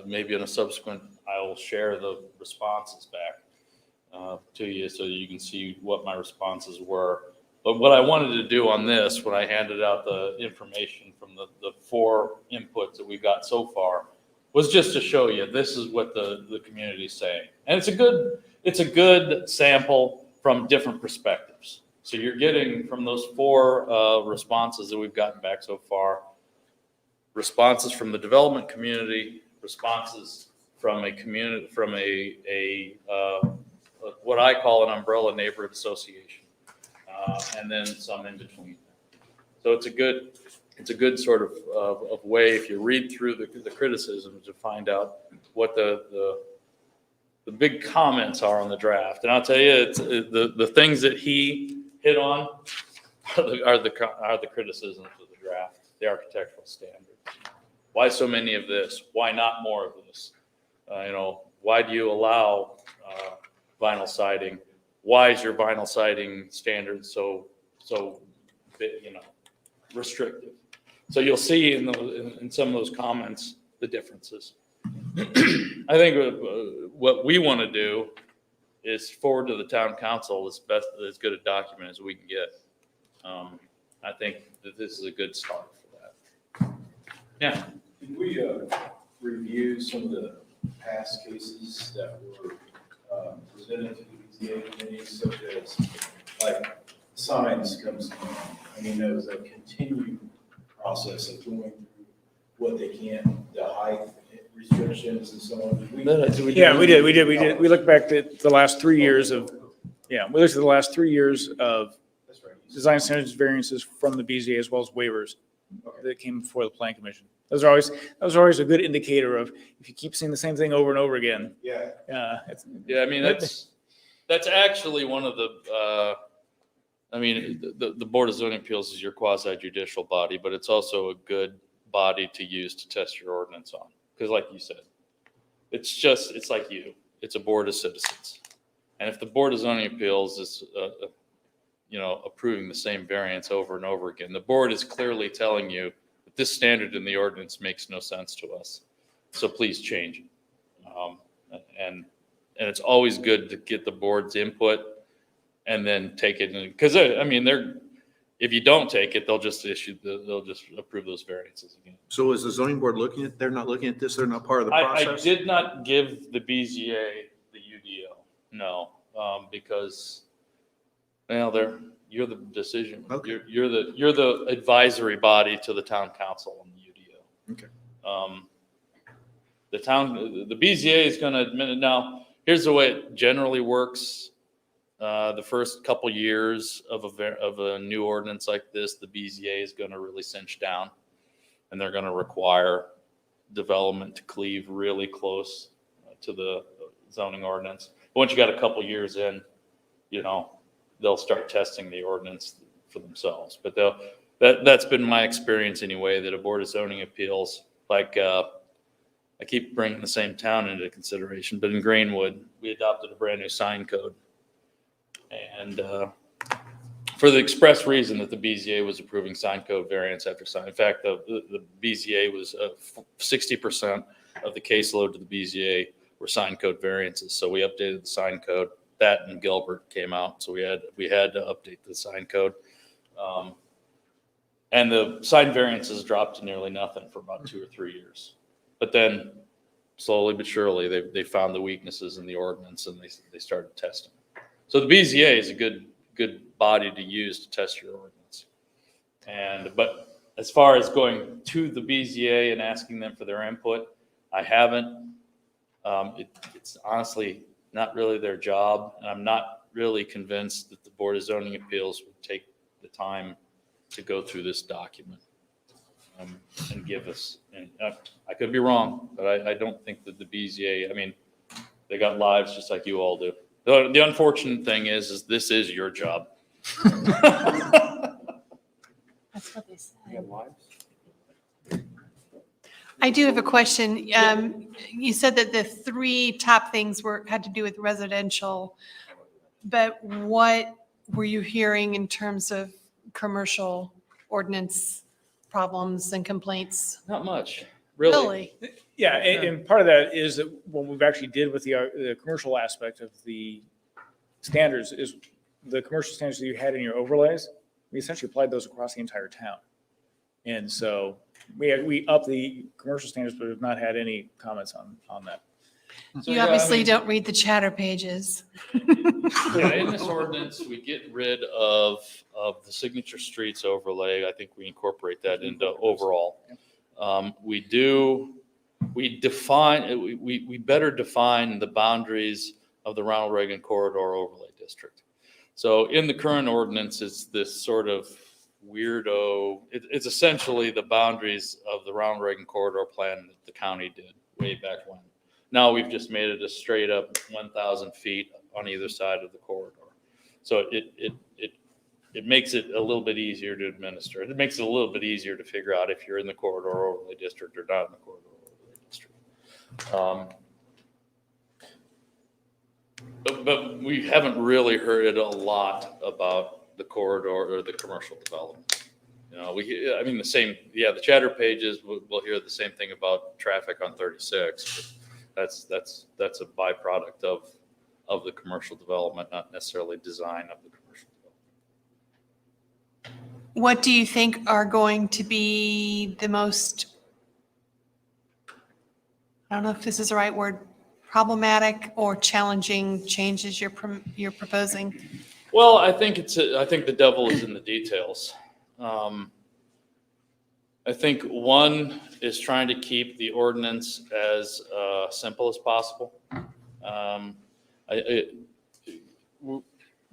maybe in a subsequent, I will share the responses back to you so you can see what my responses were. But what I wanted to do on this, when I handed out the information from the 4 inputs that we've got so far, was just to show you this is what the community is saying. And it's a good sample from different perspectives. So you're getting from those 4 responses that we've gotten back so far, responses from the development community, responses from a community, from what I call an umbrella neighborhood association, and then some in between. So it's a good sort of way, if you read through the criticisms, to find out what the big comments are on the draft. And I'll tell you, it's the things that he hit on are the criticisms of the draft, the architectural standards. Why so many of this? Why not more of this? Why do you allow vinyl siding? Why is your vinyl siding standard so restrictive? So you'll see in some of those comments the differences. I think what we want to do is forward to the town council as good a document as we can get. I think that this is a good start for that. Yeah. Can we review some of the past cases that were presented to the BZA committees such as like signs comes to mind. I mean, there's a continued process of going through what they can, the height restrictions and so on. Yeah, we did. We looked back at the last 3 years of, we looked at the last 3 years of design standards variances from the BZA as well as waivers that came before the plan commission. Those are always a good indicator of if you keep seeing the same thing over and over again. Yeah. Yeah, I mean, that's actually one of the, the Board of Zoning Appeals is your quasi judicial body, but it's also a good body to use to test your ordinance on. Because like you said, it's like you, it's a board of citizens. And if the Board of Zoning Appeals is, approving the same variance over and over again, the board is clearly telling you that this standard in the ordinance makes no sense to us. So please change it. And it's always good to get the board's input and then take it. Because if you don't take it, they'll just approve those variances again. So is the zoning board they're not looking at this, they're not part of the I process? did not give the BZA the UDO, no, because, you're the decision. Okay. You're the advisory body to the town council on the UDO. Okay. The BZA is going to admit it. Now, here's the way it generally works. The first couple years of a new ordinance like this, the BZA is going to really cinch down, and they're going to require development to cleave really close to the zoning ordinance. But once you got a couple years in, they'll start testing the ordinance for themselves. But that's been my experience anyway, that a Board of Zoning Appeals, like I keep bringing the same town into consideration, but in Greenwood, we adopted a brand new sign code. And for the express reason that the BZA was approving sign code variance after sign. In fact, the BZA was 60% of the caseload to the BZA were sign code variances. So we updated the sign code. That and Gilbert came out. So we had to update the sign code. And the sign variances dropped to nearly nothing for about 2 or 3 years. But then slowly but surely, they found the weaknesses in the ordinance and they started testing. So the BZA is a good body to use to test your ordinance. But as far as going to the BZA and asking them for their input, I haven't. It's honestly not really their job. And I'm not really convinced that the Board of Zoning Appeals would take the time to go through this document and give us, and I could be wrong, but I don't think that the BZA, they got lives just like you all do. The unfortunate thing is this is your job. That's what they said. I do have a question. You said that the 3 top things had to do with residential, but what were you hearing in terms of commercial ordinance problems and complaints? Not much, really. Yeah, and part of that is that what we've actually did with the commercial aspect of the standards is the commercial standards that you had in your overlays, we essentially applied those across the entire town. And so we upped the commercial standards, but we've not had any comments on that. You obviously don't read the chatter pages. Yeah, in this ordinance, we get rid of the signature streets overlay. I think we incorporate that into overall. We better define the boundaries of the Ronald Reagan Corridor Overlay District. So in the current ordinance, it's this sort of weirdo, it's essentially the boundaries of the Ronald Reagan Corridor plan that the county did way back when. Now we've just made it a straight up 1,000 feet on either side of the corridor. So it makes it a little bit easier to administer. It makes it a little bit easier to figure out if you're in the corridor overlay district or not in the corridor overlay district. But we haven't really heard a lot about the corridor or the commercial development. The chatter pages, we'll hear the same thing about traffic on 36. But that's a byproduct of the commercial development, not necessarily design of the commercial development. What do you think are going to be the most, I don't know if this is the right word, problematic or challenging changes you're proposing? Well, I think I think the devil is in the details. I think one is trying to keep the ordinance as simple as possible.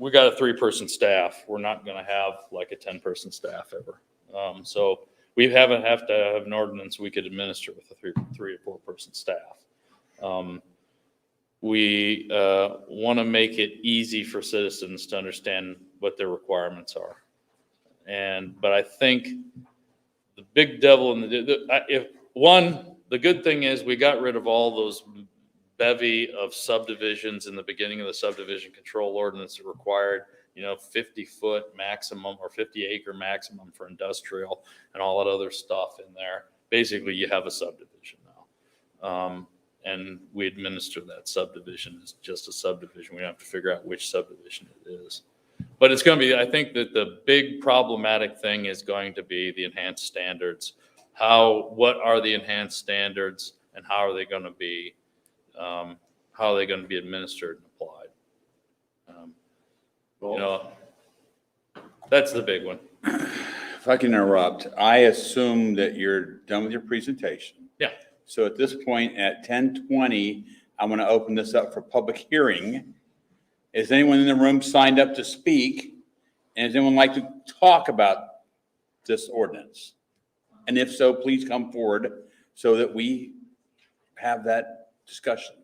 We got a 3-person staff. We're not going to have like a 10-person staff ever. So we have to have an ordinance we could administer with a 3 or 4-person staff. We want to make it easy for citizens to understand what their requirements are. But I think the big devil in the good thing is we got rid of all those bevy of subdivisions in the beginning of the subdivision control ordinance that required, 50-foot maximum or 50-acre maximum for industrial and all that other stuff in there. Basically, you have a subdivision now. And we administer that subdivision as just a subdivision. We don't have to figure out which subdivision it is. But it's going to be, I think that the big problematic thing is going to be the enhanced standards. What are the enhanced standards and how are they going to be administered and applied? That's the big one. If I can interrupt, I assume that you're done with your presentation. Yeah. So at this point, at 10:20, I'm going to open this up for public hearing. Is anyone in the room signed up to speak? And does anyone like to talk about this ordinance? And if so, please come forward so that we have that discussion.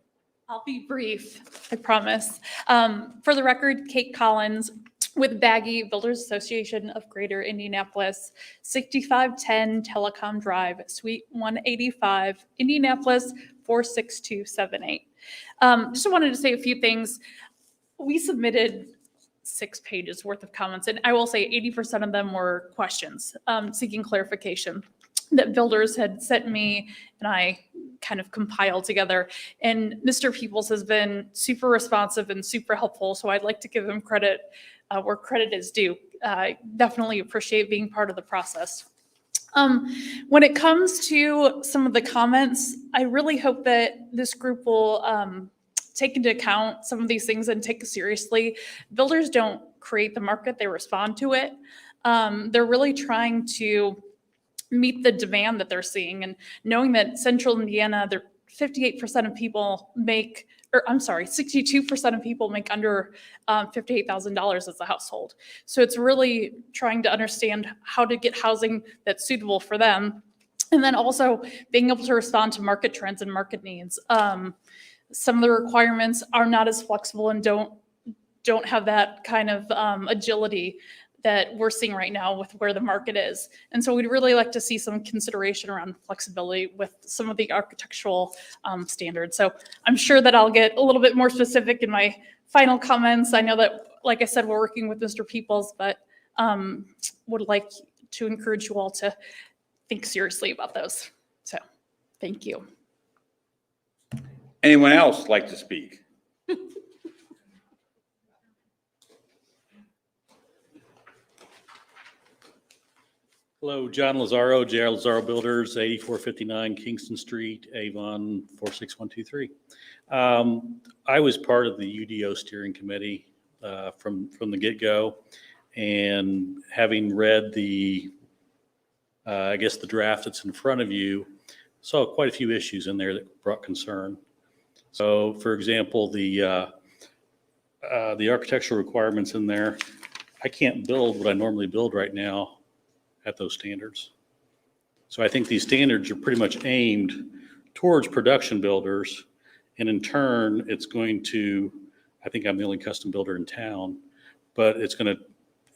I'll be brief, I promise. For the record, Kate Collins with Baggy Builders Association of Greater Indianapolis, 6510 Telecom Drive, Suite 185, Indianapolis 46278. Just wanted to say a few things. We submitted 6 pages worth of comments, and I will say 80% of them were questions seeking clarification that builders had sent me and I kind of compiled together. And Mr. Peoples has been super responsive and super helpful, so I'd like to give him credit where credit is due. Definitely appreciate being part of the process. When it comes to some of the comments, I really hope that this group will take into account some of these things and take it seriously. Builders don't create the market, they respond to it. They're really trying to meet the demand that they're seeing, and knowing that Central Indiana, 58% of people make, or I'm sorry, 62% of people make under $58,000 as a household. So it's really trying to understand how to get housing that's suitable for them. And then also being able to respond to market trends and market needs. Some of the requirements are not as flexible and don't have that kind of agility that we're seeing right now with where the market is. And so we'd really like to see some consideration around flexibility with some of the architectural standards. So I'm sure that I'll get a little bit more specific in my final comments. I know that, like I said, we're working with Mr. Peoples, but would like to encourage you all to think seriously about those. So thank you. Anyone else like to speak? Hello, John Lazaro, J.R. Lazaro Builders, 8459 Kingston Street, Avon 46123. I was part of the UDO steering committee from the get-go, and having read the draft that's in front of you, saw quite a few issues in there that brought concern. So, for example, the architectural requirements in there, I can't build what I normally build right now at those standards. So I think these standards are pretty much aimed towards production builders, and in turn, it's going to, I think I'm the only custom builder in town, but it's going to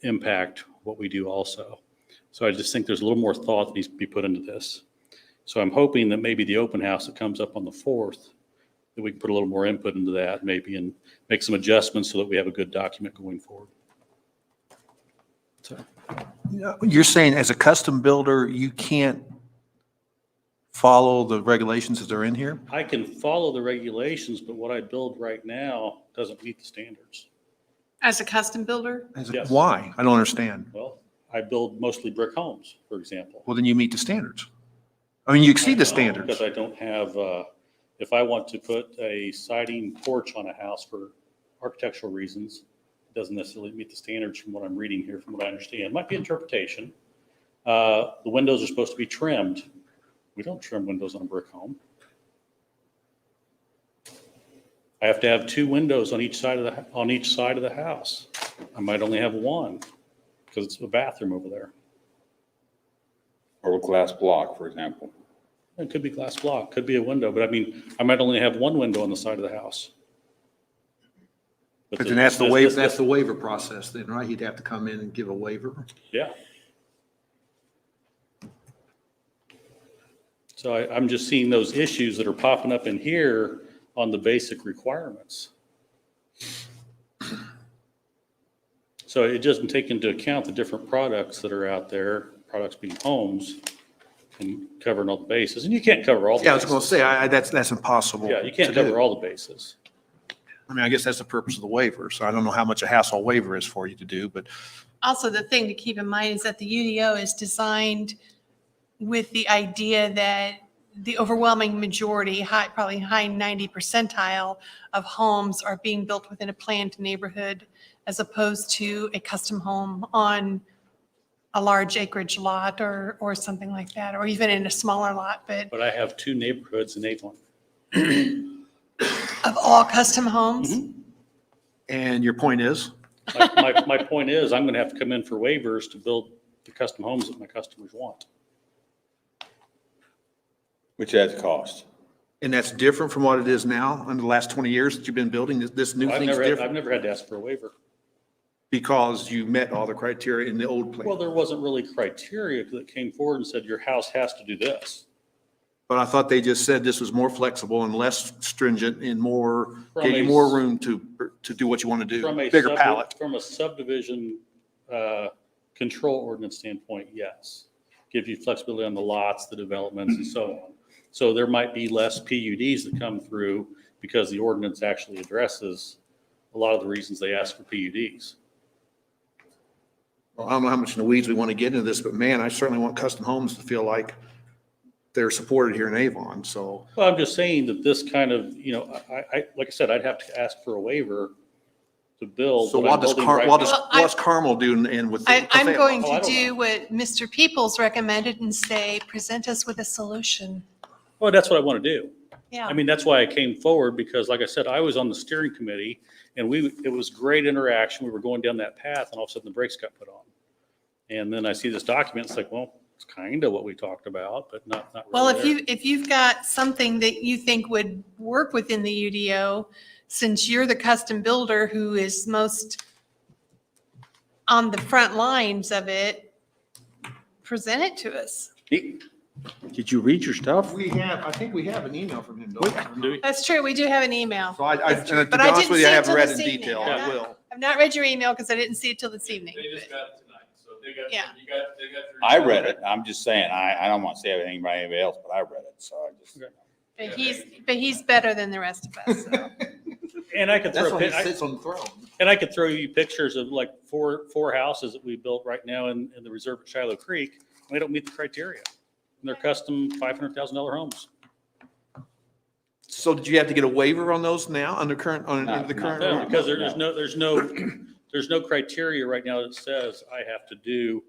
impact what we do also. So I just think there's a little more thought that needs to be put into this. So I'm hoping that maybe the open house that comes up on the 4th, that we can put a little more input into that maybe and make some adjustments so that we have a good document going forward. So. You're saying as a custom builder, you can't follow the regulations that are in here? I can follow the regulations, but what I build right now doesn't meet the standards. As a custom builder? Yes. Why? I don't understand. Well, I build mostly brick homes, for example. Well, then you meet the standards. I mean, you exceed the standards. Because I don't have if I want to put a siding porch on a house for architectural reasons, it doesn't necessarily meet the standards from what I'm reading here, from what I understand. It might be interpretation. The windows are supposed to be trimmed. We don't trim windows on a brick home. I have to have 2 windows on each side of the house. I might only have 1 because it's a bathroom over there. Or a glass block, for example. It could be glass block, could be a window, but I mean, I might only have 1 window on the side of the house. But then that's the waiver, that's the waiver process then, right? He'd have to come in and give a waiver. Yeah. So I'm just seeing those issues that are popping up in here on the basic requirements. So it doesn't take into account the different products that are out there, products being homes, and covering all the bases. And you can't cover all the bases. Yeah, I was going to say, that's impossible. Yeah, you can't to do. cover all the bases. I mean, I guess that's the purpose of the waiver. So I don't know how much a hassle waiver is for you to do, but Also, the thing to keep in mind is that the UDO is designed with the idea that the overwhelming majority, probably high 90 percentile of homes are being built within a planned neighborhood as opposed to a custom home on a large acreage lot or something like that, or even in a smaller lot. But But I have 2 neighborhoods in Avon. of all custom homes, and your point is? My point is, I'm going to have to come in for waivers to build the custom homes that my customers want. Which adds cost. And that's different from what it is now in the last 20 years that you've been building? This new I've thing's never different had to ask for a waiver. because you met all the criteria in the old plan? Well, there wasn't really criteria that came forward and said, your house has to do this. But I thought they just said this was more flexible and less stringent and more, From gave you a more room to do what you want to do. From a Bigger palette. From a subdivision control ordinance standpoint, yes. Gives you flexibility on the lots, the developments, and so on. So there might be less PUDs that come through because the ordinance actually addresses a lot of the reasons they ask for PUDs. Well, I don't know how much in the weeds we want to get into this, but man, I certainly want custom homes to feel like they're supported here in Avon, so. Well, I'm just saying that this kind of, I like I said, I'd have to ask for a waiver to build. So what I'm building right now. what's Carmel doing and with? I'm going Oh, I to don't do what Mr. Peoples recommended and say, present us with a solution. Well, that's what I want to do. Yeah. I mean, that's why I came forward because like I said, I was on the steering committee and it was great interaction. We were going down that path and all of a sudden the brakes got put on. And then I see this document, it's like, well, it's kind of what we talked about, but not really. Well, there. if you've got something that you think would work within the UDO, since you're the custom builder who is most on the front lines of it, present it to us. Did you read your stuff? I think we have an email from him, don't we? That's true, we do have an email. So and to be But I honest didn't with you, see I it haven't till read it this in evening. detail. I've I not- will. I've not read your email because I didn't see it till this evening. They just got it tonight, so they got, Yeah. you got, they got. I read it. I'm just saying, I don't want to say anything about anybody else, but I read it, so I just. But he's better than the rest of us, so. And I could That's throw, why he sits on the throne. and I could throw you pictures of like four houses that we built right now in the reserve at Shiloh Creek. And they don't meet the criteria. And they're custom $500,000 homes. So did you have to get a waiver on those now under the current? No, because there's no criteria right now that says I have to do.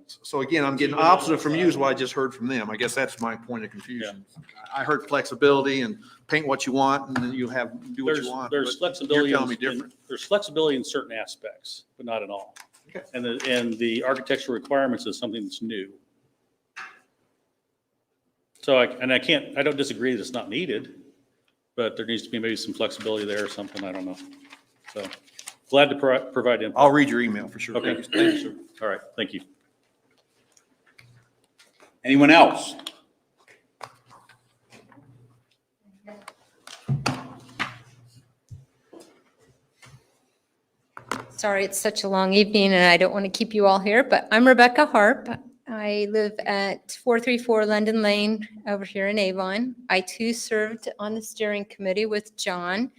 So again, I'm getting opposite from you is what I just heard from them. I guess that's my point of confusion. I heard flexibility and paint what you want and then you do what you want. There's but flexibility. You're telling me different. There's flexibility in certain aspects, but not in all. Okay. And the architectural requirements is something that's new. So I don't disagree that it's not needed, but there needs to be maybe some flexibility there or something. I don't know. So glad to provide input. I'll read your email for sure. Okay. Thank you, sir. All right. Thank you. Anyone else? Sorry, it's such a long evening and I don't want to keep you all here, but I'm Rebecca Harp. I live at 434 London Lane over here in Avon. I too served on the steering committee with John.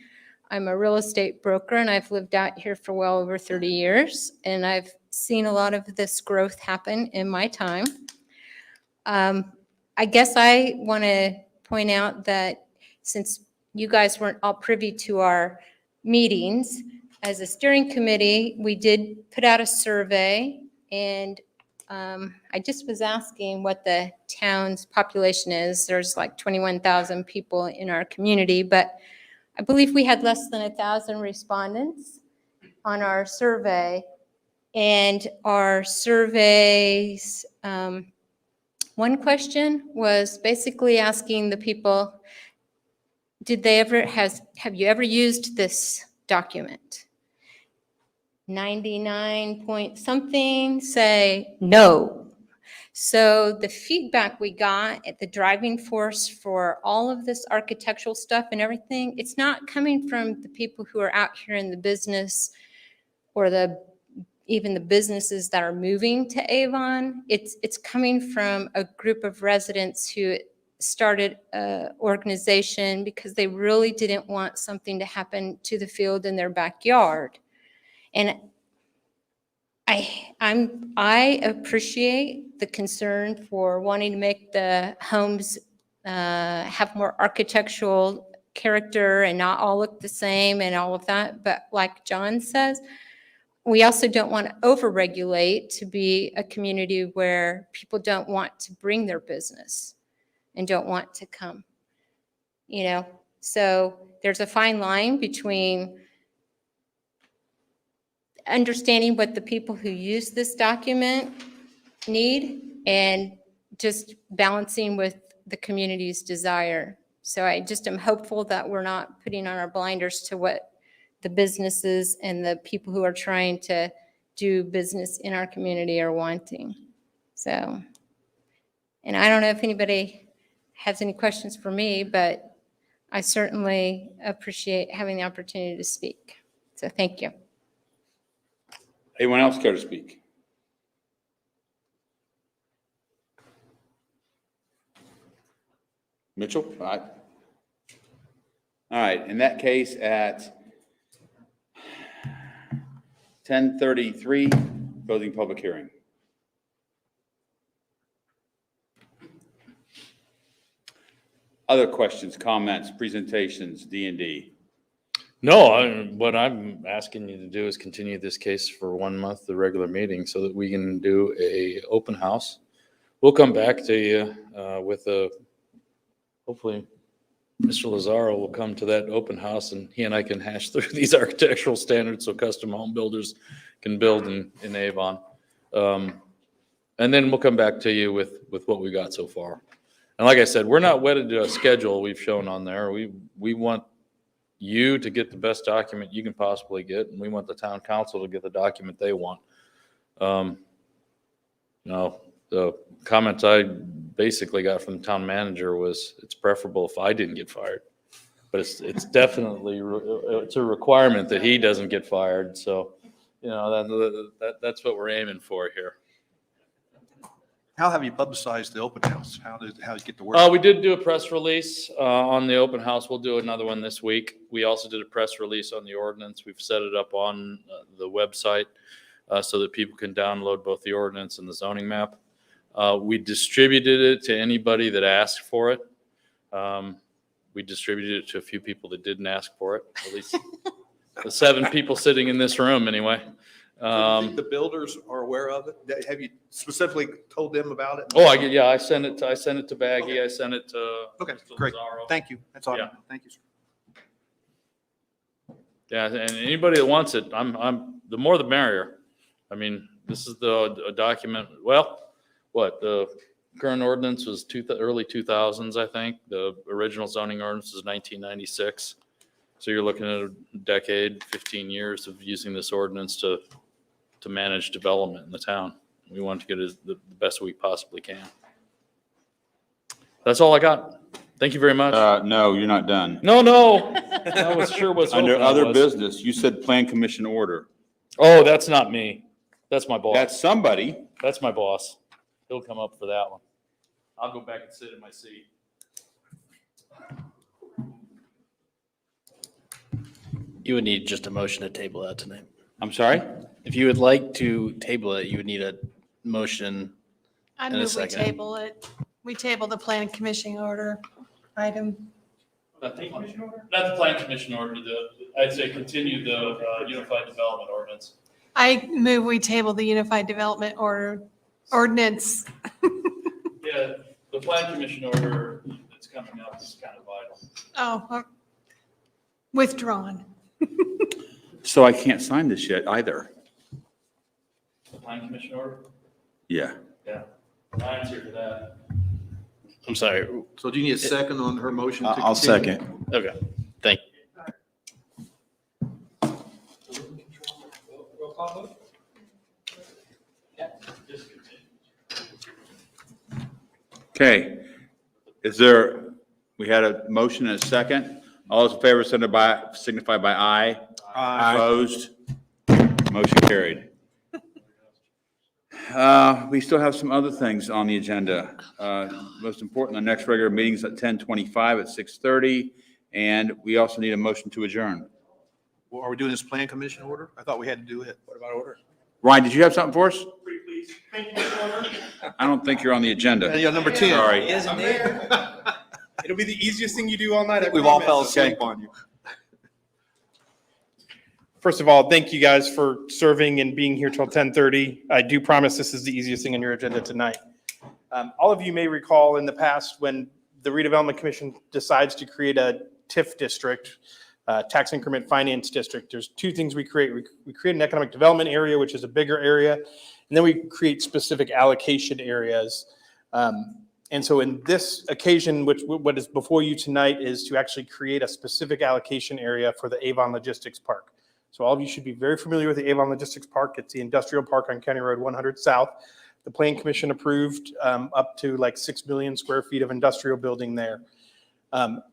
I'm a real estate broker and I've lived out here for well over 30 years and I've seen a lot of this growth happen in my time. I guess I want to point out that since you guys weren't all privy to our meetings, as a steering committee, we did put out a survey, and I just was asking what the town's population is. There's like 21,000 people in our community, but I believe we had less than 1,000 respondents on our survey. And our surveys, one question was basically asking the people, have you ever used this document? 99 point something say no. So the feedback we got at the driving force for all of this architectural stuff and everything, it's not coming from the people who are out here in the business or even the businesses that are moving to Avon. It's coming from a group of residents who started an organization because they really didn't want something to happen to the field in their backyard. And I appreciate the concern for wanting to make the homes have more architectural character and not all look the same and all of that. But like John says, we also don't want to overregulate to be a community where people don't want to bring their business and don't want to come, So there's a fine line between understanding what the people who use this document need and just balancing with the community's desire. So I just am hopeful that we're not putting on our blinders to what the businesses and the people who are trying to do business in our community are wanting. So, and I don't know if anybody has any questions for me, but I certainly appreciate having the opportunity to speak. So thank you. Anyone else care to speak? Mitchell? All right. All right, in that case, at 10:33, closing public hearing. Other questions, comments, presentations, D&D? No, what I'm asking you to do is continue this case for 1 month, the regular meeting, so that we can do a open house. We'll come back to you with hopefully Mr. Lazaro will come to that open house and he and I can hash through these architectural standards so custom home builders can build in Avon. And then we'll come back to you with what we got so far. And like I said, we're not wedded to a schedule we've shown on there. We want you to get the best document you can possibly get, and we want the town council to get the document they want. The comments I basically got from the town manager was it's preferable if I didn't get fired, but it's definitely it's a requirement that he doesn't get fired. So, that's what we're aiming for here. How have you publicized the open house? How did you get the word? We did do a press release on the open house. We'll do another one this week. We also did a press release on the ordinance. We've set it up on the website so that people can download both the ordinance and the zoning map. We distributed it to anybody that asked for it. We distributed it to a few people that didn't ask for it, at least the 7 people sitting in this room anyway. Do you think the builders are aware of it? Have you specifically told them about it? I sent it to Baggy. Okay. I sent it to Okay, Mr. great. Lazaro. Thank you. That's all. Yeah. Thank you, sir. Yeah, and anybody that wants it, I'm the more the merrier. I mean, this is a document. Well, the current ordinance was early 2000s, I think. The original zoning ordinance is 1996. So you're looking at a decade, 15 years of using this ordinance to manage development in the town. We want to get it the best we possibly can. That's all I got. Thank you very much. No, you're not done. No. I was sure was Under hoping I other was. business, you said plan commission order. Oh, that's not me. That's my boss. That's somebody. That's my boss. He'll come up for that one. I'll go back and sit in my seat. You would need just a motion to table that tonight. I'm sorry? If you would like to table it, you would need a motion I and a move we second. table it. We table the plan commission order item. Not the plan commission order, I'd say continue the unified development ordinance. I move we table the Unified Development Ordinance. Yeah, the plan commission order that's coming up is kind of vital. Withdrawn. So I can't sign this yet either. The plan commission order? Yeah. Yeah. Ryan's here for that. I'm sorry. So do you need a second on her motion? to I'll continue? second. Okay, thank you. Okay. We had a motion and a second. All those in favor signify by aye. Aye. Opposed? Motion carried. We still have some other things on the agenda. Most important, the next regular meeting is at 10:25 at 6:30, and we also need a motion to adjourn. Well, are we doing this plan commission order? I thought we had to do it. What about order? Ryan, did you have something for us? Pretty please. Thank you, Mr. Order. I don't think you're on the agenda. Yeah, number 10. Sorry. It'll be the easiest thing you do all night. I We've all promise. fell asleep on you. First of all, thank you guys for serving and being here till 10:30. I do promise this is the easiest thing on your agenda tonight. All of you may recall in the past when the redevelopment commission decides to create a TIF district, tax increment finance district, there's two things we create. We create an economic development area, which is a bigger area, and then we create specific allocation areas. And so in this occasion, what is before you tonight is to actually create a specific allocation area for the Avon Logistics Park. So all of you should be very familiar with the Avon Logistics Park. It's the industrial park on County Road 100 South. The Plan Commission approved up to like 6 million square feet of industrial building there.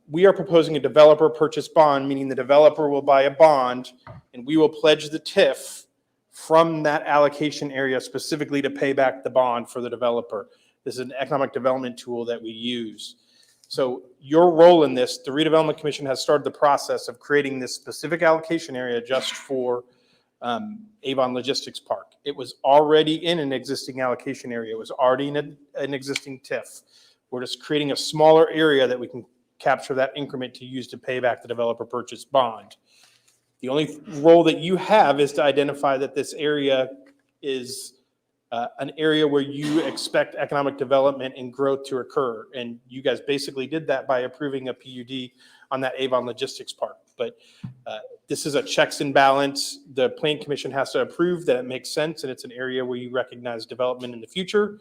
We are proposing a developer purchase bond, meaning the developer will buy a bond and we will pledge the TIF from that allocation area specifically to pay back the bond for the developer. This is an economic development tool that we use. So your role in this, the Redevelopment Commission has started the process of creating this specific allocation area just for Avon Logistics Park. It was already in an existing allocation area. It was already in an existing TIF. We're just creating a smaller area that we can capture that increment to use to pay back the developer purchase bond. The only role that you have is to identify that this area is an area where you expect economic development and growth to occur. And you guys basically did that by approving a PUD on that Avon Logistics Park. But this is a checks and balance. The Plan Commission has to approve that it makes sense and it's an area where you recognize development in the future.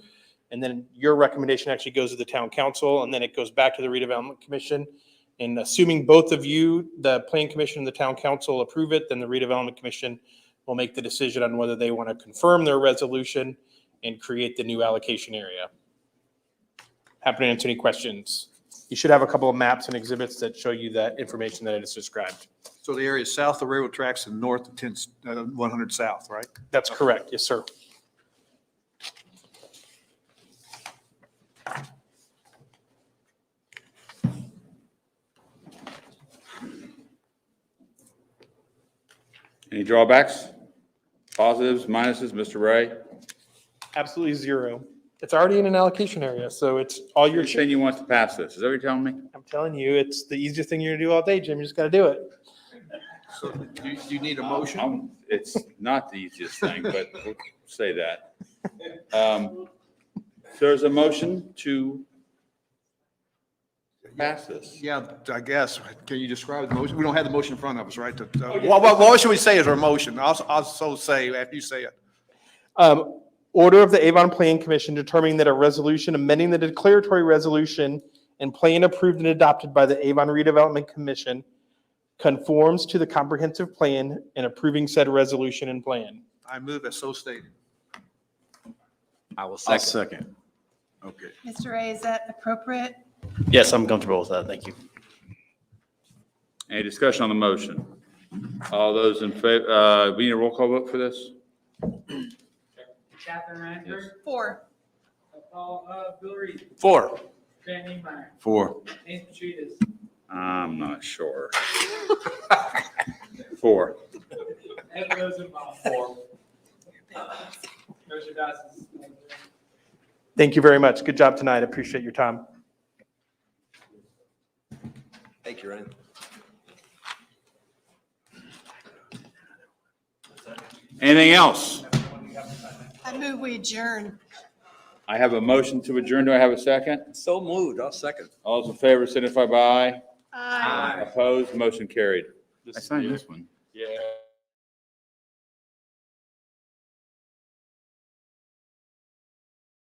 And then your recommendation actually goes to the town council and then it goes back to the Redevelopment Commission. And assuming both of you, the Plan Commission and the town council approve it, then the Redevelopment Commission will make the decision on whether they want to confirm their resolution and create the new allocation area. Happy to answer any questions. You should have a couple of maps and exhibits that show you that information that I just described. So the area south of the railroad tracks and north of 100 South, right? That's correct. Yes, sir. Any drawbacks? Positives, minuses, Mr. Ray? Absolutely zero. It's already in an allocation area, so it's all your. You're saying you want to pass this. Is that what you're telling me? I'm telling you, it's the easiest thing you're gonna do all day, Jim. You just gotta do it. So do you need a motion? It's not the easiest thing, but we'll say that. So there's a motion to pass this. Yeah, I guess. Can you describe the motion? We don't have the motion in front of us, right? What should we say is our motion? I'll so say after you say it. Order of the Avon Plan Commission determining that a resolution amending the declaratory resolution and plan approved and adopted by the Avon Redevelopment Commission conforms to the comprehensive plan and approving said resolution and plan. I move as so stated. I will second. Okay. Mr. Ray, is that appropriate? Yes, I'm comfortable with that. Thank you. Any discussion on the motion? All those in favor, we need a roll call vote for this? Catherine Reinberg. 4. Bill Reed. 4. Grant Niemeyer. 4. James Petritas. I'm not sure. 4. Ed Rosenbaum. 4. Motion passes. Thank you very much. Good job tonight. I appreciate your time. Thank you, Ryan. Anything else? I move we adjourn. I have a motion to adjourn. Do I have a second? So moved. I'll second. All those in favor signify by aye. Aye. Opposed, motion carried. I signed this one.